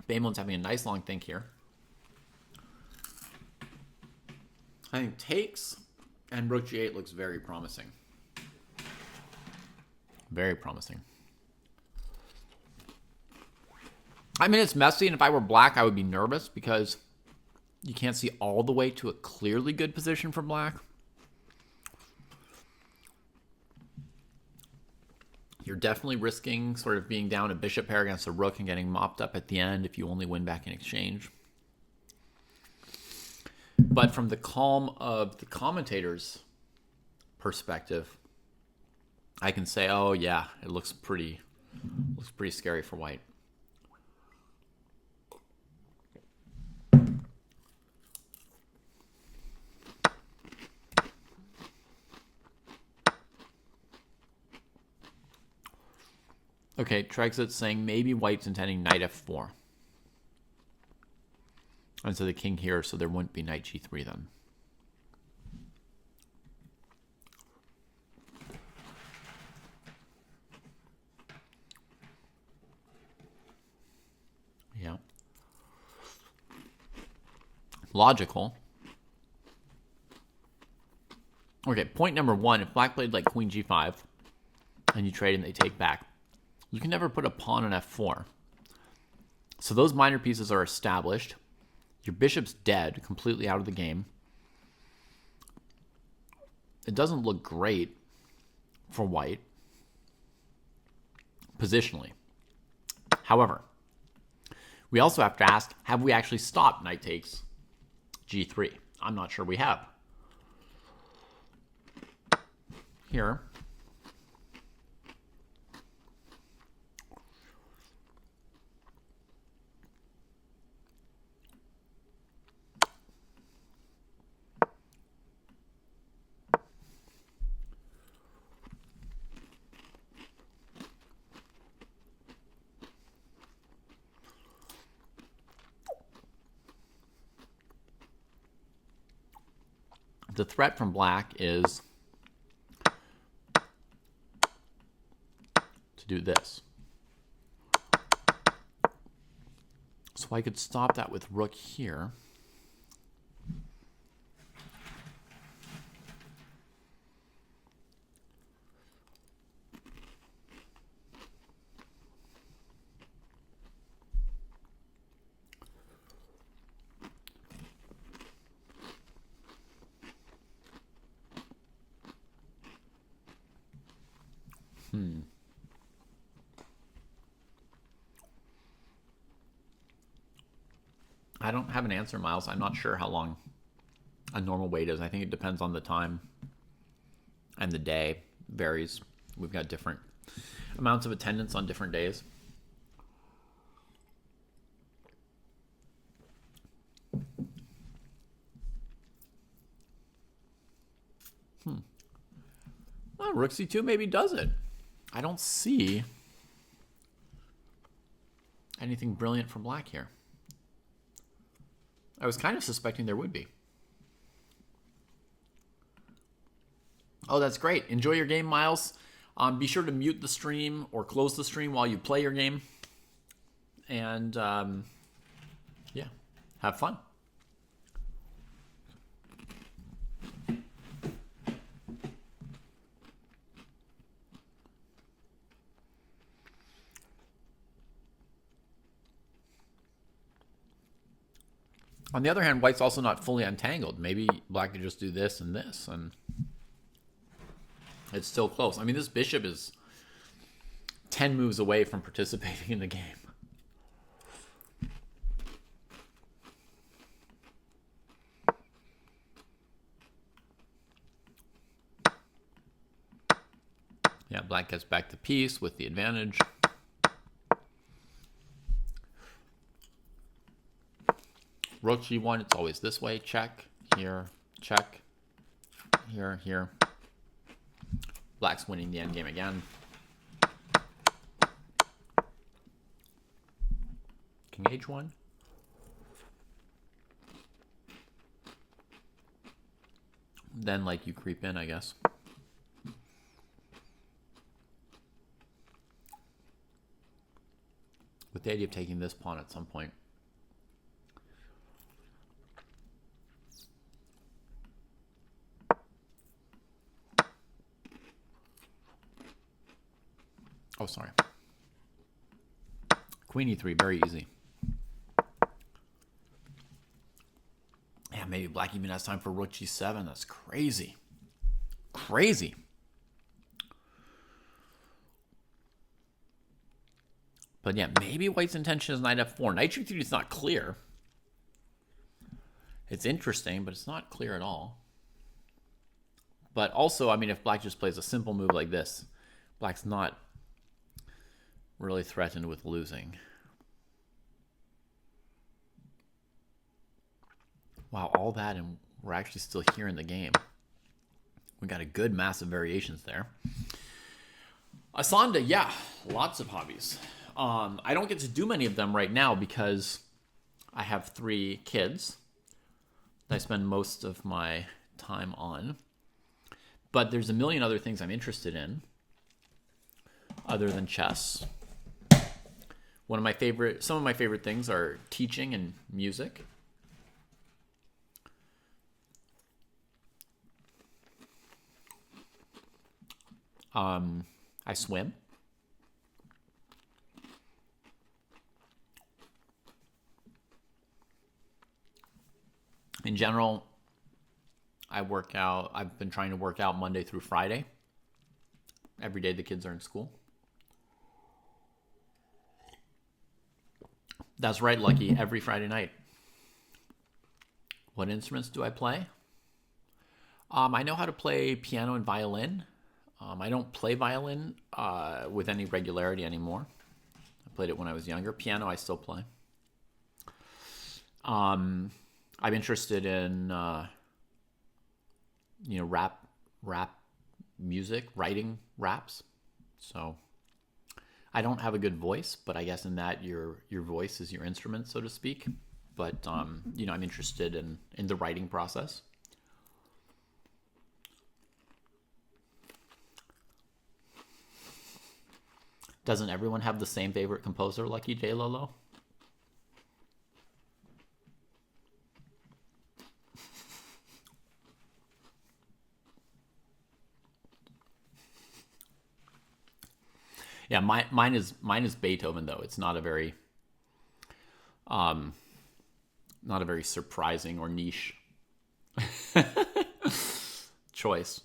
Baemon's having a nice long think here. I think takes and rook g8 looks very promising. Very promising. I mean, it's messy, and if I were black, I would be nervous because you can't see all the way to a clearly good position for black. You're definitely risking sort of being down a bishop pair against a rook and getting mopped up at the end if you only win back in exchange. But from the calm of the commentator's perspective, I can say, oh yeah, it looks pretty scary for white. Okay, Trexit's saying maybe white's intending knight f4. And so the king here, so there wouldn't be knight g3 then. logical. Okay, point number one, if black played like queen g5, and you trade and they take back, you can never put a pawn on f4. So those minor pieces are established. Your bishop's dead, completely out of the game. It doesn't look great for white, positionally. However, we also have to ask, have we actually stopped knight takes g3? I'm not sure we have. Here, the threat from black is to do this. So I could stop that with rook here. I don't have an answer, Miles. I'm not sure how long a normal wait is. I think it depends on the time and the day. Varies. We've got different amounts of attendance on different days. Well, rook c2 maybe does it. I don't see anything brilliant from black here. I was kind of suspecting there would be. Oh, that's great. Enjoy your game, Miles. Be sure to mute the stream or close the stream while you play your game. And, yeah, have fun. On the other hand, white's also not fully untangled. Maybe black could just do this and this, and it's still close. I mean, this bishop is 10 moves away from participating in the game. Yeah, black gets back the piece with the advantage. Rook g1, it's always this way. Check, here, check, here, here. Black's winning the endgame again. King h1. Then, like, you creep in, I guess. With the idea of taking this pawn at some point. Oh, sorry. Queen e3, very easy. Yeah, maybe black even has time for rook g7. That's crazy. Crazy. But yeah, maybe white's intention is knight f4. Knight g3 is not clear. It's interesting, but it's not clear at all. But also, I mean, if black just plays a simple move like this, black's not really threatened with losing. Wow, all that, and we're actually still here in the game. We got a good massive variations there. Asanda, yeah, lots of hobbies. I don't get to do many of them right now because I have 3 kids that I spend most of my time on. But there's a million other things I'm interested in other than chess. Some of my favorite things are teaching and music. I swim. In general, I work out. I've been trying to work out Monday through Friday. Every day the kids are in school. That's right, Lucky. Every Friday night. What instruments do I play? I know how to play piano and violin. I don't play violin with any regularity anymore. I played it when I was younger. Piano, I still play. I'm interested in, rap music, writing raps. So I don't have a good voice, but I guess in that your voice is your instrument, so to speak. But I'm interested in the writing process. Doesn't everyone have the same favorite composer, Lucky J Lolo? Yeah, mine is Beethoven though. It's not a very surprising or niche choice.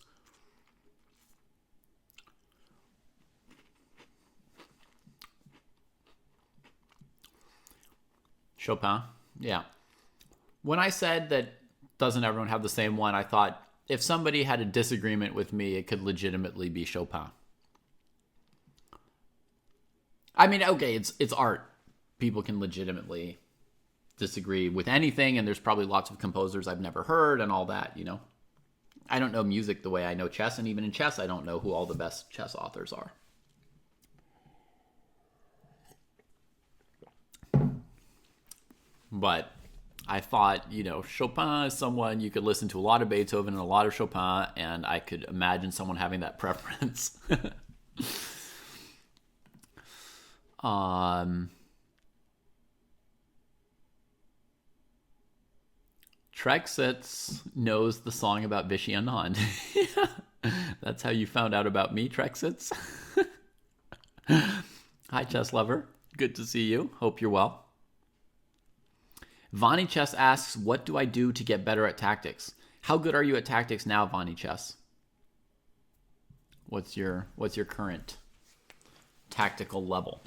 Chopin, yeah. When I said that doesn't everyone have the same one, I thought if somebody had a disagreement with me, it could legitimately be Chopin. I mean, okay, it's art. People can legitimately disagree with anything, and there's probably lots of composers I've never heard and all that, I don't know music the way I know chess, and even in chess, I don't know who all the best chess authors are. But I thought, Chopin is someone you could listen to a lot of Beethoven and a lot of Chopin, and I could imagine someone having that preference. Trexits knows the song about Vishy Anand. Yeah. That's how you found out about me, Trexits. Hi, chess lover. Good to see you. Hope you're well. Vonnie Chess asks, what do I do to get better at tactics? How good are you at tactics now, Vonnie Chess? What's your current tactical level?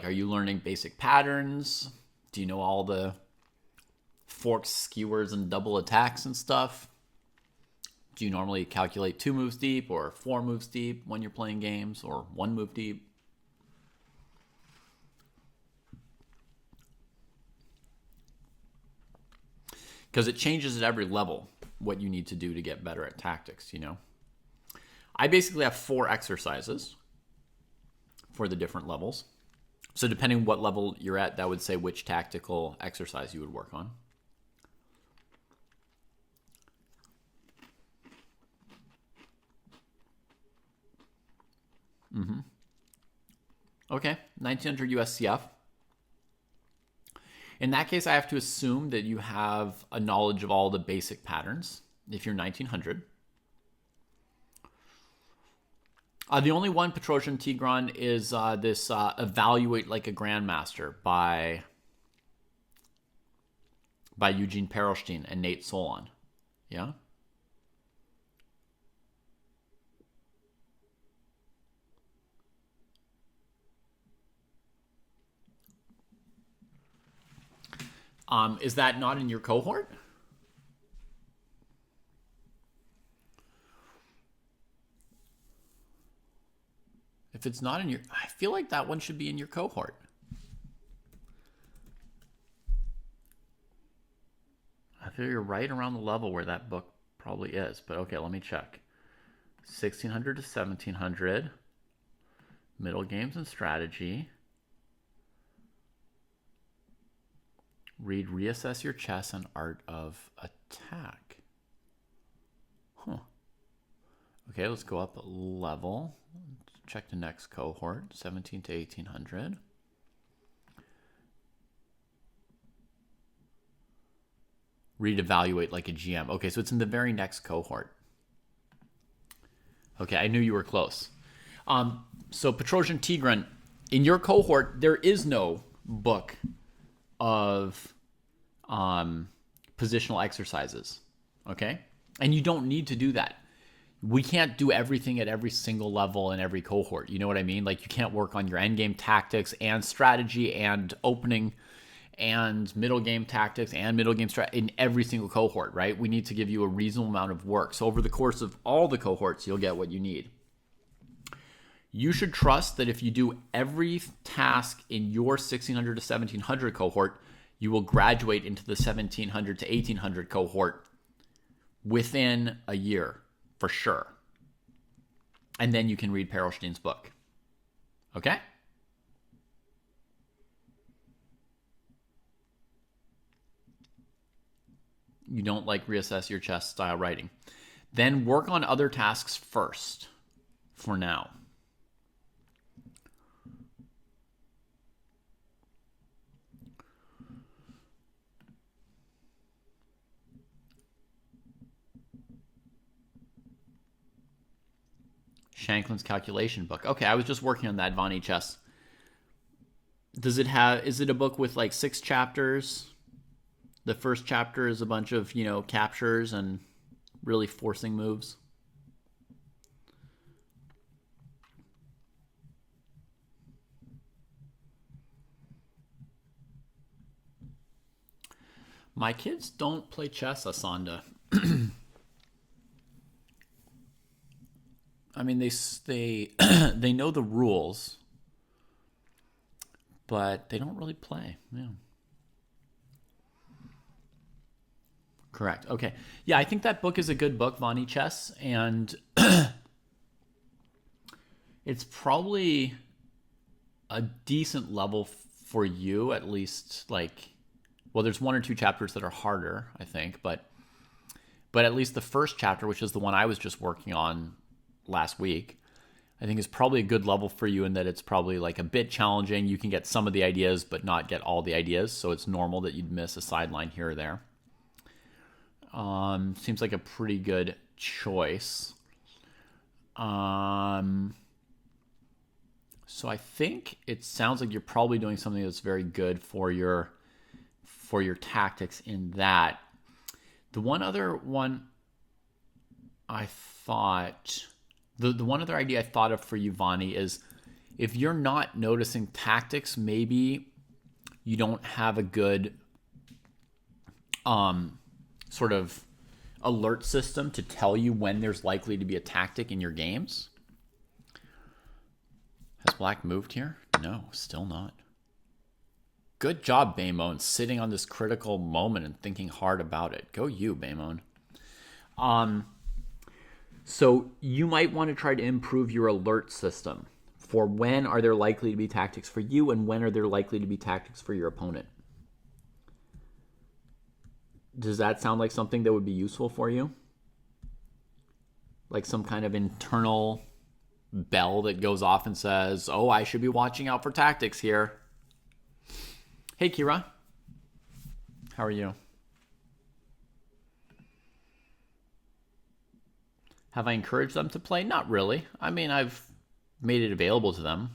Are you learning basic patterns? Do you know all the forks, skewers, and double attacks and stuff? Do you normally calculate 2 moves deep or 4 moves deep when you're playing games, or 1 move deep? Because it changes at every level what you need to do to get better at tactics, I basically have 4 exercises for the different levels. So depending what level you're at, that would say which tactical exercise you would work on. Okay, 1900 USCF. In that case, I have to assume that you have a knowledge of all the basic patterns if you're 1900. The only one, Petrosian Tigran, is this Evaluate Like a Grandmaster by Eugene Perelstein and Nate Solon. Yeah? Is that not in your cohort? If it's not in your... I feel like that one should be in your cohort. I feel you're right around the level where that book probably is. But okay, let me check. 1600 to 1700. Middle games and strategy. Read Reassess Your Chess and Art of Attack. Huh. Okay, let's go up a level. Check the next cohort, 17 to 1800. Read, evaluate like a GM. Okay, so it's in the very next cohort. Okay, I knew you were close. So Petrosian Tigran, in your cohort, there is no book of positional exercises. Okay? And you don't need to do that. We can't do everything at every single level in every cohort. You know what I mean? Like, you can't work on your endgame tactics and strategy and opening and middle game tactics and middle game strategy in every single cohort, right? We need to give you a reasonable amount of work. So over the course of all the cohorts, you'll get what you need. You should trust that if you do every task in your 1600 to 1700 cohort, you will graduate into the 1700 to 1800 cohort within a year, for sure. And then you can read Perelstein's book. Okay? You don't like reassess your chess style writing. Then work on other tasks first, for now. Shanklin's calculation book. Okay, I was just working on that Vonnie chess. Is it a book with like 6 chapters? The first chapter is a bunch of, captures and really forcing moves. My kids don't play chess, Asanda. I mean, they know the rules, but they don't really play. Yeah. Correct. Okay. Yeah, I think that book is a good book, Vonnie Chess, and it's probably a decent level for you, at least. There's 1 or 2 chapters that are harder, I think, but at least the first chapter, which is the one I was just working on last week, I think is probably a good level for you in that it's probably like a bit challenging. You can get some of the ideas, but not get all the ideas, so it's normal that you'd miss a sideline here or there. Seems like a pretty good choice. So I think it sounds like you're probably doing something that's very good for your tactics in that. The one other one I thought, the one other idea I thought of for you, Vonnie, is if you're not noticing tactics, maybe you don't have a good sort of alert system to tell you when there's likely to be a tactic in your games. Has Black moved here? No, still not. Good job, Baymon, sitting on this critical moment and thinking hard about it. Go you, Baymon. So you might want to try to improve your alert system for when are there likely to be tactics for you and when are there likely to be tactics for your opponent. Does that sound like something that would be useful for you? Like some kind of internal bell that goes off and says, oh, I should be watching out for tactics here. Hey, Kira. How are you? Have I encouraged them to play? Not really. I mean, I've made it available to them.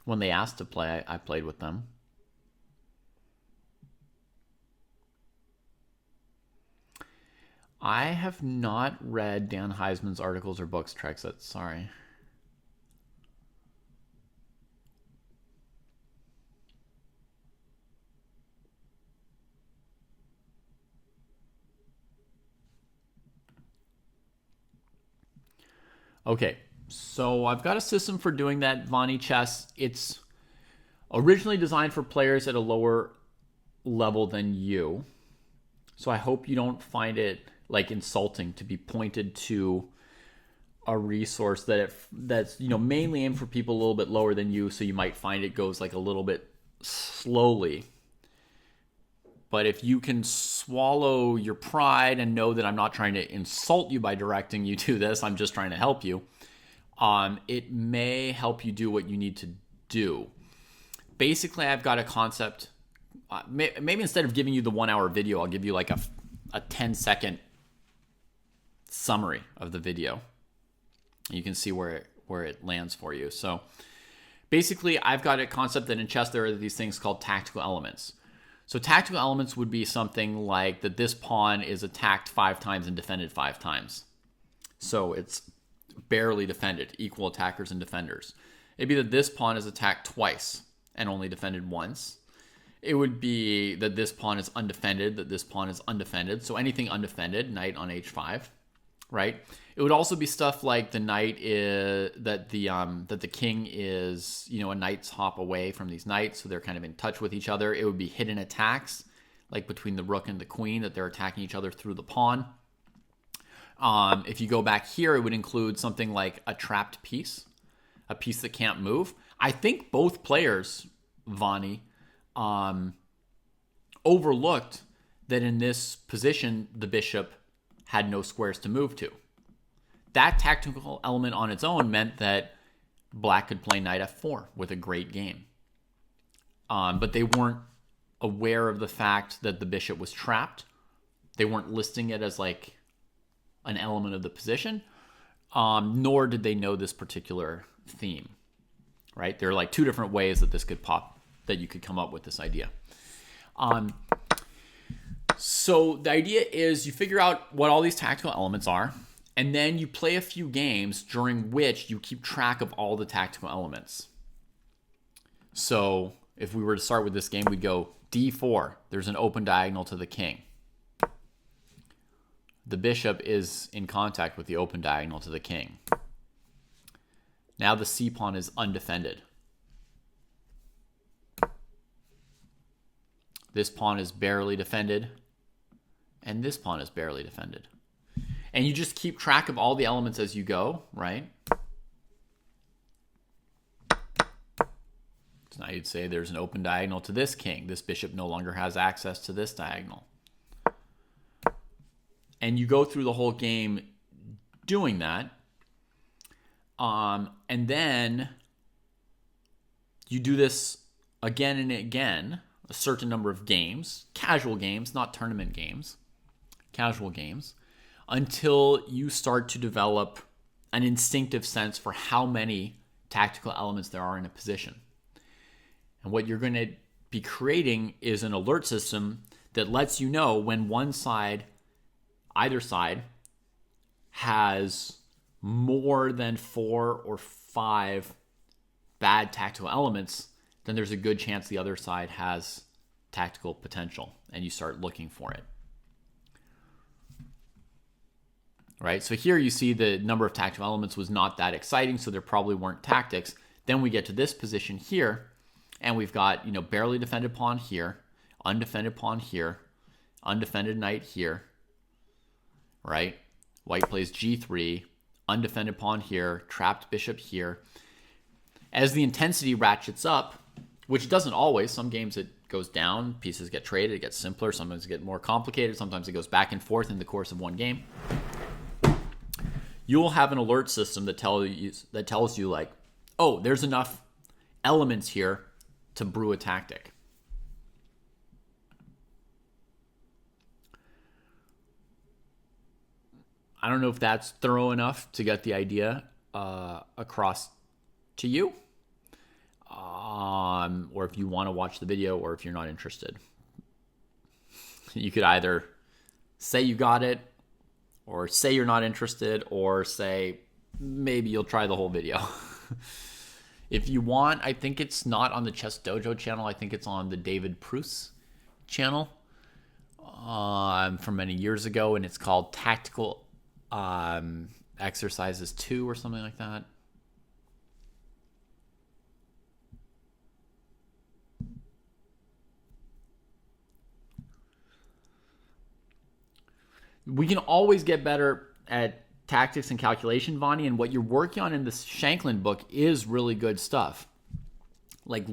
When they asked to play, I played with them. I have not read Dan Heisman's articles or books, Trexit. Sorry. Okay, so I've got a system for doing that, Vonnie Chess. It's originally designed for players at a lower level than you. So I hope you don't find it insulting to be pointed to a resource that's mainly aimed for people a little bit lower than you, so you might find it goes a little bit slowly. But if you can swallow your pride and know that I'm not trying to insult you by directing you to this, I'm just trying to help you, it may help you do what you need to do. Basically, I've got a concept. Maybe instead of giving you the 1 hour video, I'll give you a 10-second summary of the video. You can see where it lands for you. So basically, I've got a concept that in chess there are these things called tactical elements. So tactical elements would be something like that this pawn is attacked 5 times and defended 5 times. So it's barely defended, equal attackers and defenders. It'd be that this pawn is attacked twice and only defended once. It would be that this pawn is undefended, that this pawn is undefended. So anything undefended, knight on h5, right? It would also be stuff like the knight is that the king is, you know, a knight's hop away from these knights, so they're kind of in touch with each other. It would be hidden attacks, like between the rook and the queen, that they're attacking each other through the pawn. If you go back here, it would include something like a trapped piece, a piece that can't move. I think both players, Vani, overlooked that in this position, the bishop had no squares to move to. That tactical element on its own meant that black could play knight f4 with a great game. But they weren't aware of the fact that the bishop was trapped. They weren't listing it as like an element of the position, nor did they know this particular theme, right? There are like 2 different ways that this could pop, that you could come up with this idea. So the idea is you figure out what all these tactical elements are, and then you play a few games during which you keep track of all the tactical elements. So if we were to start with this game, we'd go d4. There's an open diagonal to the king. The bishop is in contact with the open diagonal to the king. Now the c pawn is undefended. This pawn is barely defended, and this pawn is barely defended. And you just keep track of all the elements as you go, right? So now you'd say there's an open diagonal to this king. This bishop no longer has access to this diagonal. And you go through the whole game doing that. And then you do this again and again, a certain number of games, casual games, not tournament games, casual games, until you start to develop an instinctive sense for how many tactical elements there are in a position. And what you're going to be creating is an alert system that lets you know when one side, either side, has more than 4 or 5 bad tactical elements, then there's a good chance the other side has tactical potential, and you start looking for it. Right? So here you see the number of tactical elements was not that exciting, so there probably weren't tactics. Then we get to this position here, and we've got, you know, barely defended pawn here, undefended pawn here, undefended knight here, right? White plays g3, undefended pawn here, trapped bishop here. As the intensity ratchets up, which doesn't always, some games it goes down, pieces get traded, it gets simpler, sometimes it gets more complicated, sometimes it goes back and forth in the course of one game. You will have an alert system that tells you like, oh, there's enough elements here to brew a tactic. I don't know if that's thorough enough to get the idea across to you, or if you want to watch the video, or if you're not interested. You could either say you got it, or say you're not interested, or say maybe you'll try the whole video. If you want, I think it's not on the Chess Dojo channel. I think it's on the David Pruess channel from many years ago, and it's called Tactical Exercises 2 or something like that. We can always get better at tactics and calculation, Vani, and what you're working on in this Shanklin book is really good stuff. Like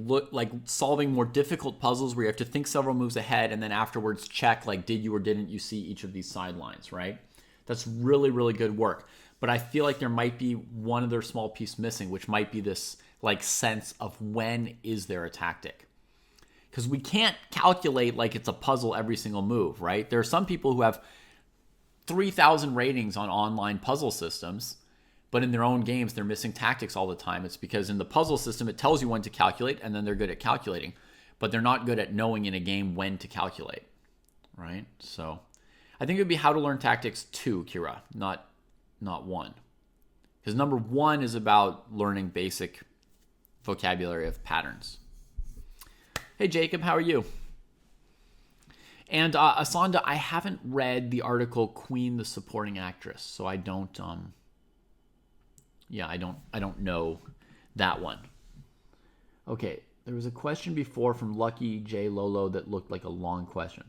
solving more difficult puzzles where you have to think several moves ahead and then afterwards check, like, did you or didn't you see each of these sidelines, right? That's really, really good work. But I feel like there might be one other small piece missing, which might be this like sense of when is there a tactic. Because we can't calculate like it's a puzzle every single move, right? There are some people who have 3,000 ratings on online puzzle systems, but in their own games, they're missing tactics all the time. It's because in the puzzle system, it tells you when to calculate, and then they're good at calculating. But they're not good at knowing in a game when to calculate, right? So I think it would be How to Learn Tactics 2, Kira, not 1. Because number 1 is about learning basic vocabulary of patterns. Hey, Jacob, how are you? And Asanda, I haven't read the article Queen the Supporting Actress, so I don't I don't know that one. Okay, there was a question before from Lucky J Lolo that looked like a long question.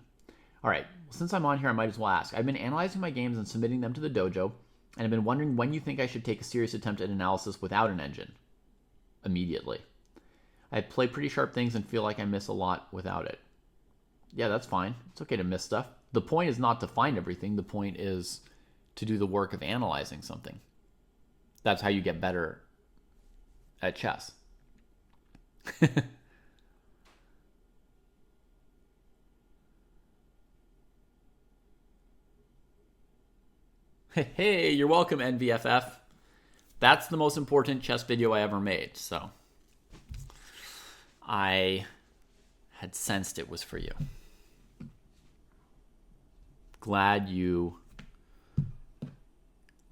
All right, since I'm on here, I might as well ask. I've been analyzing my games and submitting them to the dojo, and I've been wondering when you think I should take a serious attempt at analysis without an engine. Immediately. I play pretty sharp things and feel like I miss a lot without it. Yeah, that's fine. It's okay to miss stuff. The point is not to find everything. The point is to do the work of analyzing something. That's how you get better at chess. Hey, you're welcome, NVFF. That's the most important chess video I ever made, so I had sensed it was for you. Glad you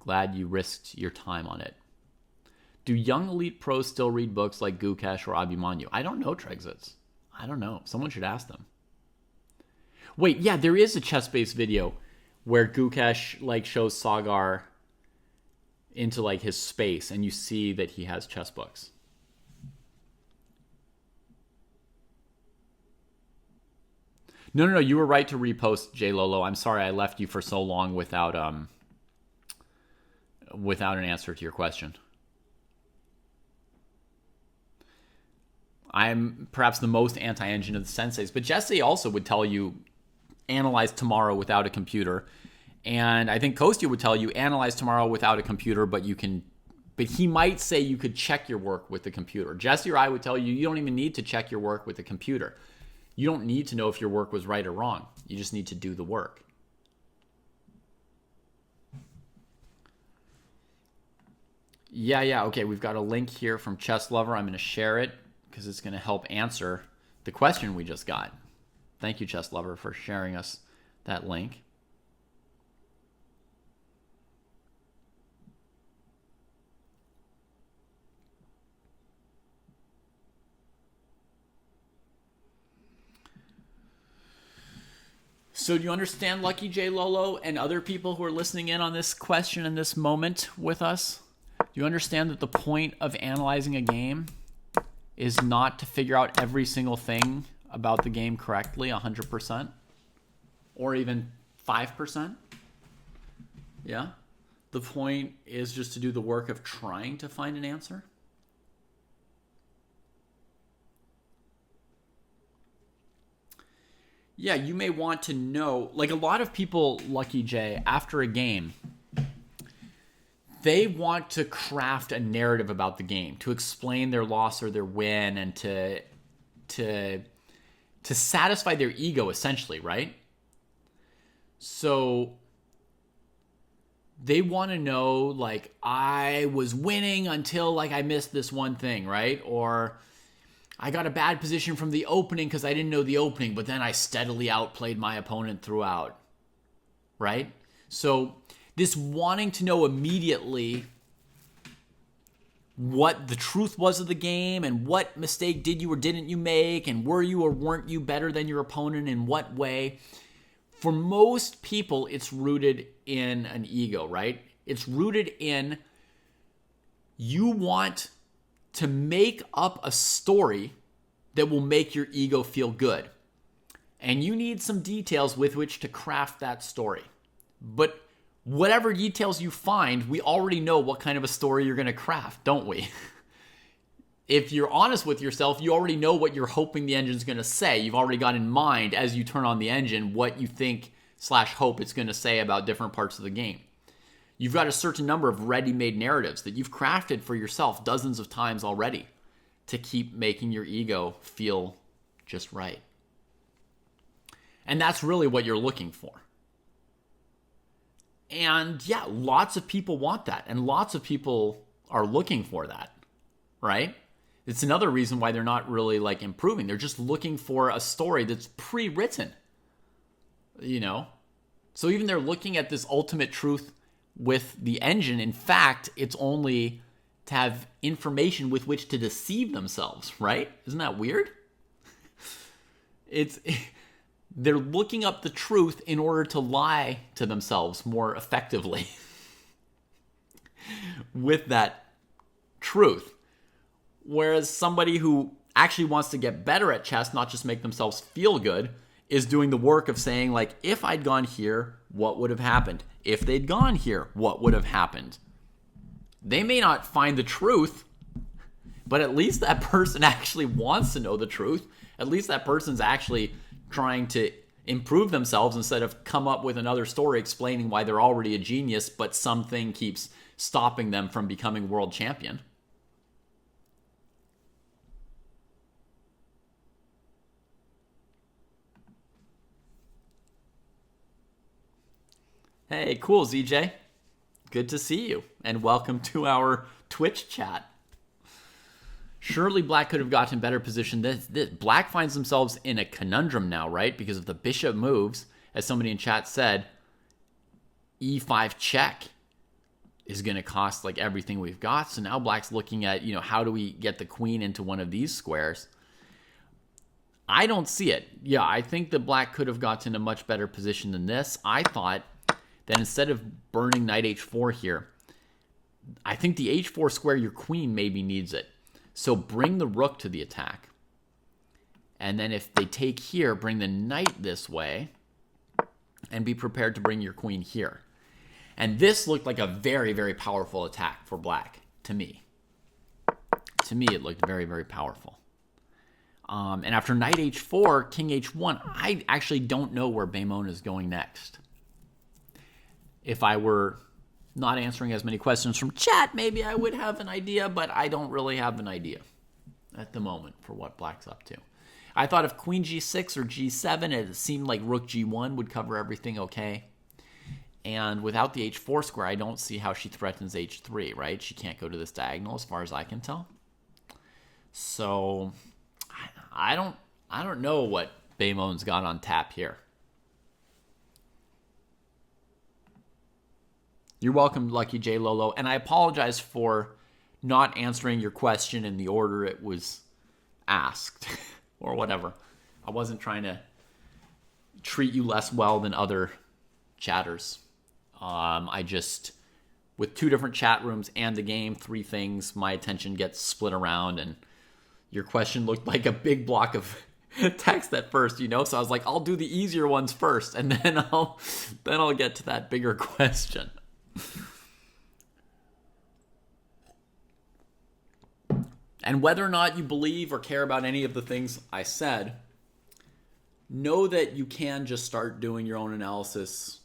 risked your time on it. Do young elite pros still read books like Gukesh or Abhimanyu? I don't know, Trexits. I don't know. Someone should ask them. Wait, yeah, there is a chess-based video where Gukesh like shows Sagar into like his space, and you see that he has chess books. No, you were right to repost, J Lolo. I'm sorry I left you for so long without an answer to your question. I'm perhaps the most anti-engine of the senseis, but Jesse also would tell you analyze tomorrow without a computer, and I think Kostya would tell you analyze tomorrow without a computer, but he might say you could check your work with the computer. Jesse or I would tell you you don't even need to check your work with the computer. You don't need to know if your work was right or wrong. You just need to do the work. Yeah. Okay, we've got a link here from Chess Lover. I'm going to share it because it's going to help answer the question we just got. Thank you, Chess Lover, for sharing us that link. So do you understand, Lucky J Lolo, and other people who are listening in on this question and this moment with us? Do you understand that the point of analyzing a game is not to figure out every single thing about the game correctly 100%? Or even 5%? Yeah? The point is just to do the work of trying to find an answer? Yeah, you may want to know, like a lot of people, Lucky J, after a game, they want to craft a narrative about the game, to explain their loss or their win, and to satisfy their ego, essentially, right? So they want to know, like, I was winning until, like, I missed this one thing, right? Or I got a bad position from the opening because I didn't know the opening, but then I steadily outplayed my opponent throughout, right? So this wanting to know immediately what the truth was of the game and what mistake did you or didn't you make, and were you or weren't you better than your opponent in what way, for most people, it's rooted in an ego, right? It's rooted in you want to make up a story that will make your ego feel good. And you need some details with which to craft that story. But whatever details you find, we already know what kind of a story you're going to craft, don't we? If you're honest with yourself, you already know what you're hoping the engine's going to say. You've already got in mind, as you turn on the engine, what you think / hope it's going to say about different parts of the game. You've got a certain number of ready-made narratives that you've crafted for yourself dozens of times already to keep making your ego feel just right. And that's really what you're looking for. And yeah, lots of people want that. And lots of people are looking for that, right? It's another reason why they're not really like improving. They're just looking for a story that's pre-written, you know? So even they're looking at this ultimate truth with the engine. In fact, it's only to have information with which to deceive themselves, right? Isn't that weird? They're looking up the truth in order to lie to themselves more effectively with that truth. Whereas somebody who actually wants to get better at chess, not just make themselves feel good, is doing the work of saying, like, if I'd gone here, what would have happened? If they'd gone here, what would have happened? They may not find the truth, but at least that person actually wants to know the truth. At least that person's actually trying to improve themselves instead of come up with another story explaining why they're already a genius, but something keeps stopping them from becoming world champion. Hey, cool, ZJ. Good to see you, and welcome to our Twitch chat. Surely Black could have gotten better position. Black finds themselves in a conundrum now, right? Because if the bishop moves, as somebody in chat said, e5 check is going to cost like everything we've got. So now Black's looking at, how do we get the queen into one of these squares? I don't see it. Yeah, I think that Black could have gotten a much better position than this. I thought that instead of burning knight h4 here, I think the h4 square, your queen maybe needs it. So bring the rook to the attack. And then if they take here, bring the knight this way and be prepared to bring your queen here. And this looked like a very, very powerful attack for Black to me. To me, it looked very, very powerful. And after knight h4, king h1, I actually don't know where Beimon is going next. If I were not answering as many questions from chat, maybe I would have an idea, but I don't really have an idea at the moment for what Black's up to. I thought if queen g6 or g7, it seemed like rook g1 would cover everything okay. And without the h4 square, I don't see how she threatens h3, right? She can't go to this diagonal as far as I can tell. So I don't know what Beimon's got on tap here. You're welcome, Lucky J Lolo, and I apologize for not answering your question in the order it was asked or whatever. I wasn't trying to treat you less well than other chatters. I just, with two different chat rooms and the game, three things, my attention gets split around, and your question looked like a big block of text at first, so I was like, I'll do the easier ones first, and then I'll get to that bigger question. And whether or not you believe or care about any of the things I said, know that you can just start doing your own analysis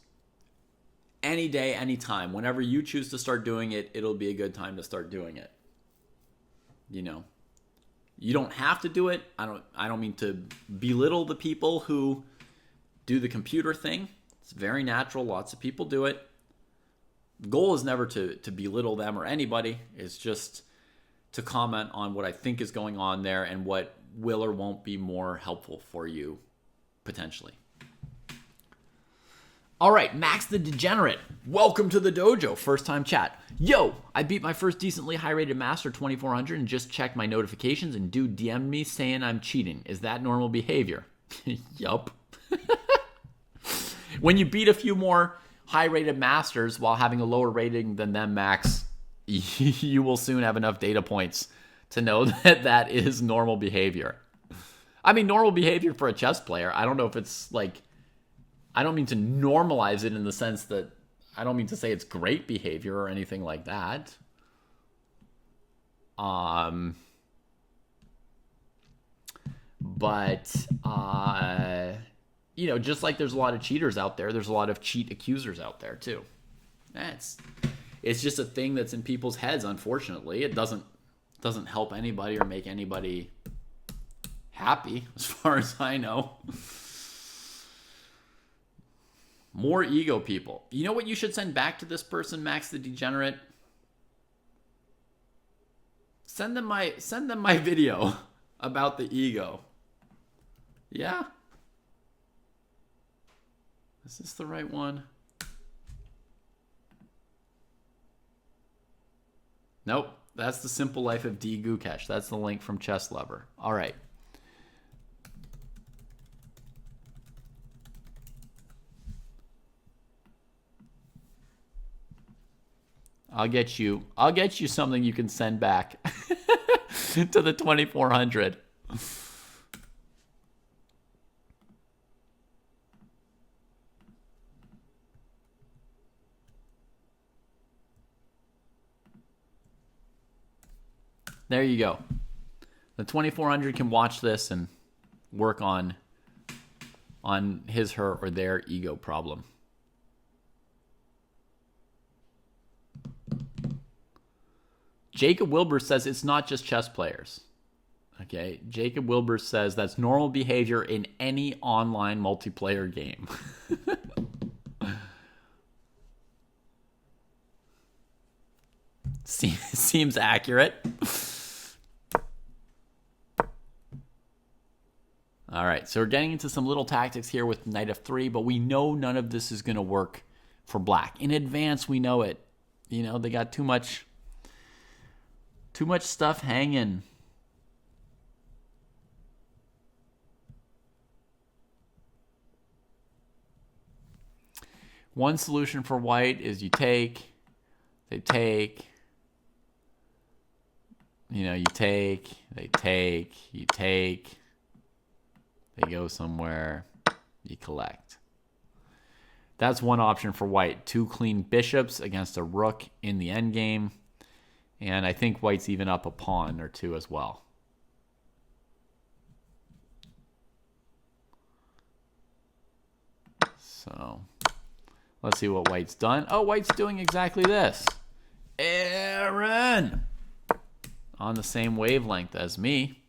any day, anytime. Whenever you choose to start doing it, it'll be a good time to start doing it. You don't have to do it. I don't mean to belittle the people who do the computer thing. It's very natural. Lots of people do it. The goal is never to belittle them or anybody. It's just to comment on what I think is going on there and what will or won't be more helpful for you, potentially. All right, Max the Degenerate. Welcome to the dojo. First time chat. Yo, I beat my first decently high-rated master 2400 and just checked my notifications and dude DM'd me saying I'm cheating. Is that normal behavior? Yup. When you beat a few more high-rated masters while having a lower rating than them, Max, you will soon have enough data points to know that that is normal behavior. I mean, normal behavior for a chess player. I don't know if it's like, I don't mean to normalize it in the sense that, I don't mean to say it's great behavior or anything like that. But just like there's a lot of cheaters out there, there's a lot of cheat accusers out there too. It's just a thing that's in people's heads, unfortunately. It doesn't help anybody or make anybody happy, as far as I know. More ego people. You know what you should send back to this person, Max the Degenerate? Send them my video about the ego. Yeah? Is this the right one? Nope. That's the simple life of D. Gukesh. That's the link from Chess Lover. All right. I'll get you something you can send back to the 2400. There you go. The 2400 can watch this and work on his, her, or their ego problem. Jacob Wilbur says it's not just chess players. Okay, Jacob Wilbur says that's normal behavior in any online multiplayer game. Seems accurate. All right, so we're getting into some little tactics here with knight f3, but we know none of this is going to work for black. In advance, we know it. You know, they got too much stuff hanging. One solution for white is they take, they go somewhere, you collect. That's one option for white. 2 clean bishops against a rook in the endgame. And I think white's even up a pawn or two as well. So let's see what white's done. Oh, white's doing exactly this. Aaron! On the same wavelength as me.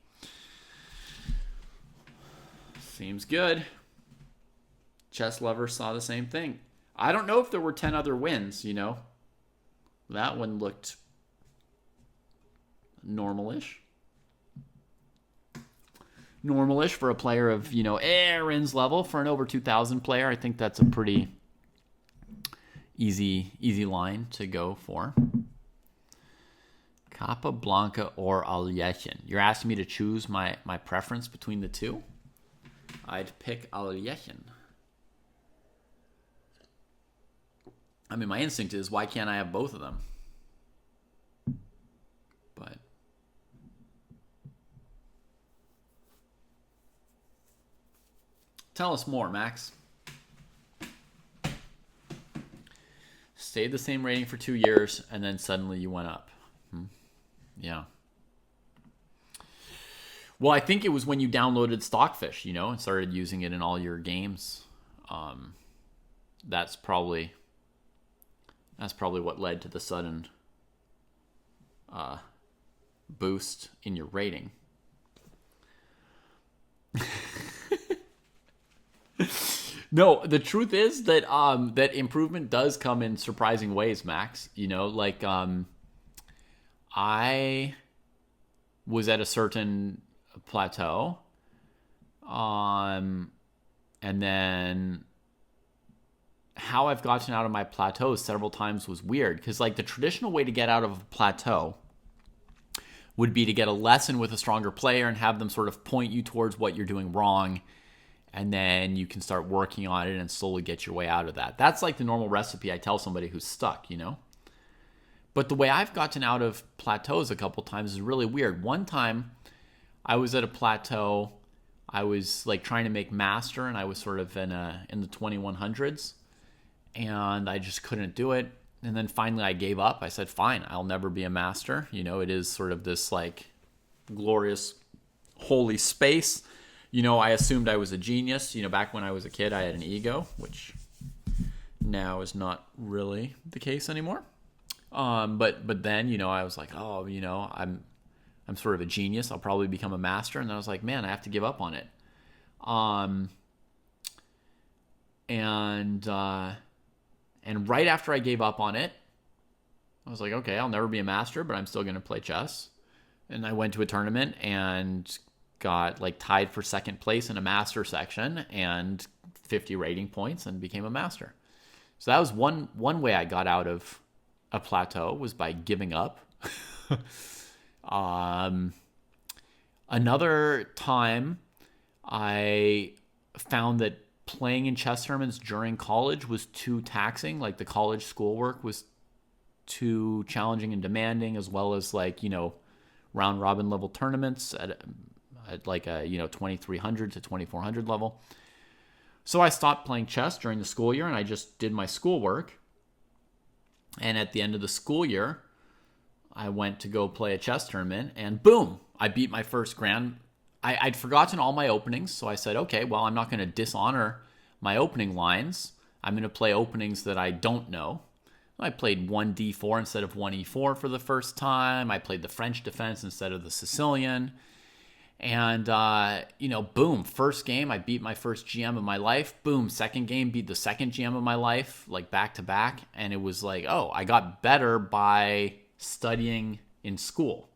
Seems good. Chess Lover saw the same thing. I don't know if there were 10 other wins, you know. That one looked normal-ish. Normal-ish for a player of, you know, Aaron's level. For an over 2,000 player, I think that's a pretty easy line to go for. Capablanca or Alyechin. You're asking me to choose my preference between the two? I'd pick Alyechin. I mean, my instinct is, why can't I have both of them? But tell us more, Max. Stayed the same rating for 2 years, and then suddenly you went up. Yeah. Well, I think it was when you downloaded Stockfish, you know, and started using it in all your games. That's probably what led to the sudden boost in your rating. No, the truth is that that improvement does come in surprising ways, Max. You know, like I was at a certain plateau, and then how I've gotten out of my plateau several times was weird, because like the traditional way to get out of a plateau would be to get a lesson with a stronger player and have them sort of point you towards what you're doing wrong, and then you can start working on it and slowly get your way out of that. That's like the normal recipe I tell somebody who's stuck, you know? But the way I've gotten out of plateaus a couple times is really weird. One time I was at a plateau, I was like trying to make master, and I was sort of in the 2100s, and I just couldn't do it. And then finally I gave up. I said, fine, I'll never be a master. You know, it is sort of this like glorious holy space. You know, I assumed I was a genius. You know, back when I was a kid, I had an ego, which now is not really the case anymore. But then, you know, I was like, oh, you know, I'm sort of a genius. I'll probably become a master. And then I was like, man, I have to give up on it. And right after I gave up on it, I was like, okay, I'll never be a master, but I'm still going to play chess. And I went to a tournament and got like tied for second place in a master section and 50 rating points and became a master. So that was one way I got out of a plateau, was by giving up. Another time I found that playing in chess tournaments during college was too taxing. Like the college schoolwork was too challenging and demanding, as well as like, round robin level tournaments at like a 2300 to 2400 level. So I stopped playing chess during the school year and I just did my schoolwork. And at the end of the school year, I went to go play a chess tournament and boom, I beat my first grand. I'd forgotten all my openings, so I said, okay, well, I'm not going to dishonor my opening lines. I'm going to play openings that I don't know. I played 1d4 instead of 1e4 for the first time. I played the French defense instead of the Sicilian. And, boom, first game, I beat my first GM of my life. Boom, second game, beat the second GM of my life, like back to back. And it was like, oh, I got better by studying in school.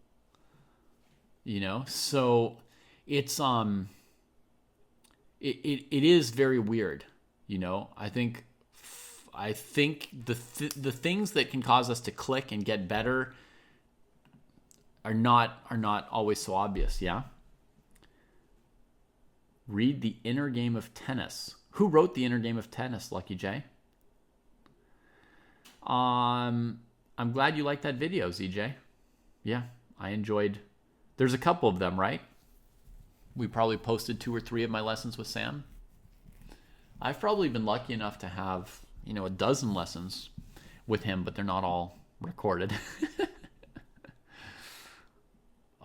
So it's, it is very weird. I think the things that can cause us to click and get better are not always so obvious. Yeah. Read The Inner Game of Tennis. Who wrote The Inner Game of Tennis, Lucky J? I'm glad you liked that video, ZJ. Yeah, I enjoyed. There's a couple of them, right? We probably posted 2 or 3 of my lessons with Sam. I've probably been lucky enough to have, a dozen lessons with him, but they're not all recorded.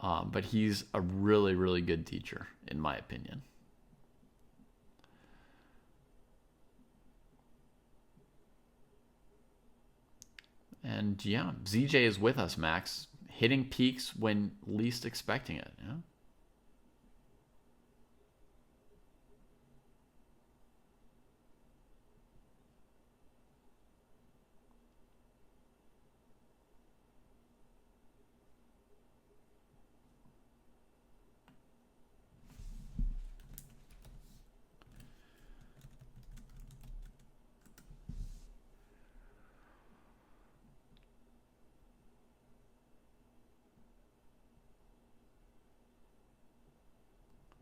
But he's a really, really good teacher, in my opinion. And yeah, ZJ is with us, Max, hitting peaks when least expecting it. Yeah.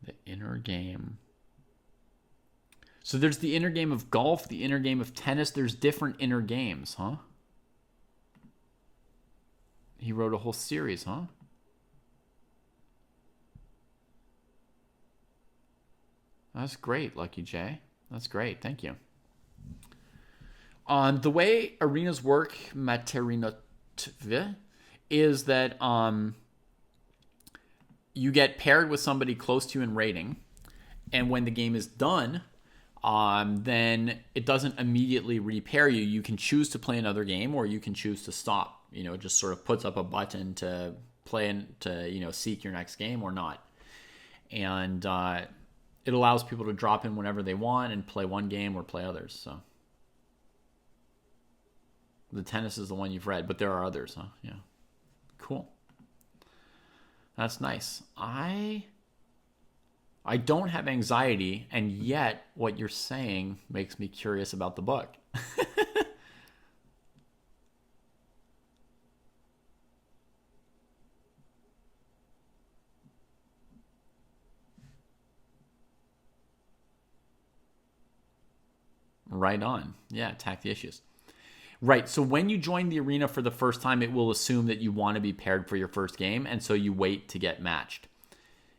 The inner game. So there's the inner game of golf, the inner game of tennis. There's different inner games, huh? He wrote a whole series, huh? That's great, Lucky J. That's great. Thank you. The way arenas work, Materinotve, is that you get paired with somebody close to you in rating, and when the game is done, then it doesn't immediately repair you. You can choose to play another game, or you can choose to stop. It just sort of puts up a button to play and to seek your next game or not, and it allows people to drop in whenever they want and play one game or play others. So the tennis is the one you've read, but there are others, huh? Yeah, cool. That's nice. I don't have anxiety, and yet what you're saying makes me curious about the book. Right on. Yeah, attack the issues. Right, so when you join the arena for the first time, it will assume that you want to be paired for your first game, and so you wait to get matched.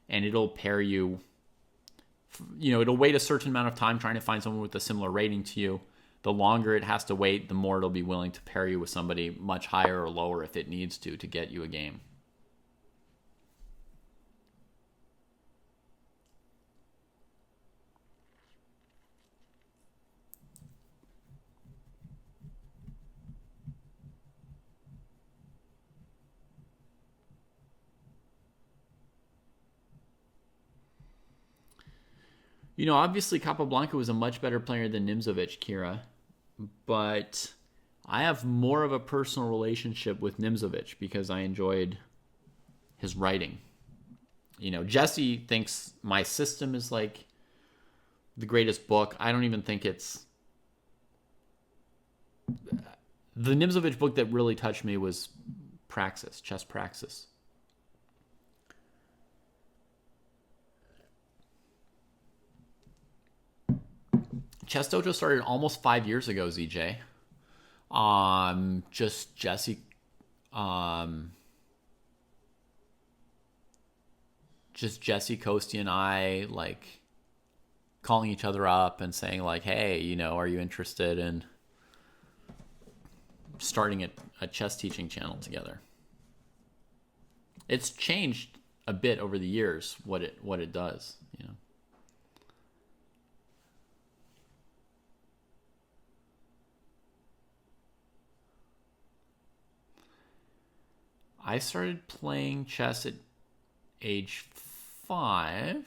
And it'll pair you, it'll wait a certain amount of time trying to find someone with a similar rating to you. The longer it has to wait, the more it'll be willing to pair you with somebody much higher or lower if it needs to get you a game. You know, obviously Capablanca was a much better player than Nimzovich, Kira, but I have more of a personal relationship with Nimzovich because I enjoyed his writing. You know, Jesse thinks my system is like the greatest book. I don't even think it's the Nimzovich book that really touched me was Praxis, Chess Praxis. Chess Dojo started almost 5 years ago, ZJ. Just Jesse, um, just Jesse, Kostya, and I like calling each other up and saying like, "Hey, you know, are you interested in starting a chess teaching channel together?" It's changed a bit over the years what it does, you know. I started playing chess at age 5.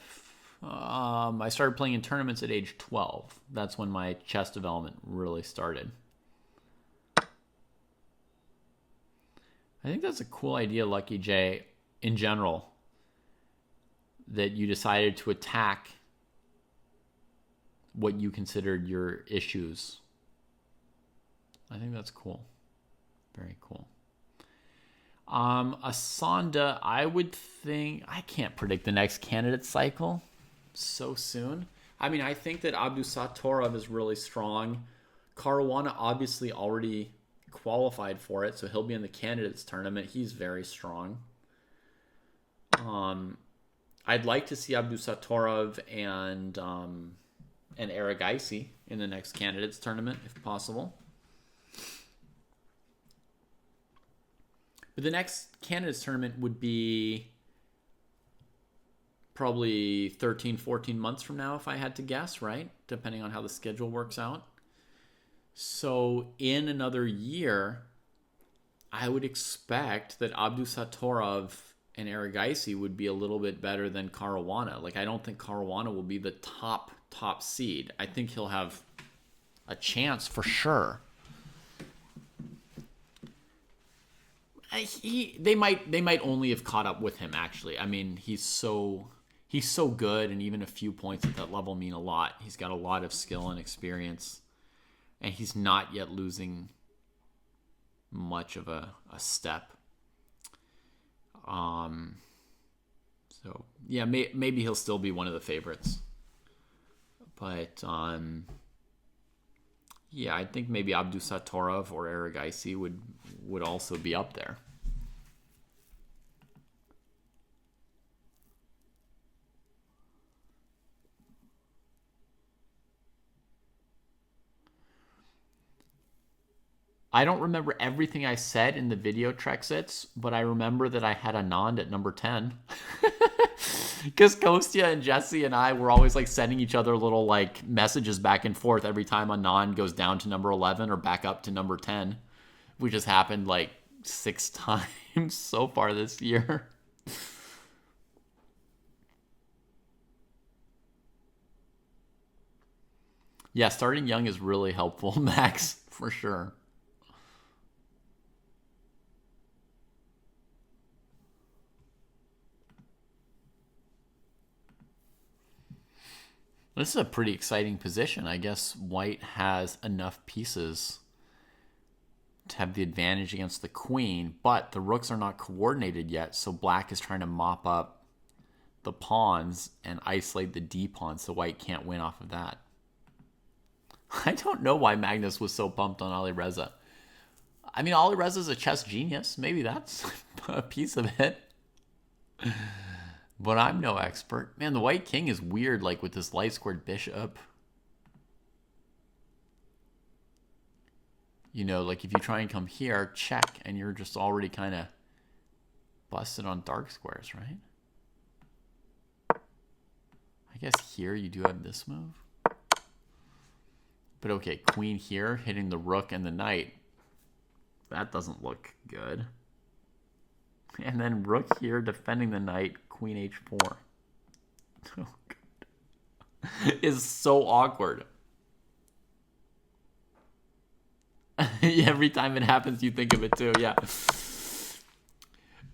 I started playing in tournaments at age 12. That's when my chess development really started. I think that's a cool idea, Lucky J, in general, that you decided to attack what you considered your issues. I think that's cool. Very cool. Asanda, I would think I can't predict the next candidate cycle so soon. I mean, I think that Abdusatorov is really strong. Caruana obviously already qualified for it, so he'll be in the candidates tournament. He's very strong. I'd like to see Abdusatorov and Aragaisi in the next candidates tournament if possible. But the next candidates tournament would be probably 13, 14 months from now, if I had to guess, right? Depending on how the schedule works out. So in another year, I would expect that Abdusatorov and Aragaisi would be a little bit better than Caruana. Like, I don't think Caruana will be the top seed. I think he'll have a chance for sure. They might only have caught up with him, actually. I mean, he's so good, and even a few points at that level mean a lot. He's got a lot of skill and experience, and he's not yet losing much of a step. So yeah, maybe he'll still be one of the favorites, but yeah, I think maybe Abdusatorov or Aragaisi would also be up there. I don't remember everything I said in the video Trexits, but I remember that I had Anand at number 10. Because Kostya and Jesse and I were always like sending each other little like messages back and forth every time Anand goes down to number 11 or back up to number 10, which has happened like 6 times so far this year. Yeah, starting young is really helpful, Max, for sure. This is a pretty exciting position. I guess White has enough pieces to have the advantage against the queen, but the rooks are not coordinated yet, so Black is trying to mop up the pawns and isolate the D pawn so White can't win off of that. I don't know why Magnus was so pumped on Ali Reza. I mean, Ali Reza's a chess genius. Maybe that's a piece of it. But I'm no expert. Man, the White King is weird, like with this light squared bishop. You know, like if you try and come here, check, and you're just already kind of busted on dark squares, right? I guess here you do have this move. But okay, queen here, hitting the rook and the knight. That doesn't look good. And then rook here, defending the knight, queen h4. Oh, God. is so awkward. Every time it happens, you think of it too. Yeah.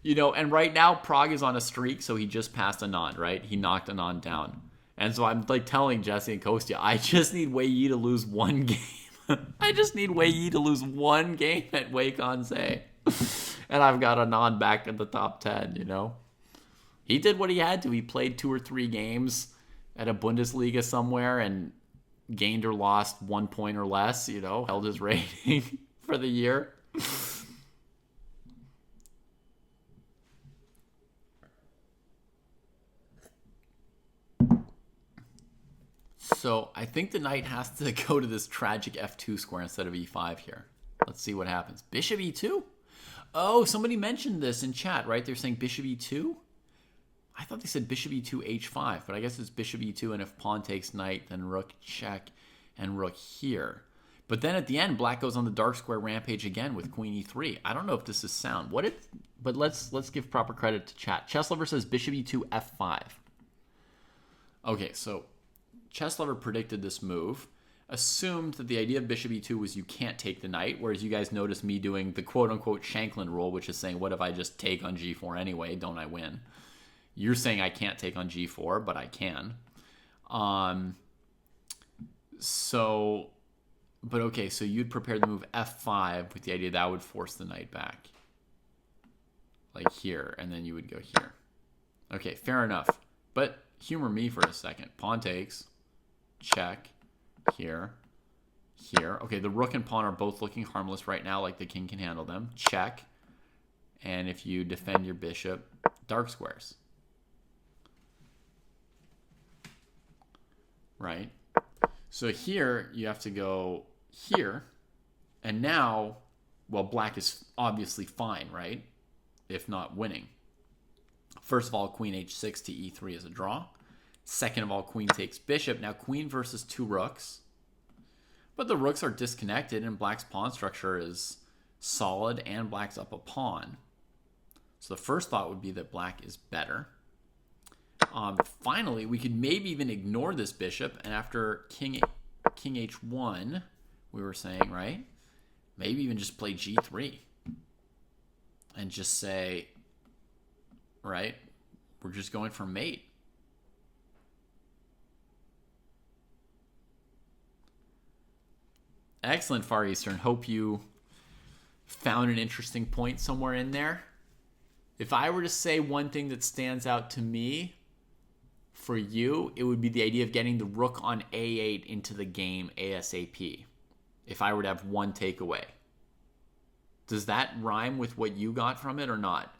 You know, and right now, Prague is on a streak, so he just passed Anand, right? He knocked Anand down. And so I'm like telling Jesse and Kostya, I just need Wei Yi to lose one game. I just need Wei Yi to lose one game at Wei Kansei. And I've got Anand back in the top 10, you know? He did what he had to. He played 2 or 3 games at a Bundesliga somewhere and gained or lost 1 point or less, you know, held his rating for the year. So I think the knight has to go to this tragic f2 square instead of e5 here. Let's see what happens. Bishop e2? Oh, somebody mentioned this in chat, right? They're saying bishop e2? I thought they said bishop e2, h5, but I guess it's bishop e2, and if pawn takes knight, then rook check and rook here. But then at the end, black goes on the dark square rampage again with queen e3. I don't know if this is sound. But let's give proper credit to chat. Chesslover says bishop e2, f5. Okay, so Chesslover predicted this move, assumed that the idea of bishop e2 was you can't take the knight, whereas you guys noticed me doing the quote-unquote Shanklin rule, which is saying, what if I just take on g4 anyway? Don't I win? You're saying I can't take on g4, but I can. But okay, so you'd prepare the move f5 with the idea that would force the knight back. Like here, and then you would go here. Okay, fair enough. But humor me for a second. Pawn takes, check, here, here. Okay, the rook and pawn are both looking harmless right now, like the king can handle them. Check. And if you defend your bishop, dark squares. Right? So here, you have to go here. And now, well, black is obviously fine, right? If not winning. First of all, queen h6 to e3 is a draw. Second of all, queen takes bishop. Now, queen versus 2 rooks. But the rooks are disconnected, and black's pawn structure is solid, and black's up a pawn. So the first thought would be that black is better. Finally, we could maybe even ignore this bishop, and after king h1, we were saying, right? Maybe even just play g3. And just say, right, we're just going for mate. Excellent, Far Eastern. Hope you found an interesting point somewhere in there. If I were to say one thing that stands out to me for you, it would be the idea of getting the rook on a8 into the game ASAP. If I were to have one takeaway. Does that rhyme with what you got from it or not?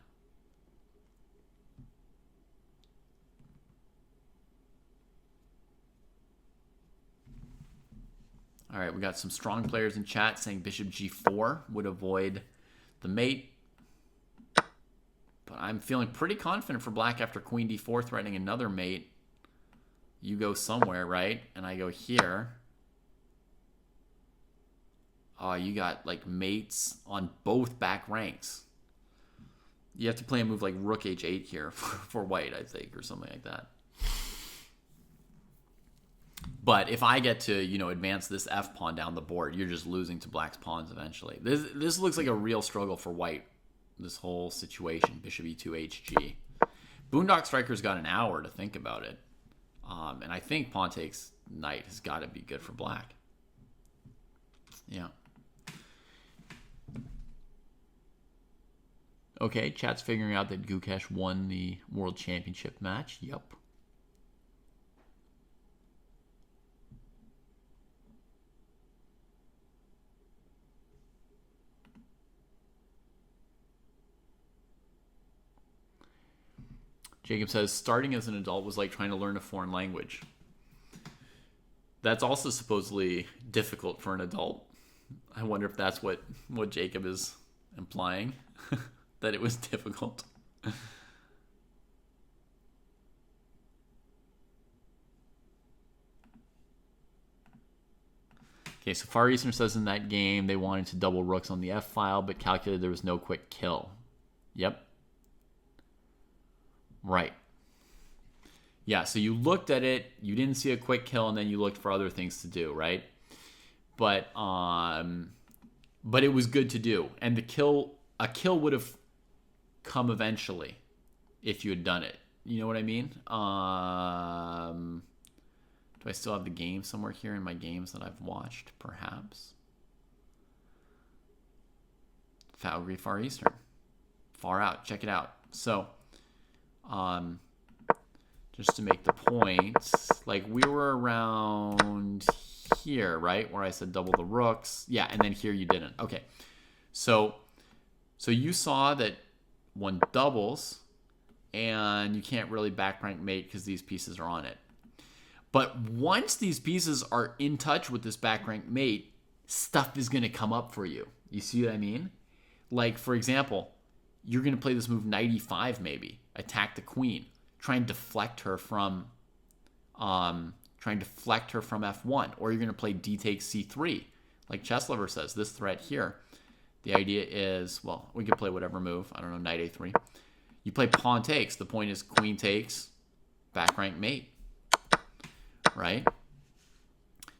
All right, we got some strong players in chat saying bishop g4 would avoid the mate. But I'm feeling pretty confident for black after queen d4 threatening another mate. You go somewhere, right? And I go here. Oh, you got like mates on both back ranks. You have to play a move like rook h8 here for white, I think, or something like that. But if I get to, you know, advance this f pawn down the board, you're just losing to black's pawns eventually. This looks like a real struggle for white, this whole situation. Bishop e2 hg. Boondock Striker's got an hour to think about it. And I think pawn takes knight has got to be good for black. Yeah. Okay, chat's figuring out that Gukesh won the World Championship match. Yep. Jacob says, starting as an adult was like trying to learn a foreign language. That's also supposedly difficult for an adult. I wonder if that's what Jacob is implying, that it was difficult. Okay, so Far Eastern says in that game they wanted to double rooks on the F file, but calculated there was no quick kill. Yep. Right. Yeah, so you looked at it, you didn't see a quick kill, and then you looked for other things to do, right? But it was good to do. And a kill would have come eventually if you had done it. You know what I mean? Do I still have the game somewhere here in my games that I've watched, perhaps? Calgary Far Eastern. Far out. Check it out. So, just to make the point, like we were around here, right? Where I said double the rooks. Yeah, and then here you didn't. Okay. So you saw that one doubles, and you can't really back rank mate because these pieces are on it. But once these pieces are in touch with this back rank mate, stuff is going to come up for you. You see what I mean? Like, for example, you're going to play this move knight e5 maybe. Attack the queen. Try and deflect her from f1. Or you're going to play d takes c3. Like ChessLover says, this threat here. The idea is, well, we could play whatever move. I don't know, knight a3. You play pawn takes. The point is queen takes, back rank mate. Right?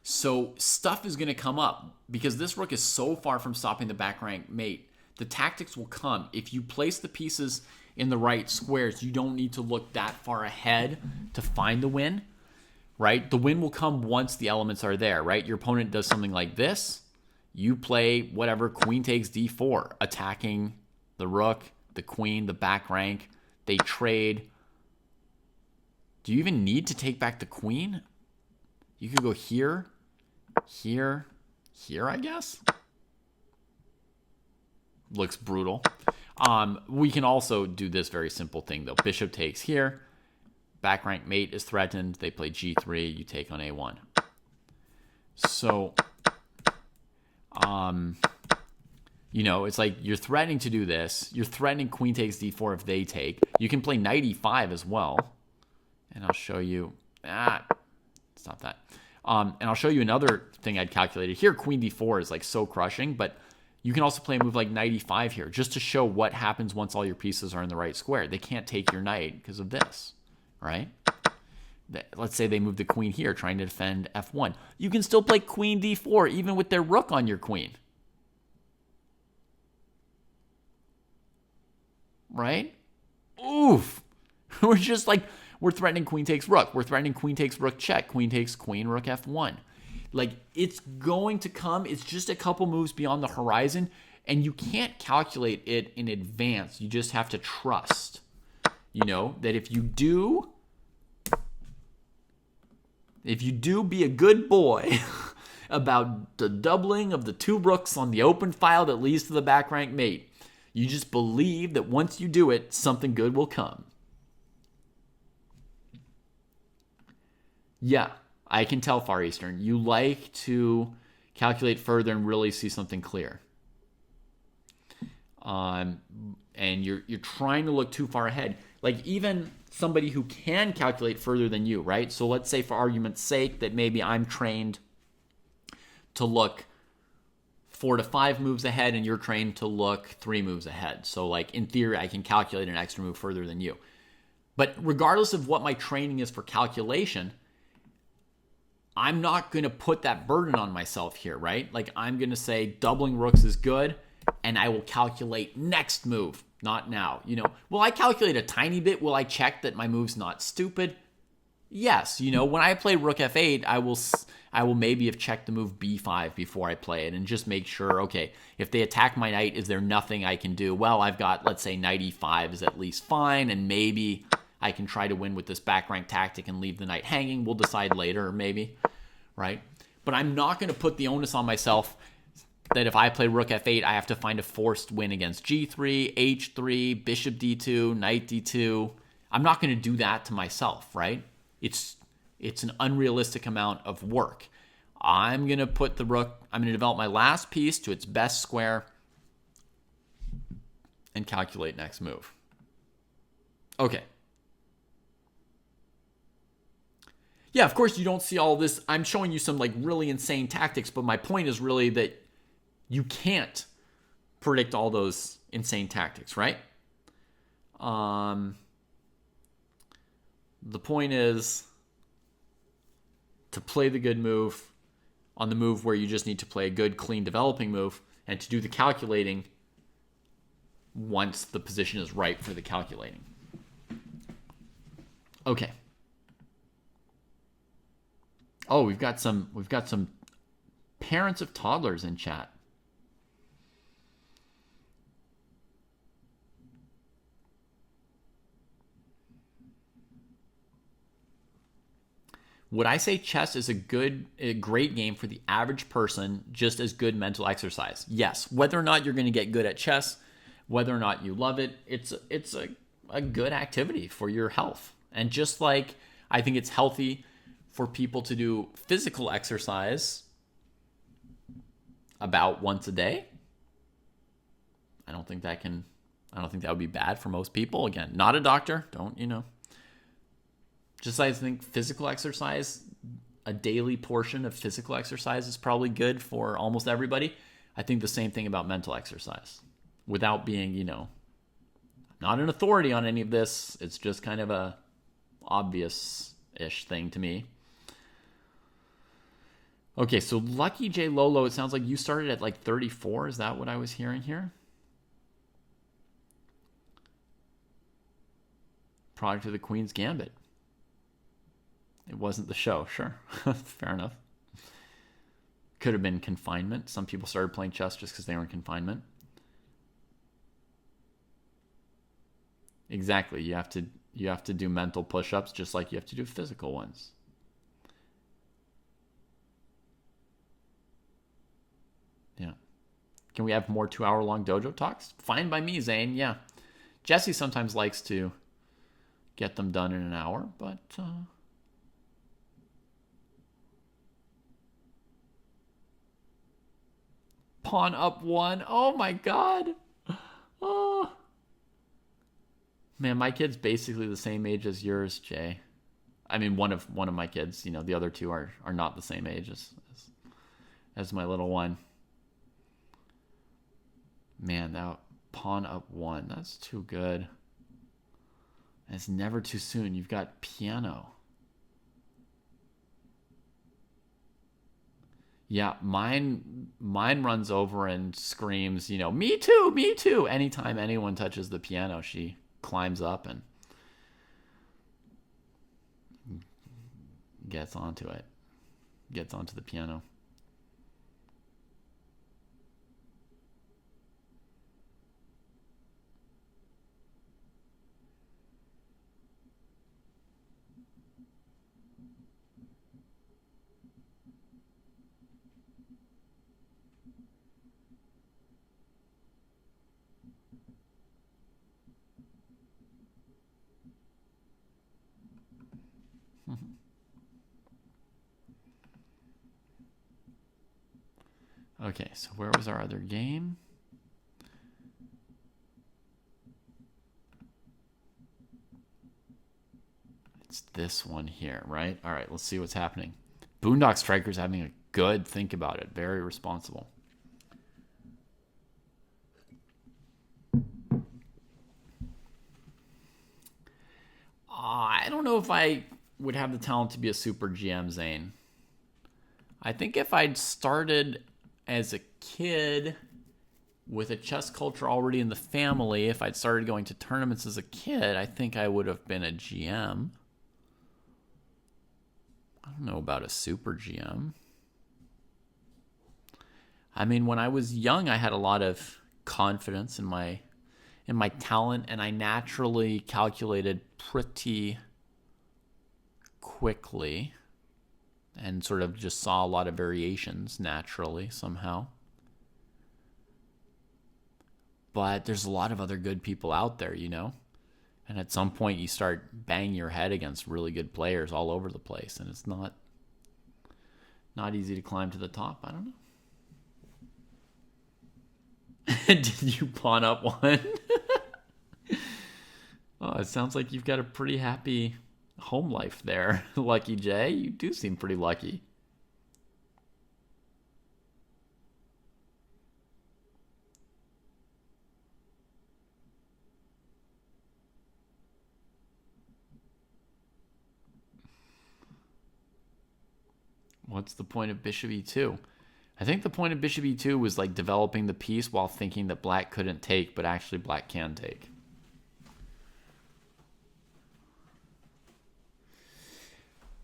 So stuff is going to come up because this rook is so far from stopping the back rank mate. The tactics will come. If you place the pieces in the right squares, you don't need to look that far ahead to find the win, right? The win will come once the elements are there, right? Your opponent does something like this. You play whatever, queen takes d4, attacking the rook, the queen, the back rank. They trade. Do you even need to take back the queen? You could go here, here, here, I guess. Looks brutal. We can also do this very simple thing, though. Bishop takes here. Back rank mate is threatened. They play g3. You take on a1. So, you know, it's like you're threatening to do this. You're threatening queen takes d4 if they take. You can play knight e5 as well. And I'll show you. Stop that. And I'll show you another thing I'd calculated. Here, queen d4 is like so crushing, but you can also play a move like knight e5 here, just to show what happens once all your pieces are in the right square. They can't take your knight because of this, right? Let's say they move the queen here, trying to defend f1. You can still play queen d4, even with their rook on your queen. Right? Oof. We're just like, we're threatening queen takes rook. We're threatening queen takes rook check. Queen takes queen, rook f1. Like, it's going to come. It's just a couple moves beyond the horizon, and you can't calculate it in advance. You just have to trust, you know, that if you do be a good boy about the doubling of the two rooks on the open file that leads to the back rank mate, you just believe that once you do it, something good will come. Yeah. I can tell, Far Eastern, you like to calculate further and really see something clear. And you're trying to look too far ahead. Like even somebody who can calculate further than you, right? So let's say for argument's sake that maybe I'm trained to look 4 to 5 moves ahead and you're trained to look 3 moves ahead. So like in theory, I can calculate an extra move further than you. But regardless of what my training is for calculation, I'm not going to put that burden on myself here, right? Like I'm going to say doubling rooks is good and I will calculate next move, not now. You know, will I calculate a tiny bit? Will I check that my move's not stupid? Yes. You know, when I play rook f8, I will maybe have checked the move b5 before I play it and just make sure, okay, if they attack my knight, is there nothing I can do? Well, I've got, let's say knight e5 is at least fine and maybe I can try to win with this back rank tactic and leave the knight hanging. We'll decide later, maybe, right? But I'm not going to put the onus on myself that if I play rook f8, I have to find a forced win against g3, h3, bishop d2, knight d2. I'm not going to do that to myself, right? It's an unrealistic amount of work. I'm going to put the rook, I'm going to develop my last piece to its best square and calculate next move. Okay. Yeah, of course you don't see all this. I'm showing you some like really insane tactics, but my point is really that you can't predict all those insane tactics, right? The point is to play the good move on the move where you just need to play a good, clean, developing move, and to do the calculating once the position is right for the calculating. Okay. Oh, we've got some parents of toddlers in chat. Would I say chess is a great game for the average person, just as good mental exercise? Yes. Whether or not you're going to get good at chess, whether or not you love it, it's a good activity for your health. And just like I think it's healthy for people to do physical exercise about once a day, I don't think that would be bad for most people. Again, not a doctor. Just I think physical exercise, a daily portion of physical exercise is probably good for almost everybody. I think the same thing about mental exercise. Without being, not an authority on any of this. It's just kind of a obvious-ish thing to me. Okay, so Lucky J Lolo, it sounds like you started at like 34. Is that what I was hearing here? Product of the Queen's Gambit. It wasn't the show, sure. Fair enough. Could have been confinement. Some people started playing chess just because they were in confinement. Exactly. You have to do mental push-ups just like you have to do physical ones. Yeah. Can we have more 2-hour-long dojo talks? Fine by me, Zane. Yeah. Jesse sometimes likes to get them done in an hour, but pawn up 1. Oh my god. Oh. Man, my kid's basically the same age as yours, Jay. I mean, one of my kids. The other two are not the same age as my little one. Man, that pawn up 1. That's too good. It's never too soon. You've got piano. Yeah, mine runs over and screams, me too, me too. Anytime anyone touches the piano, she climbs up and gets onto it. Gets onto the piano. Okay, so where was our other game? It's this one here, right? All right, let's see what's happening. Boondock Striker's having a good think about it. Very responsible. I don't know if I would have the talent to be a super GM, Zane. I think if I'd started as a kid with a chess culture already in the family, if I'd started going to tournaments as a kid, I think I would have been a GM. I don't know about a super GM. I mean, when I was young, I had a lot of confidence in my talent, and I naturally calculated pretty quickly and sort of just saw a lot of variations naturally somehow. But there's a lot of other good people out there, And at some point you start banging your head against really good players all over the place, and it's not easy to climb to the top. I don't know. Did you pawn up 1? Oh, it sounds like you've got a pretty happy home life there, Lucky Jay. You do seem pretty lucky. What's the point of bishop e2? I think the point of bishop e2 was like developing the piece while thinking that black couldn't take, but actually black can take.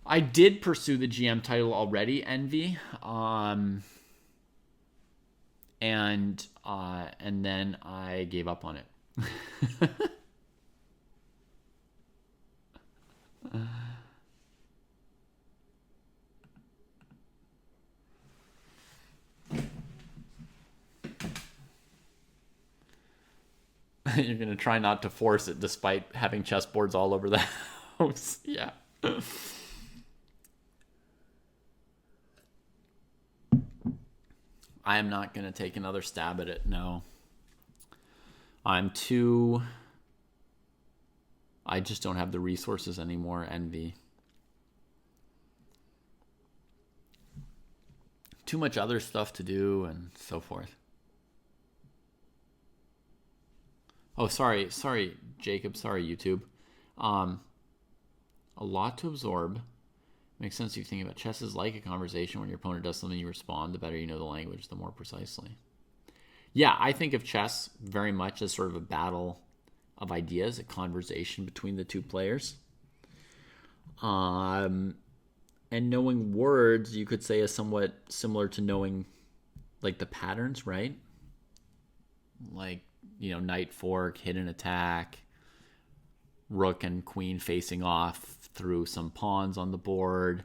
I did pursue the GM title already, Envy. And then I gave up on it. You're going to try not to force it despite having chessboards all over the house. Yeah. I am not going to take another stab at it, no. I just don't have the resources anymore, Envy. Too much other stuff to do and so forth. Oh, sorry, Jacob. Sorry, YouTube. A lot to absorb. Makes sense if you think about chess is like a conversation. When your opponent does something, you respond. The better you know the language, the more precisely. Yeah, I think of chess very much as sort of a battle of ideas, a conversation between the two players. And knowing words, you could say, is somewhat similar to knowing, like, the patterns, right? Like, knight fork, hidden attack, rook and queen facing off through some pawns on the board,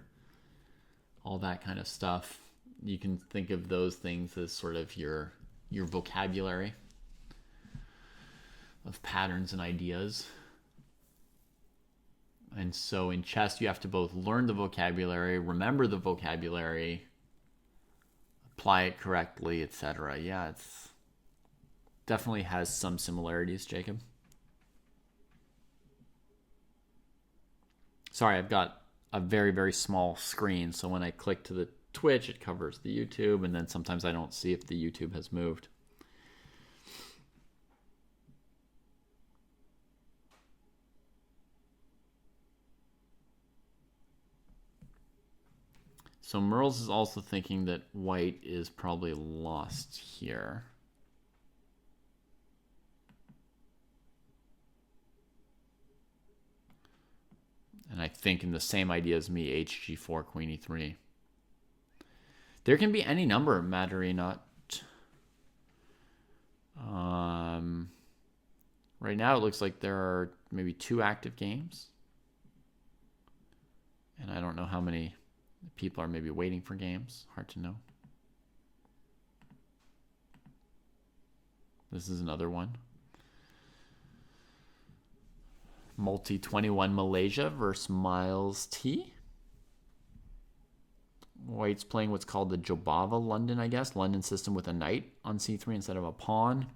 all that kind of stuff. You can think of those things as sort of your vocabulary of patterns and ideas. And so in chess, you have to both learn the vocabulary, remember the vocabulary, apply it correctly, etc. Yeah, it's definitely has some similarities, Jacob. Sorry, I've got a very, very small screen, so when I click to the Twitch, it covers the YouTube, and then sometimes I don't see if the YouTube has moved. So Merles is also thinking that white is probably lost here. And I think in the same idea as me, hg4, queen e3. There can be any number, Madarinot. Right now it looks like there are maybe 2 active games. And I don't know how many people are maybe waiting for games. Hard to know. This is another one. Multi-21 Malaysia versus Miles T. White's playing what's called the Jobava London, I guess. London system with a knight on c3 instead of a pawn.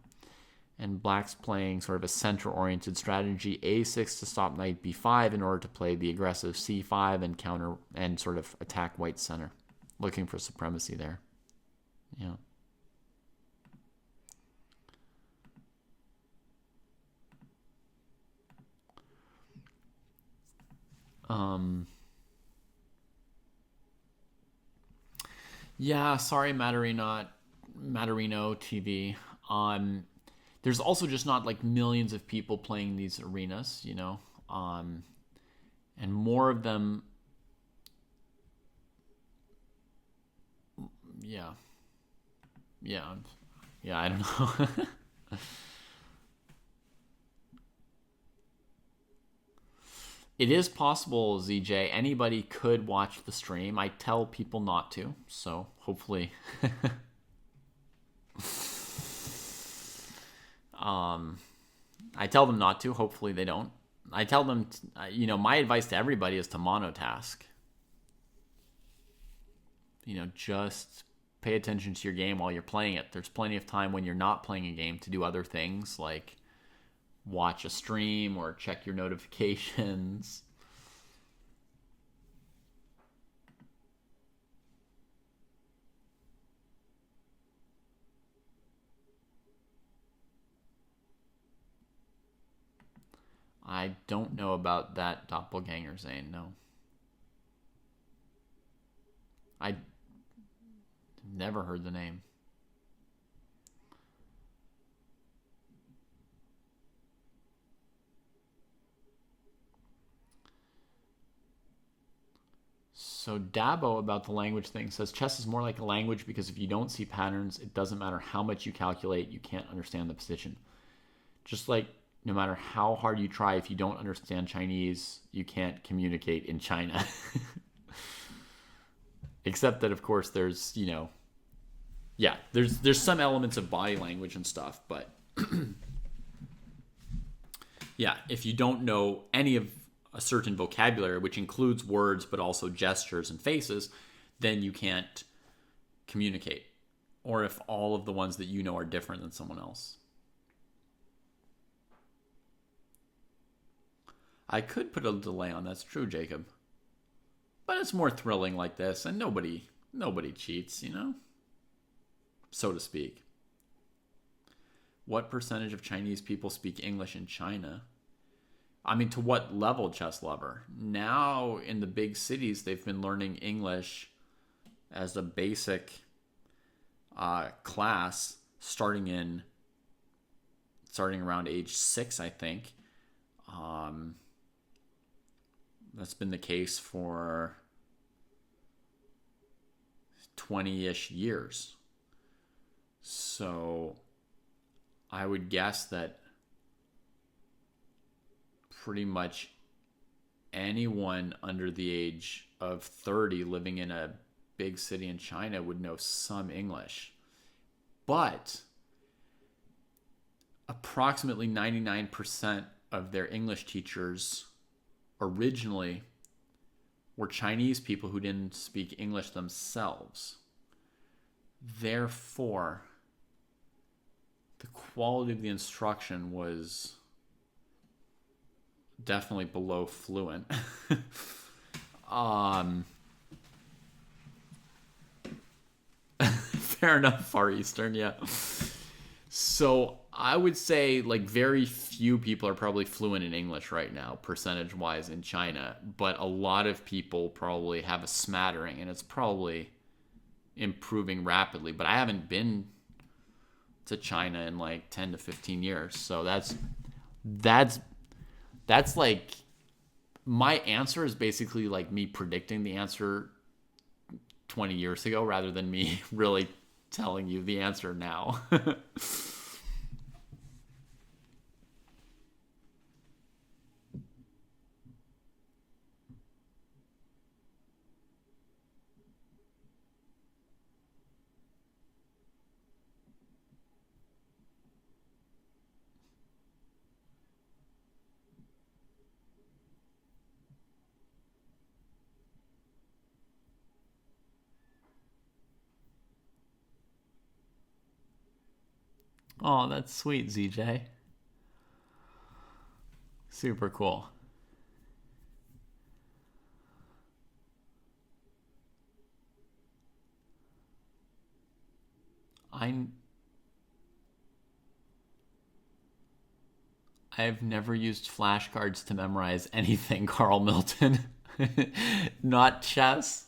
And black's playing sort of a center-oriented strategy, a6 to stop knight b5 in order to play the aggressive c5 and counter and sort of attack white's center. Looking for supremacy there. Yeah. Yeah, sorry, Matarino TV. There's also just not like millions of people playing these arenas, and more of them. Yeah, I don't know. It is possible, ZJ. Anybody could watch the stream. I tell people not to, so hopefully. I tell them not to. Hopefully they don't. I tell them, my advice to everybody is to monotask. Just pay attention to your game while you're playing it. There's plenty of time when you're not playing a game to do other things like watch a stream or check your notifications. I don't know about that doppelganger, Zane, no. I never heard the name. So Dabo about the language thing says chess is more like a language because if you don't see patterns, it doesn't matter how much you calculate, you can't understand the position. Just like no matter how hard you try, if you don't understand Chinese, you can't communicate in China. Except that, of course, there's, yeah, there's some elements of body language and stuff, but yeah, if you don't know any of a certain vocabulary, which includes words but also gestures and faces, then you can't communicate. Or if all of the ones that you know are different than someone else. I could put a delay on, that's true, Jacob. But it's more thrilling like this, and nobody cheats, so to speak. What percentage of Chinese people speak English in China? I mean, to what level, chess lover? Now, in the big cities, they've been learning English as a basic class starting around age 6, I think. That's been the case for 20-ish years. So I would guess that pretty much anyone under the age of 30 living in a big city in China would know some English. But approximately 99% of their English teachers originally were Chinese people who didn't speak English themselves. Therefore, the quality of the instruction was definitely below fluent. Fair enough, Far Eastern, yeah. So I would say like very few people are probably fluent in English right now, percentage-wise in China, but a lot of people probably have a smattering, and it's probably improving rapidly. But I haven't been to China in like 10 to 15 years, so that's like my answer is basically like me predicting the answer 20 years ago rather than me really telling you the answer now. Oh, that's sweet, ZJ. Super cool. I've never used flashcards to memorize anything, Carl Milton. Not chess,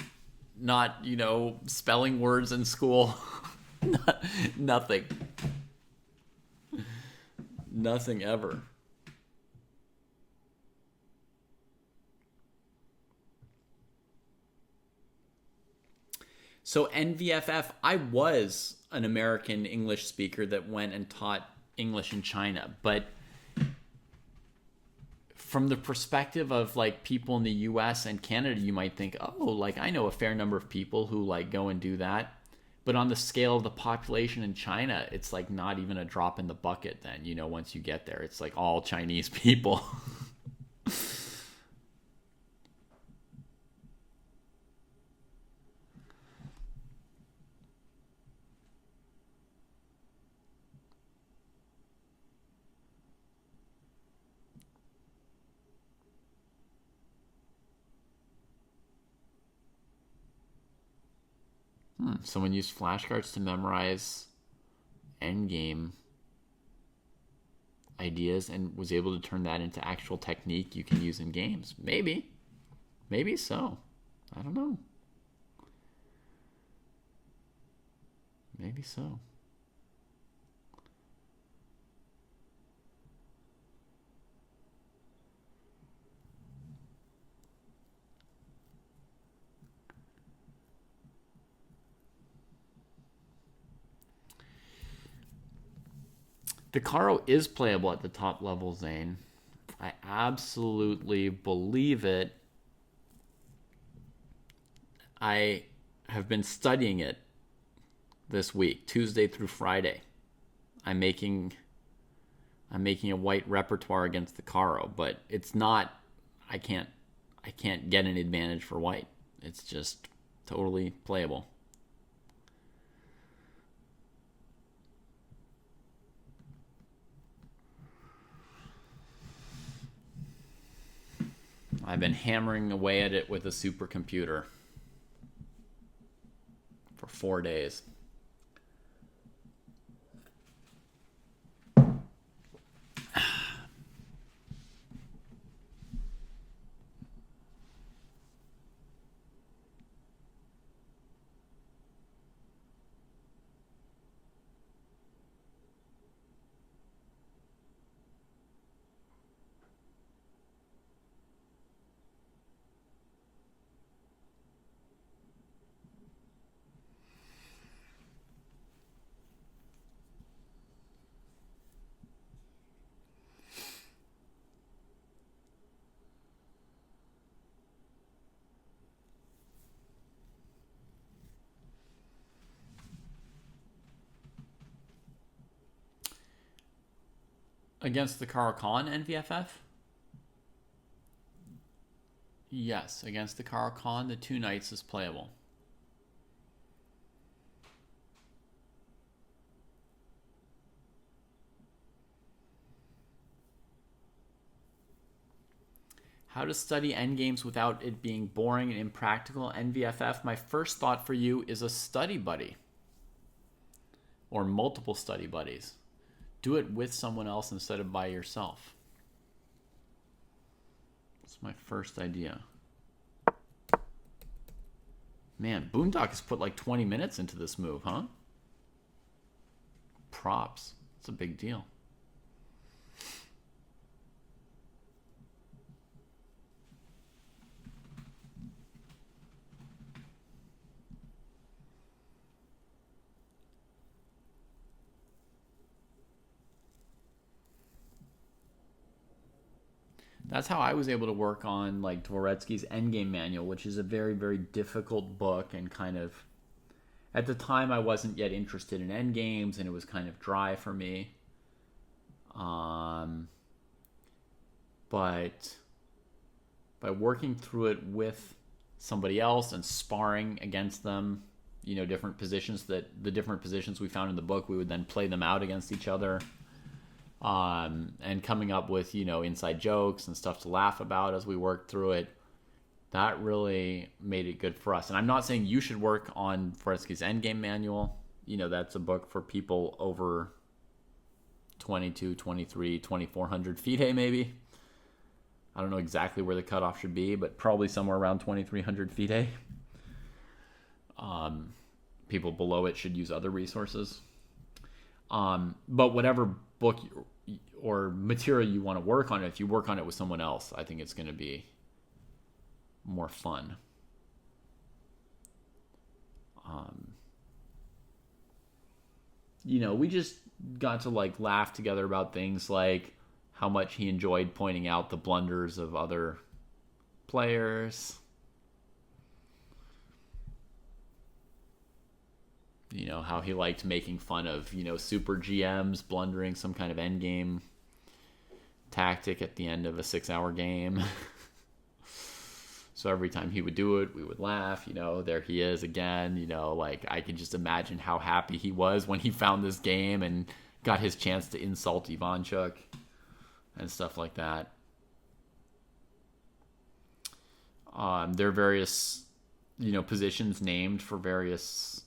not, spelling words in school. Nothing. Nothing ever. So NVFF, I was an American English speaker that went and taught English in China, but from the perspective of like people in the US and Canada, you might think, oh, like I know a fair number of people who like go and do that. But on the scale of the population in China, it's like not even a drop in the bucket then, once you get there. It's like all Chinese people. Someone used flashcards to memorize endgame ideas and was able to turn that into actual technique you can use in games. Maybe so. I don't know. Maybe so. The Caro is playable at the top level, Zane. I absolutely believe it. I have been studying it this week, Tuesday through Friday. I'm making a white repertoire against the Caro, but it's not. I can't get an advantage for white. It's just totally playable. I've been hammering away at it with a supercomputer for 4 days. Against the Caro-Kann NVFF? Yes, against the Caro-Kann, the 2 knights is playable. How to study endgames without it being boring and impractical. NVFF, my first thought for you is a study buddy. Or multiple study buddies. Do it with someone else instead of by yourself. That's my first idea. Man, Boondock has put like 20 minutes into this move, huh? Props. It's a big deal. That's how I was able to work on like Dvoretsky's Endgame Manual, which is a very, very difficult book, and kind of at the time I wasn't yet interested in endgames and it was kind of dry for me. But by working through it with somebody else and sparring against them, you know, different positions we found in the book, we would then play them out against each other. And coming up with, you know, inside jokes and stuff to laugh about as we worked through it, that really made it good for us. And I'm not saying you should work on Dvoretsky's Endgame Manual. You know, that's a book for people over 22, 23, 2,400 FIDE maybe. I don't know exactly where the cutoff should be, but probably somewhere around 2,300 FIDE. People below it should use other resources. But whatever book or material you want to work on, if you work on it with someone else, I think it's going to be more fun. You know, we just got to like laugh together about things like how much he enjoyed pointing out the blunders of other players. You know, how he liked making fun of, you know, super GMs blundering some kind of endgame tactic at the end of a 6-hour game. So every time he would do it, we would laugh. You know, there he is again. You know, like I can just imagine how happy he was when he found this game and got his chance to insult Ivanchuk and stuff like that. There are various, you know, positions named for various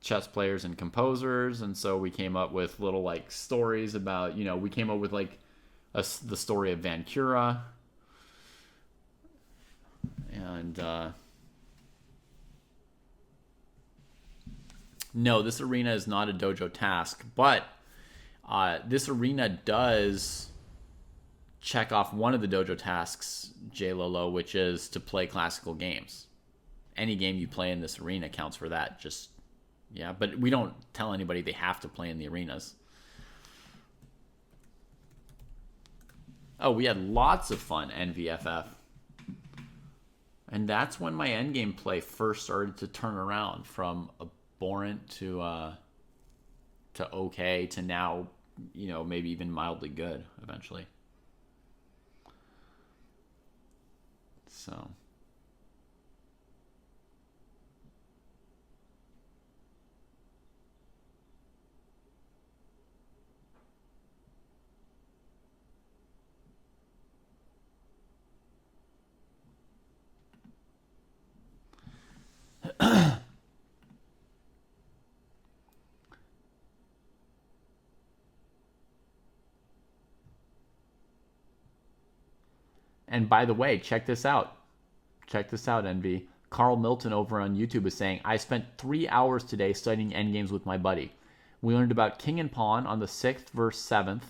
chess players and composers, and so we came up with little like stories about, you know, we came up with like the story of Van Cura, and No, this arena is not a dojo task, but this arena does check off one of the dojo tasks, J Lolo, which is to play classical games. Any game you play in this arena counts for that. Just, yeah, but we don't tell anybody they have to play in the arenas. Oh, we had lots of fun, NVFF. And that's when my endgame play first started to turn around from abhorrent to okay to now, maybe even mildly good eventually. So and by the way, check this out. Check this out, NV. Carl Milton over on YouTube is saying, I spent 3 hours today studying endgames with my buddy. We learned about king and pawn on the 6th versus 7th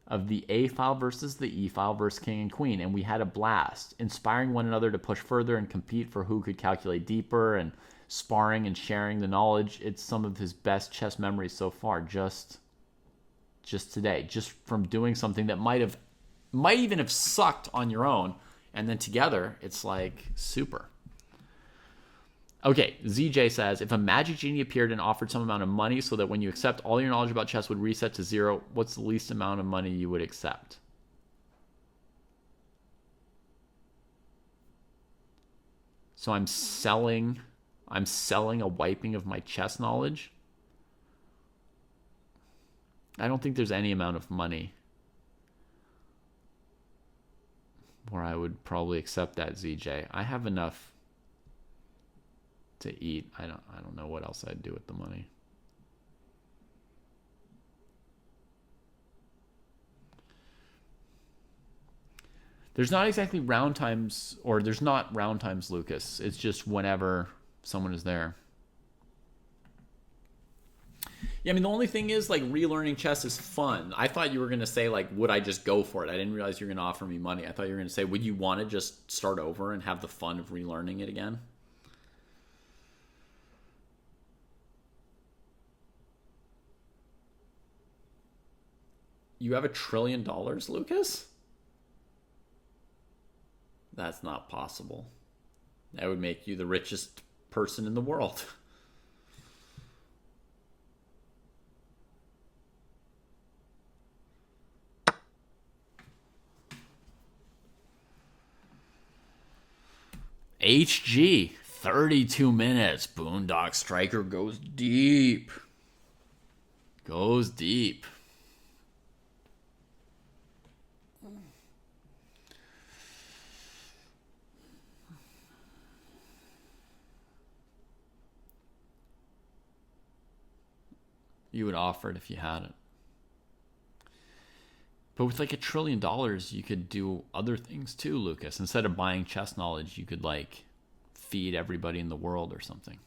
of the A file versus the E file versus king and queen, and we had a blast, inspiring one another to push further and compete for who could calculate deeper, and sparring and sharing the knowledge. It's some of his best chess memories so far, just today, just from doing something that might even have sucked on your own, and then together it's like super. Okay, ZJ says, if a magic genie appeared and offered some amount of money so that when you accept, all your knowledge about chess would reset to 0, what's the least amount of money you would accept? So I'm selling a wiping of my chess knowledge. I don't think there's any amount of money where I would probably accept that, ZJ. I have enough to eat. I don't know what else I'd do with the money. There's not exactly round times, or there's not round times, Lucas. It's just whenever someone is there. Yeah, I mean, the only thing is, like, relearning chess is fun. I thought you were going to say, like, would I just go for it? I didn't realize you were going to offer me money. I thought you were going to say, would you want to just start over and have the fun of relearning it again? You have $1 trillion, Lucas? That's not possible. That would make you the richest person in the world. HG, 32 minutes. Boondock Striker goes deep. Goes deep. You would offer it if you had it. But with like $1 trillion, you could do other things too, Lucas. Instead of buying chess knowledge, you could like feed everybody in the world or something.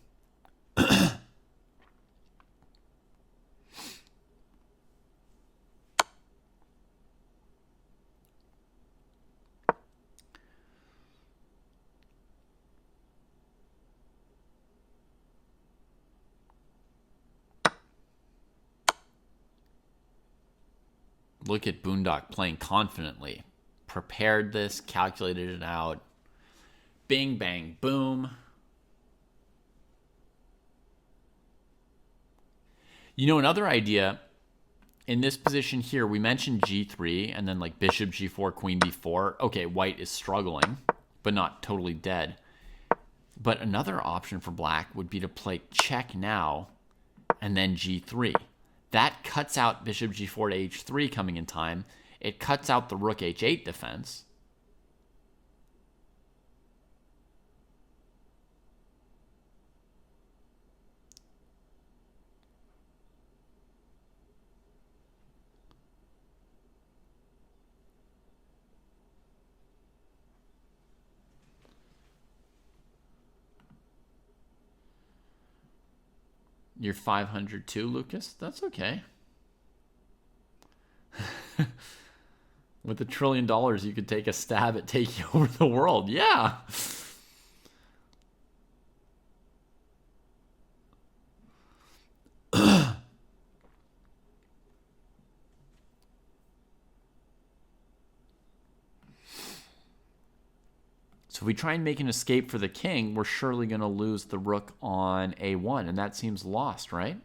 Look at Boondock playing confidently. Prepared this, calculated it out. Bing, bang, boom. You know, another idea, in this position here, we mentioned g3 and then like bishop g4, queen d4. Okay, white is struggling, but not totally dead. But another option for black would be to play check now and then g3. That cuts out bishop g4 to h3 coming in time. It cuts out the rook h8 defense. You're 500 too, Lucas? That's okay. With $1 trillion, you could take a stab at taking over the world. Yeah. So if we try and make an escape for the king, we're surely going to lose the rook on a1, and that seems lost, right?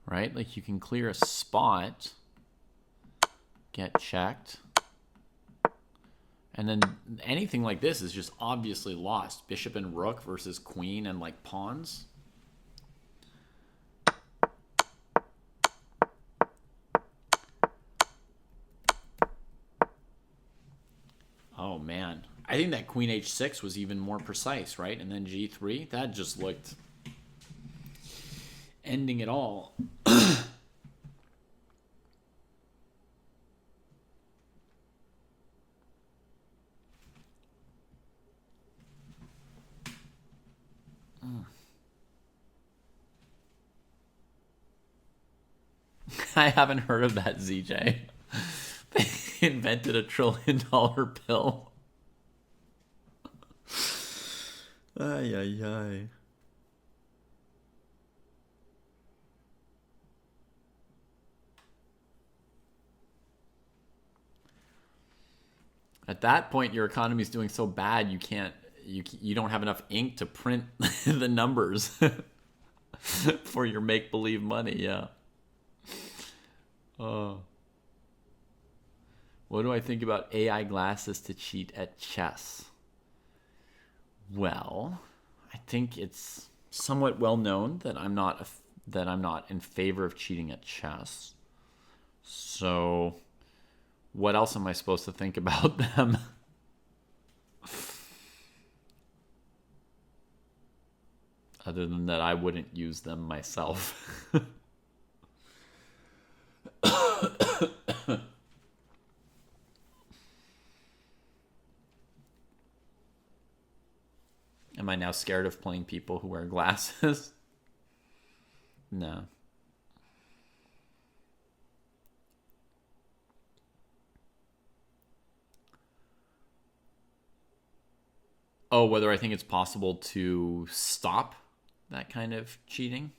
Right? Like you can clear a spot, get checked, and then anything like this is just obviously lost. Bishop and rook versus queen and like pawns. Oh, man. I think that queen h6 was even more precise, right? And then g3. That just looked ending it all. I haven't heard of that, ZJ. They invented $1 trillion pill. Ay, ay, ay. At that point, your economy is doing so bad you don't have enough ink to print the numbers for your make-believe money. Yeah. What do I think about AI glasses to cheat at chess? Well, I think it's somewhat well known that I'm not in favor of cheating at chess. So, what else am I supposed to think about them? Other than that, I wouldn't use them myself. Am I now scared of playing people who wear glasses? No. Oh, whether I think it's possible to stop that kind of cheating?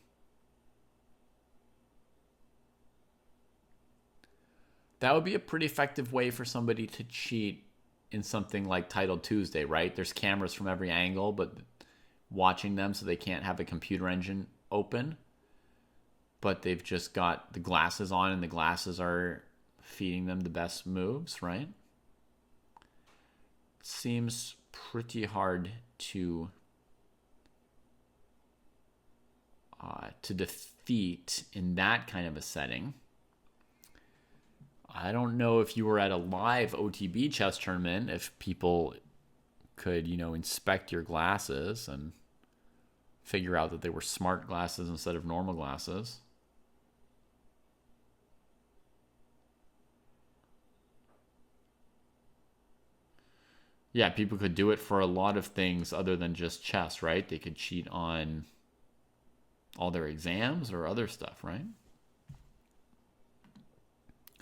That would be a pretty effective way for somebody to cheat in something like Title Tuesday, right? There's cameras from every angle, but watching them so they can't have a computer engine open. But they've just got the glasses on, and the glasses are feeding them the best moves, right? Seems pretty hard to defeat in that kind of a setting. I don't know if you were at a live OTB chess tournament, if people could, inspect your glasses and figure out that they were smart glasses instead of normal glasses. Yeah, people could do it for a lot of things other than just chess, right? They could cheat on all their exams or other stuff, right?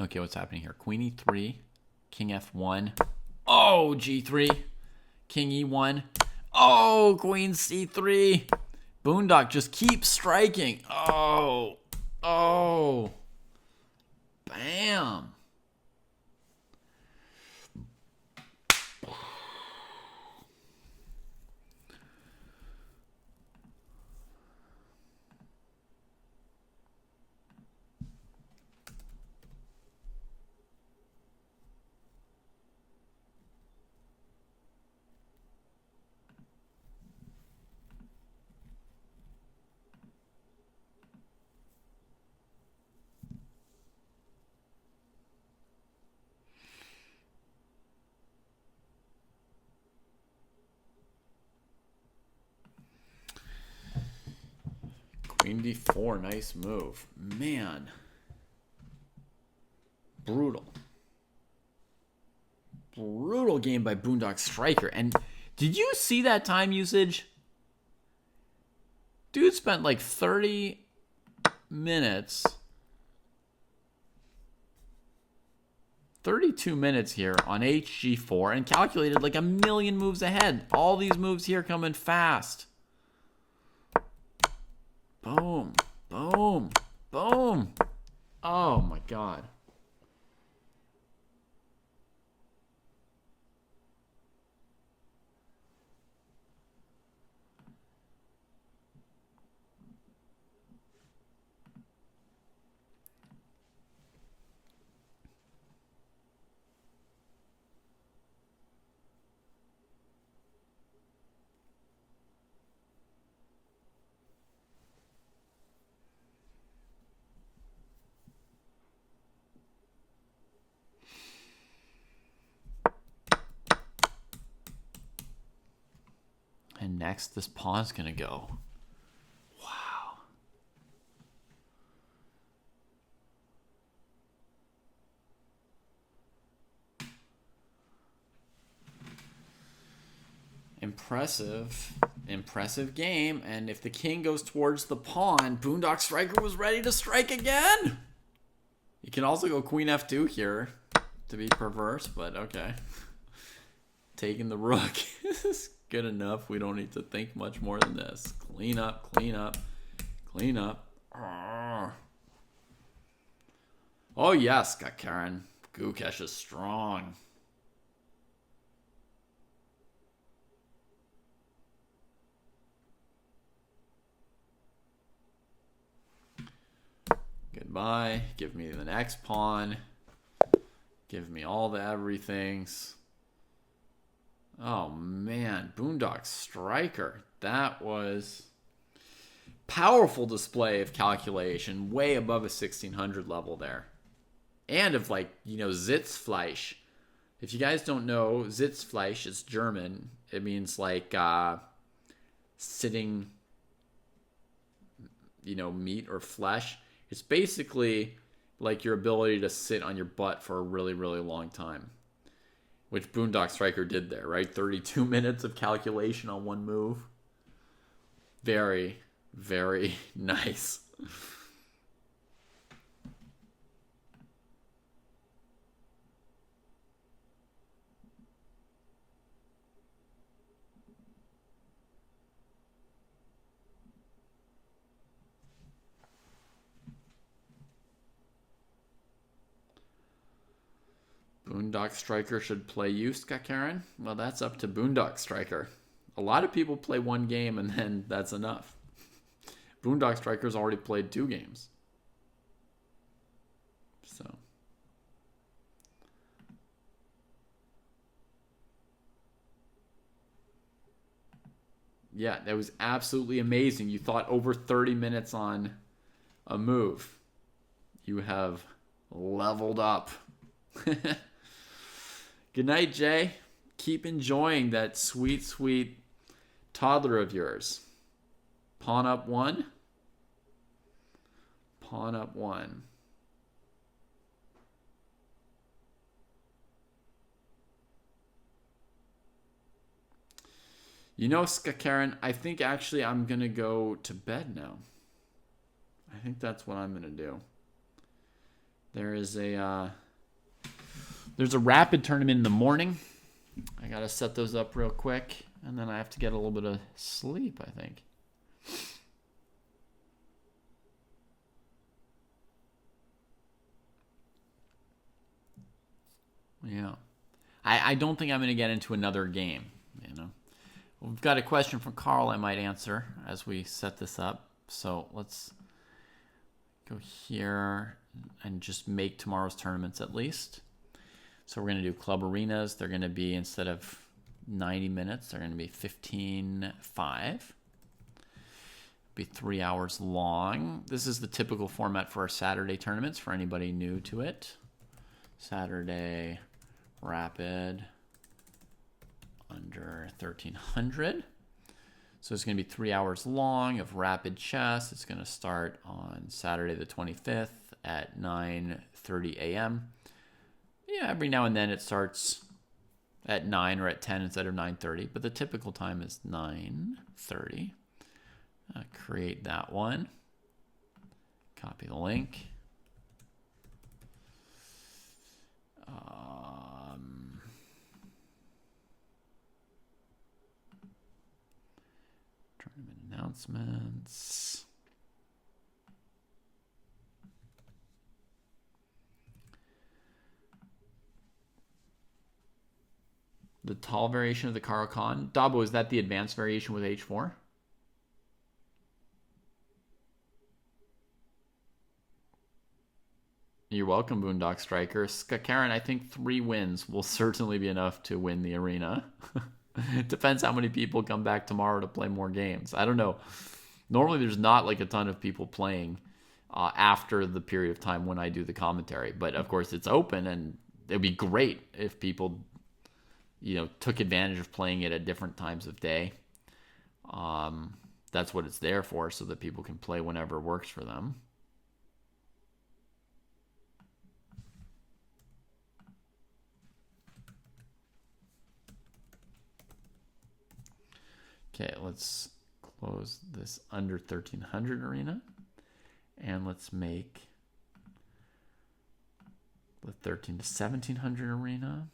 Okay, what's happening here? Queen e3, king f1. Oh, g3, king e1. Oh, queen c3. Boondock just keeps striking. Oh, bam. Queen d4, nice move. Man. Brutal. Brutal game by Boondock Striker. And did you see that time usage? Dude spent like 30 minutes, 32 minutes here on HG4 and calculated like a million moves ahead. All these moves here coming fast. Boom, boom, boom. Oh my God. And next, this pawn's going to go. Wow. Impressive. Impressive game. And if the king goes towards the pawn, Boondock Striker was ready to strike again. You can also go queen f2 here to be perverse, but okay. Taking the rook. This is good enough. We don't need to think much more than this. Clean up, clean up, clean up. Oh yes, got Karen. Gukesh is strong. Goodbye. Give me the next pawn. Give me all the everythings. Oh man, Boondock Striker. That was powerful display of calculation, way above a 1600 level there. And of like, you know, Sitzfleisch. If you guys don't know, Sitzfleisch is German. It means like sitting, you know, meat or flesh. It's basically like your ability to sit on your butt for a really, really long time. Which Boondock Striker did there, right? 32 minutes of calculation on one move. Very, very nice. Boondock Striker should play you, Karen? Well, that's up to Boondock Striker. A lot of people play one game and then that's enough. Boondock Striker's already played 2 games. So. Yeah, that was absolutely amazing. You thought over 30 minutes on a move. You have leveled up. Good night, Jay. Keep enjoying that sweet, sweet toddler of yours. Pawn up 1. Pawn up 1. You know, Karen, I think actually I'm going to go to bed now. I think that's what I'm going to do. There's a rapid tournament in the morning. I got to set those up real quick. And then I have to get a little bit of sleep, I think. Yeah. I don't think I'm going to get into another game, you know. We've got a question from Carl I might answer as we set this up. So let's go here and just make tomorrow's tournaments at least. So we're going to do club arenas. They're going to be, instead of 90 minutes, they're going to be 15.5. Be 3 hours long. This is the typical format for our Saturday tournaments for anybody new to it. Saturday rapid under 1300. So it's going to be 3 hours long of rapid chess. It's going to start on Saturday the 25th at 9:30 a.m. Yeah, every now and then it starts at 9 or at 10 instead of 9:30, but the typical time is 9:30. Create that one. Copy the link. Tournament announcements. The tall variation of the Karo Khan. Dabo, is that the advanced variation with H4? You're welcome, Boondock Striker. Karen, I think 3 wins will certainly be enough to win the arena. It depends how many people come back tomorrow to play more games. I don't know. Normally, there's not like a ton of people playing after the period of time when I do the commentary. But of course, it's open, and it'd be great if people, took advantage of playing it at different times of day. That's what it's there for, so that people can play whenever works for them. Okay, let's close this under 1300 arena, and let's make the 13 to 1700 arena.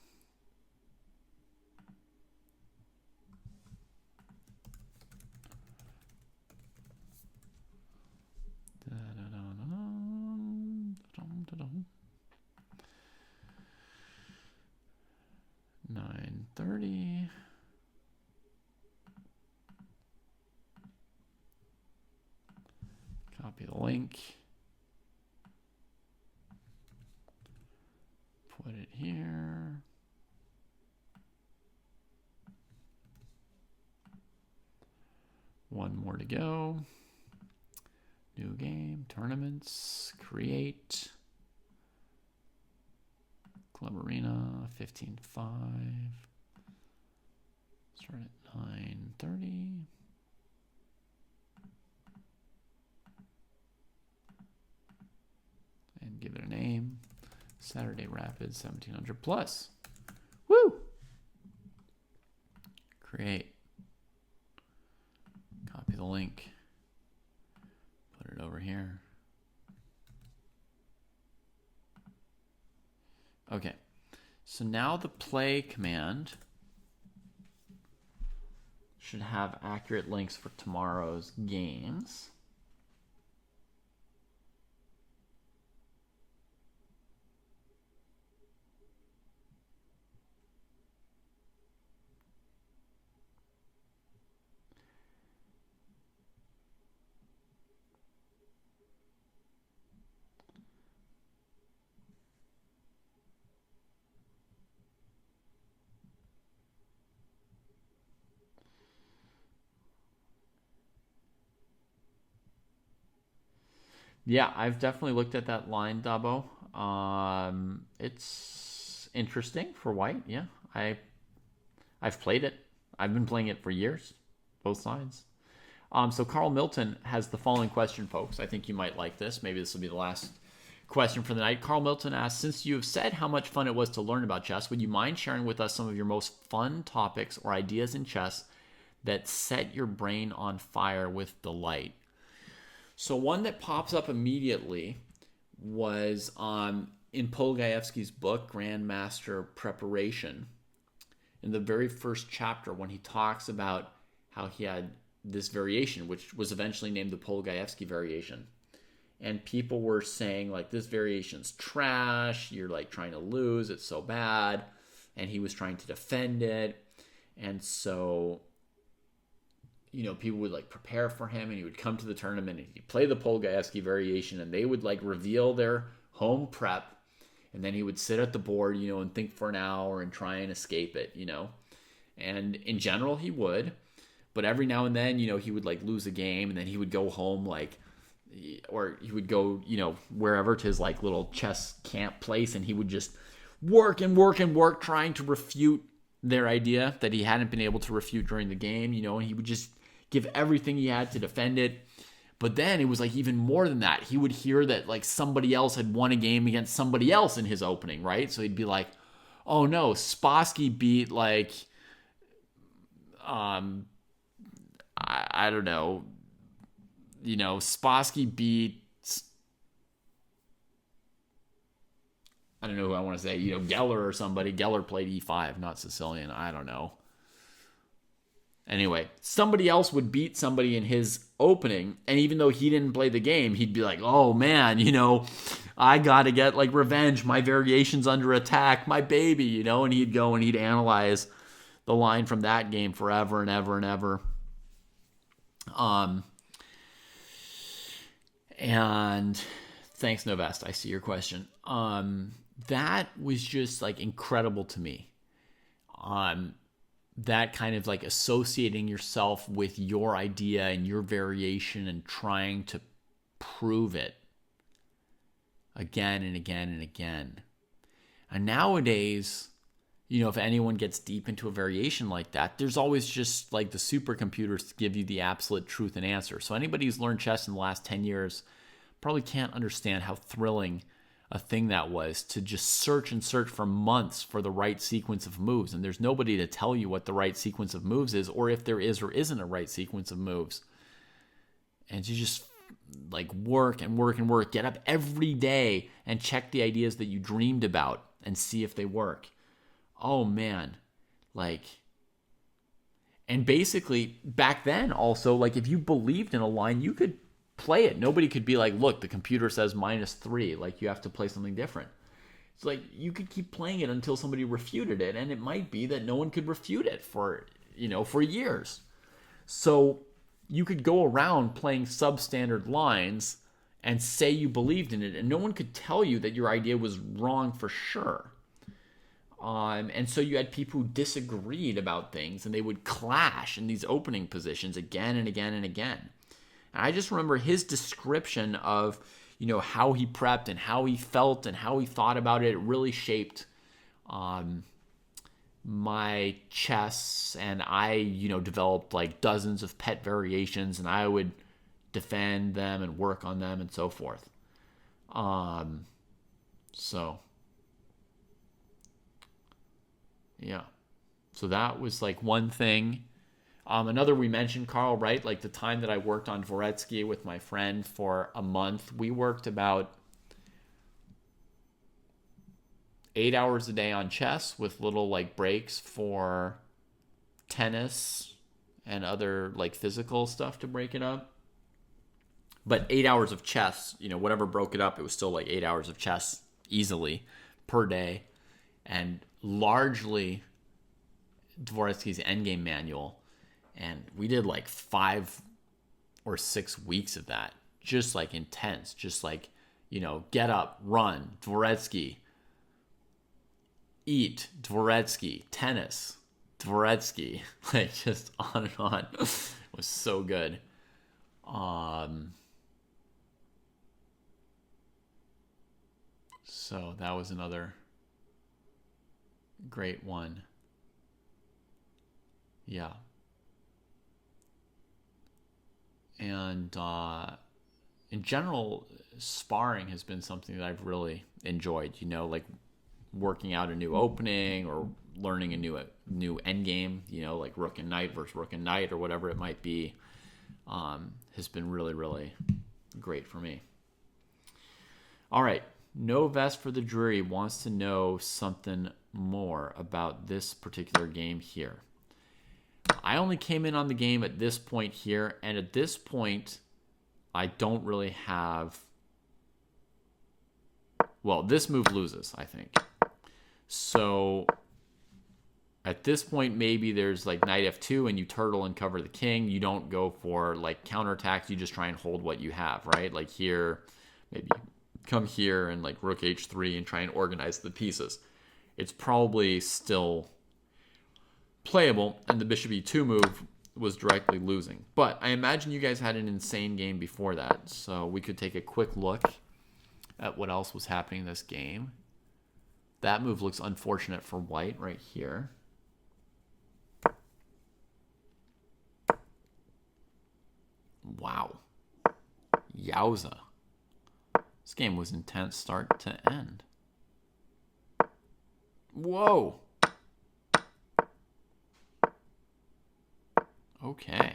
$9.30. Copy the link. Put it here. One more to go. New game, tournaments, create. Club Arena, 15.5. Start at 9:30. And give it a name. Saturday Rapids 1700 plus. Woo! Create. Copy the link. Put it over here. Okay. So now the play command should have accurate links for tomorrow's games. Yeah, I've definitely looked at that line, Dabo. It's interesting for white. Yeah, I've played it. I've been playing it for years, both sides. So Carl Milton has the following question, folks. I think you might like this. Maybe this will be the last question for the night. Carl Milton asks, since you have said how much fun it was to learn about chess, would you mind sharing with us some of your most fun topics or ideas in chess that set your brain on fire with delight? So one that pops up immediately was in Polgaevsky's book, Grandmaster Preparation. In the very first chapter, when he talks about how he had this variation, which was eventually named the Polgaevsky variation. And people were saying, like, this variation's trash. You're, like, trying to lose. It's so bad. And he was trying to defend it. And so, people would, like, prepare for him. And he would come to the tournament. And he'd play the Polgaevsky variation. And they would, like, reveal their home prep. And then he would sit at the board, and think for an hour and try and escape it, And in general, he would. But every now and then, he would, like, lose a game. And then he would go home, like, or he would go, wherever to his, like, little chess camp place, and he would just work and work and work trying to refute their idea that he hadn't been able to refute during the game, and he would just give everything he had to defend it. But then it was, like, even more than that. He would hear that, like, somebody else had won a game against somebody else in his opening, right? So he'd be like, oh no, Spassky beat like I don't know, Spassky beat, I don't know who I want to say, Geller or somebody. Geller played e5, not Sicilian. I don't know. Anyway, somebody else would beat somebody in his opening, and even though he didn't play the game, he'd be like, oh man, I gotta get like revenge. My variation's under attack, my baby, and he'd go and he'd analyze the line from that game forever and ever and ever. And thanks, Novest. I see your question. That was just like incredible to me. That kind of like associating yourself with your idea and your variation and trying to prove it again and again and again. And nowadays, if anyone gets deep into a variation like that, there's always just like the supercomputers to give you the absolute truth and answer. So anybody who's learned chess in the last 10 years probably can't understand how thrilling a thing that was to just search and search for months for the right sequence of moves. And there's nobody to tell you what the right sequence of moves is, or if there is or isn't a right sequence of moves. And you just like work and work and work, get up every day and check the ideas that you dreamed about and see if they work. Oh man, and basically back then also, like if you believed in a line, you could play it. Nobody could be like, look, the computer says -3, like you have to play something different. It's like you could keep playing it until somebody refuted it, and it might be that no one could refute it for years. So you could go around playing substandard lines and say you believed in it, and no one could tell you that your idea was wrong for sure. And so you had people who disagreed about things, and they would clash in these opening positions again and again and again. And I just remember his description of, how he prepped and how he felt and how he thought about it. It really shaped my chess, and I, developed like dozens of pet variations, and I would defend them and work on them and so forth. Yeah. So that was like one thing. Another we mentioned, Carl, right? Like the time that I worked on Dvoretsky with my friend for a month, we worked about 8 hours a day on chess with little like breaks for tennis and other like physical stuff to break it up. But 8 hours of chess, whatever broke it up, it was still like 8 hours of chess easily per day. And largely Dvoretsky's endgame manual. And we did like 5 or 6 weeks of that. Just like intense. Just like, get up, run, Dvoretsky, eat, Dvoretsky, tennis, Dvoretsky. Like just on and on. It was so good. So that was another great one. Yeah. And in general, sparring has been something that I've really enjoyed. Like working out a new opening or learning a new end game. Like rook and knight versus rook and knight or whatever it might be, has been really, really great for me. All right, No Vest for the Drury wants to know something more about this particular game here. I only came in on the game at this point here, and at this point, I don't really have... Well, this move loses, I think. So, at this point, maybe there's like knight f2, and you turtle and cover the king. You don't go for like counterattacks. You just try and hold what you have, right? Like here, maybe come here and like rook h3 and try and organize the pieces. It's probably still playable, and the bishop e2 move was directly losing. But I imagine you guys had an insane game before that, so we could take a quick look at what else was happening in this game. That move looks unfortunate for white right here. Wow. Yowza. This game was intense start to end. Whoa. Okay.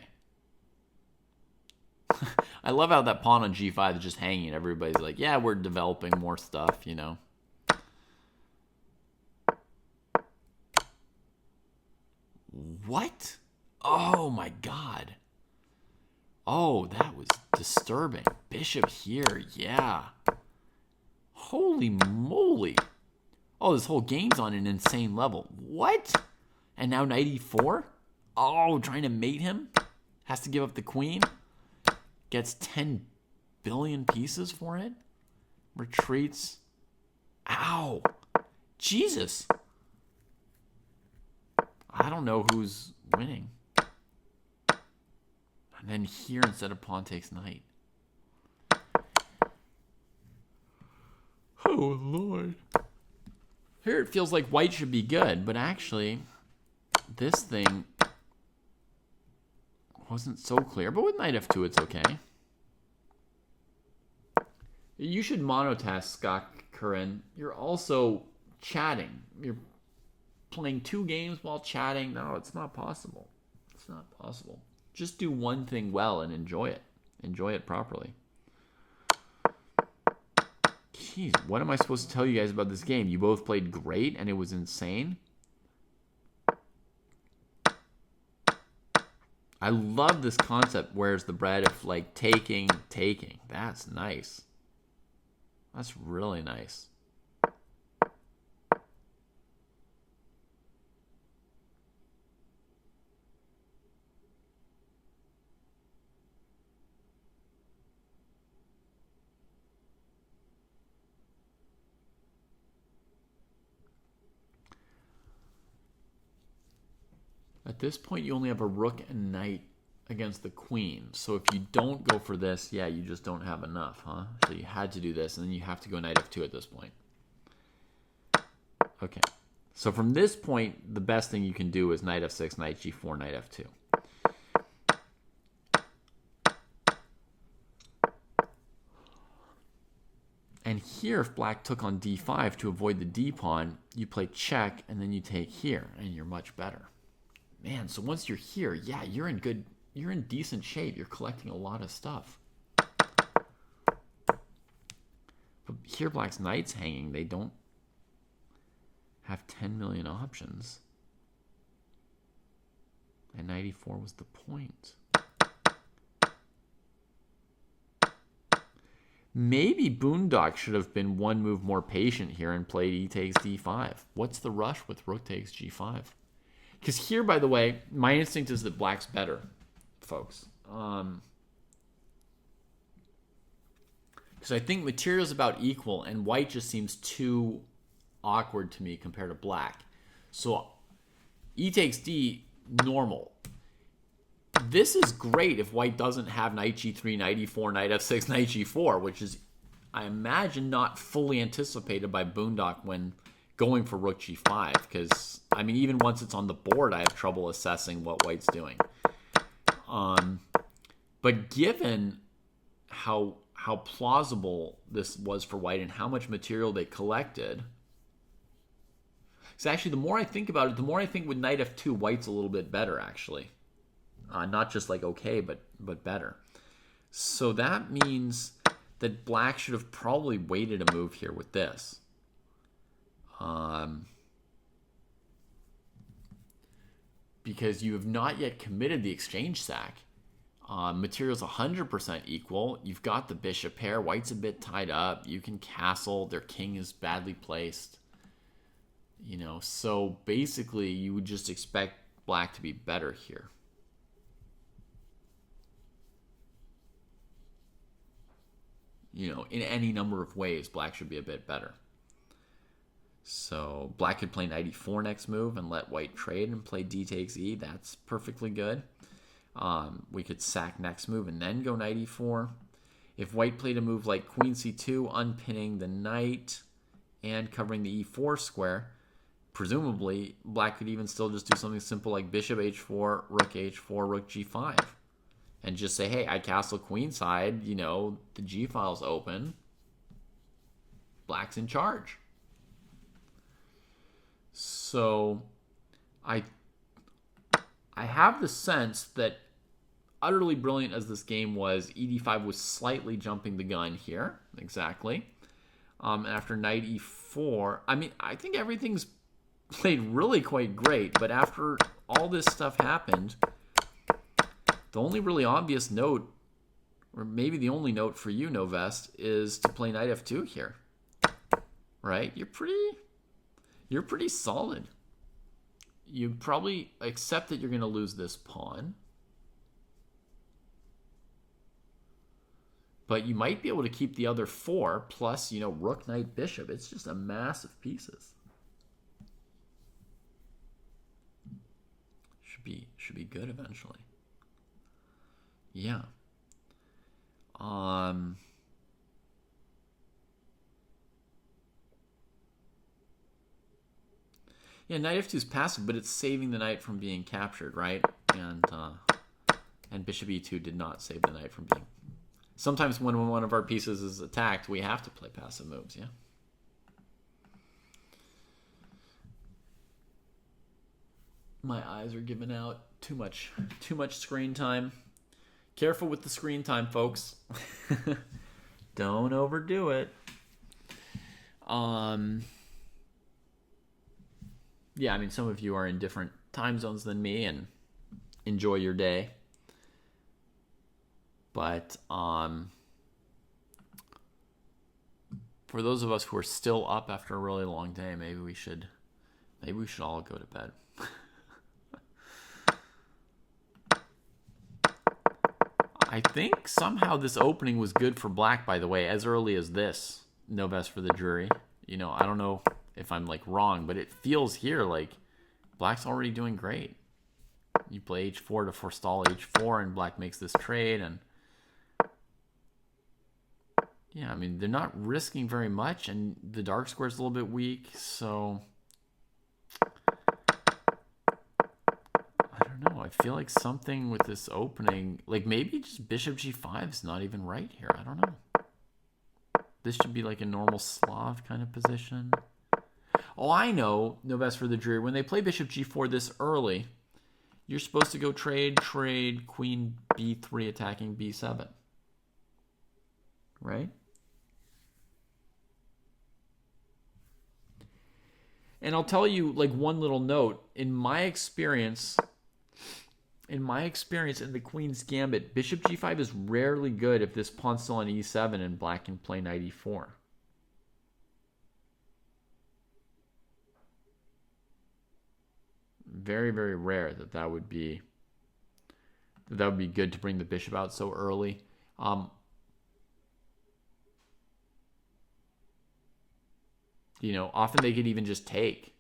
I love how that pawn on g5 is just hanging. Everybody's like, yeah, we're developing more stuff, you know. What? Oh, my God. Oh, that was disturbing. Bishop here, yeah. Holy moly. Oh, this whole game's on an insane level. What? And now knight e4? Oh, trying to mate him? Has to give up the queen? Gets 10 billion pieces for it? Retreats. Ow. Jesus. I don't know who's winning. And then here, instead of pawn takes knight. Oh, Lord. Here it feels like white should be good, but actually, this thing wasn't so clear. But with knight f2, it's okay. You should monotask, Scott Curran. You're also chatting. You're playing 2 games while chatting. No, it's not possible. It's not possible. Just do one thing well and enjoy it. Enjoy it properly. Jeez, what am I supposed to tell you guys about this game? You both played great and it was insane. I love this concept, where's the bread, of like taking. That's nice. That's really nice. At this point, you only have a rook and knight against the queen. So if you don't go for this, yeah, you just don't have enough, huh? So you had to do this, and then you have to go knight f2 at this point. Okay. So from this point, the best thing you can do is knight f6, knight g4, knight f2. And here, if black took on d5 to avoid the d-pawn, you play check, and then you take here, and you're much better. Man, so once you're here, yeah, you're in decent shape. You're collecting a lot of stuff. But here, black's knight's hanging. They don't have 10 million options. And knight e4 was the point. Maybe Boondock should have been one move more patient here and played e takes d5. What's the rush with rook takes g5? Because here, by the way, my instinct is that black's better, folks. Because I think material's about equal, and white just seems too awkward to me compared to black. So e takes d, normal. This is great if white doesn't have knight g3, knight e4, knight f6, knight g4, which is, I imagine, not fully anticipated by Boondock when going for rook g5, because, I mean, even once it's on the board, I have trouble assessing what white's doing. But given how plausible this was for white and how much material they collected, so actually, the more I think about it, the more I think with knight f2, white's a little bit better, actually. Not just like okay, but better. So that means that black should have probably waited a move here with this. Because you have not yet committed the exchange sack. Material's 100% equal. You've got the bishop pair. White's a bit tied up. You can castle. Their king is badly placed. You know, so basically you would just expect black to be better here. You know, in any number of ways, black should be a bit better. So black could play knight e4 next move and let white trade and play d takes e. That's perfectly good. We could sack next move and then go knight e4. If white played a move like queen c2, unpinning the knight and covering the e4 square, presumably black could even still just do something simple like bishop h4, rook h4, rook g5. And just say, hey, I castle queenside, you know, the g-file's open. Black's in charge. So I have the sense that utterly brilliant as this game was, ED5 was slightly jumping the gun here. Exactly. After knight E4, I mean, I think everything's played really quite great, but after all this stuff happened, the only really obvious note, or maybe the only note for you, Novest, is to play knight F2 here. Right? You're pretty solid. You probably accept that you're going to lose this pawn. But you might be able to keep the other 4, plus, rook, knight, bishop. It's just a mass of pieces. Should be good eventually. Yeah. Yeah, knight F2 is passive, but it's saving the knight from being captured, right? And bishop E2 did not save the knight from being. Sometimes when one of our pieces is attacked, we have to play passive moves, yeah? My eyes are giving out too much screen time. Careful with the screen time, folks. Don't overdo it. Yeah, I mean, some of you are in different time zones than me and enjoy your day. But for those of us who are still up after a really long day, maybe we should all go to bed. I think somehow this opening was good for black, by the way, as early as this. No best for the jury. I don't know if I'm wrong, but it feels here like black's already doing great. You play h4 to forestall h4, and black makes this trade, and yeah, I mean, they're not risking very much, and the dark square's a little bit weak, so I don't know. I feel like something with this opening, maybe just bishop g5 is not even right here. I don't know. This should be a normal Slav kind of position. Oh, I know. No best for the jury. When they play bishop g4 this early, you're supposed to go trade, queen b3 attacking b7. Right? And I'll tell you one little note. In my experience in the Queen's Gambit, bishop g5 is rarely good if this pawn's still on e7 and black can play knight e4. Very, very rare that would be good to bring the bishop out so early. Often they could even just take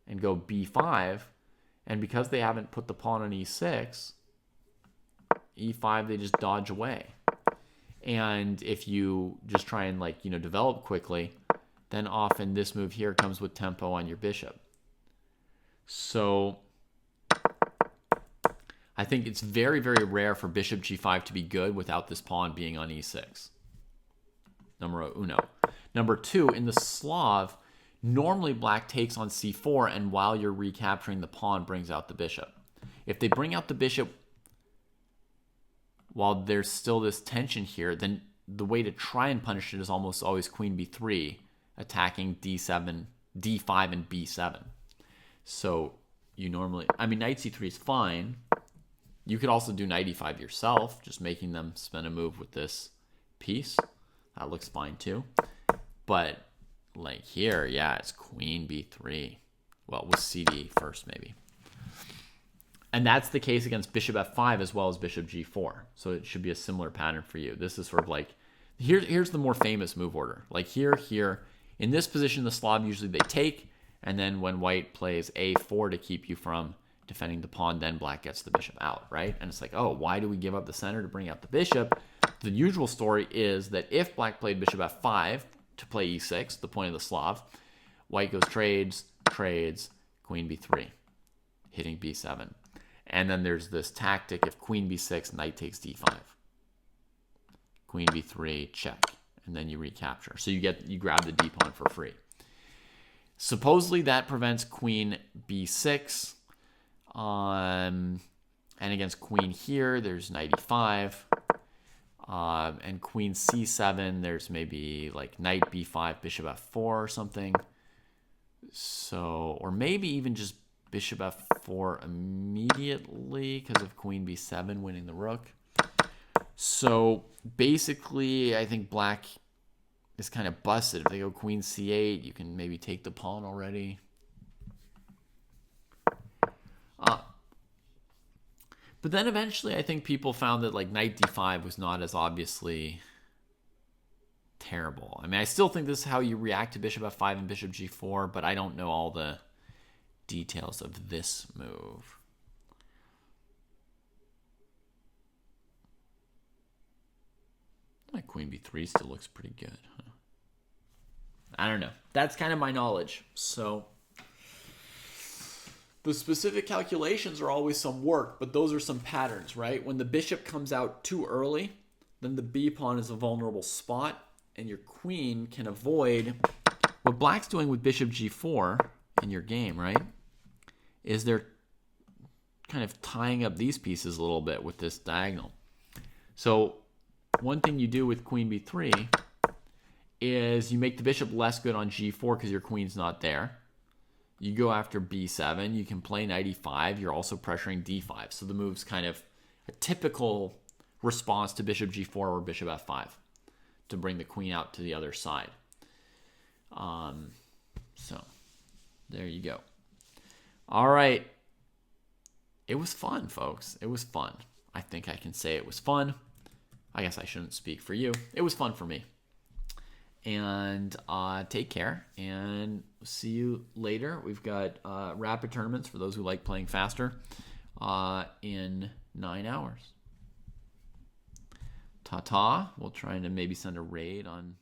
and go b5, and because they haven't put the pawn on e6, e5 they just dodge away. And if you just try and develop quickly, then often this move here comes with tempo on your bishop. So I think it's very, very rare for bishop g5 to be good without this pawn being on e6. Numero uno. Number two, in the Slav, normally black takes on c4, and while you're recapturing the pawn, brings out the bishop. If they bring out the bishop while there's still this tension here, then the way to try and punish it is almost always queen b3, attacking d7, d5, and b7. So you normally, knight c3 is fine. You could also do knight e5 yourself, just making them spin a move with this piece. That looks fine too. But here, yeah, it's queen b3. Well, with cd first maybe. And that's the case against bishop f5 as well as bishop g4. So it should be a similar pattern for you. This is sort of here's the more famous move order. Here. In this position, the Slav usually they take, and then when white plays a4 to keep you from defending the pawn, then black gets the bishop out, right? And it's oh, why do we give up the center to bring out the bishop? The usual story is that if black played bishop f5 to play e6, the point of the Slav, white goes trades, queen b3, hitting b7. And then there's this tactic, if queen b6, knight takes d5. Queen b3, check. And then you recapture. So you grab the d pawn for free. supposedly that prevents queen b6. And against queen here, there's knight e5. And queen c7, there's maybe like knight b5, bishop f4 or something. So, or maybe even just bishop f4 immediately because of queen b7 winning the rook. So basically, I think black is kind of busted. If they go queen c8, you can maybe take the pawn already. But then eventually I think people found that like knight d5 was not as obviously terrible. I mean, I still think this is how you react to bishop f5 and bishop g4, but I don't know all the details of this move. Like queen b3 still looks pretty good, huh? I don't know. That's kind of my knowledge. So the specific calculations are always some work, but those are some patterns, right? When the bishop comes out too early, then the b pawn is a vulnerable spot, and your queen can avoid. What black's doing with bishop g4 in your game, right, is they're kind of tying up these pieces a little bit with this diagonal. So one thing you do with queen b3 is you make the bishop less good on g4 because your queen's not there. You go after b7. You can play knight e5. You're also pressuring d5. So the move's kind of a typical response to bishop g4 or bishop f5 to bring the queen out to the other side. So there you go. All right. It was fun, folks. It was fun. I think I can say it was fun. I guess I shouldn't speak for you. It was fun for me. And take care, and see you later. We've got rapid tournaments for those who like playing faster in 9 hours. Ta-ta. We'll try to maybe send a raid on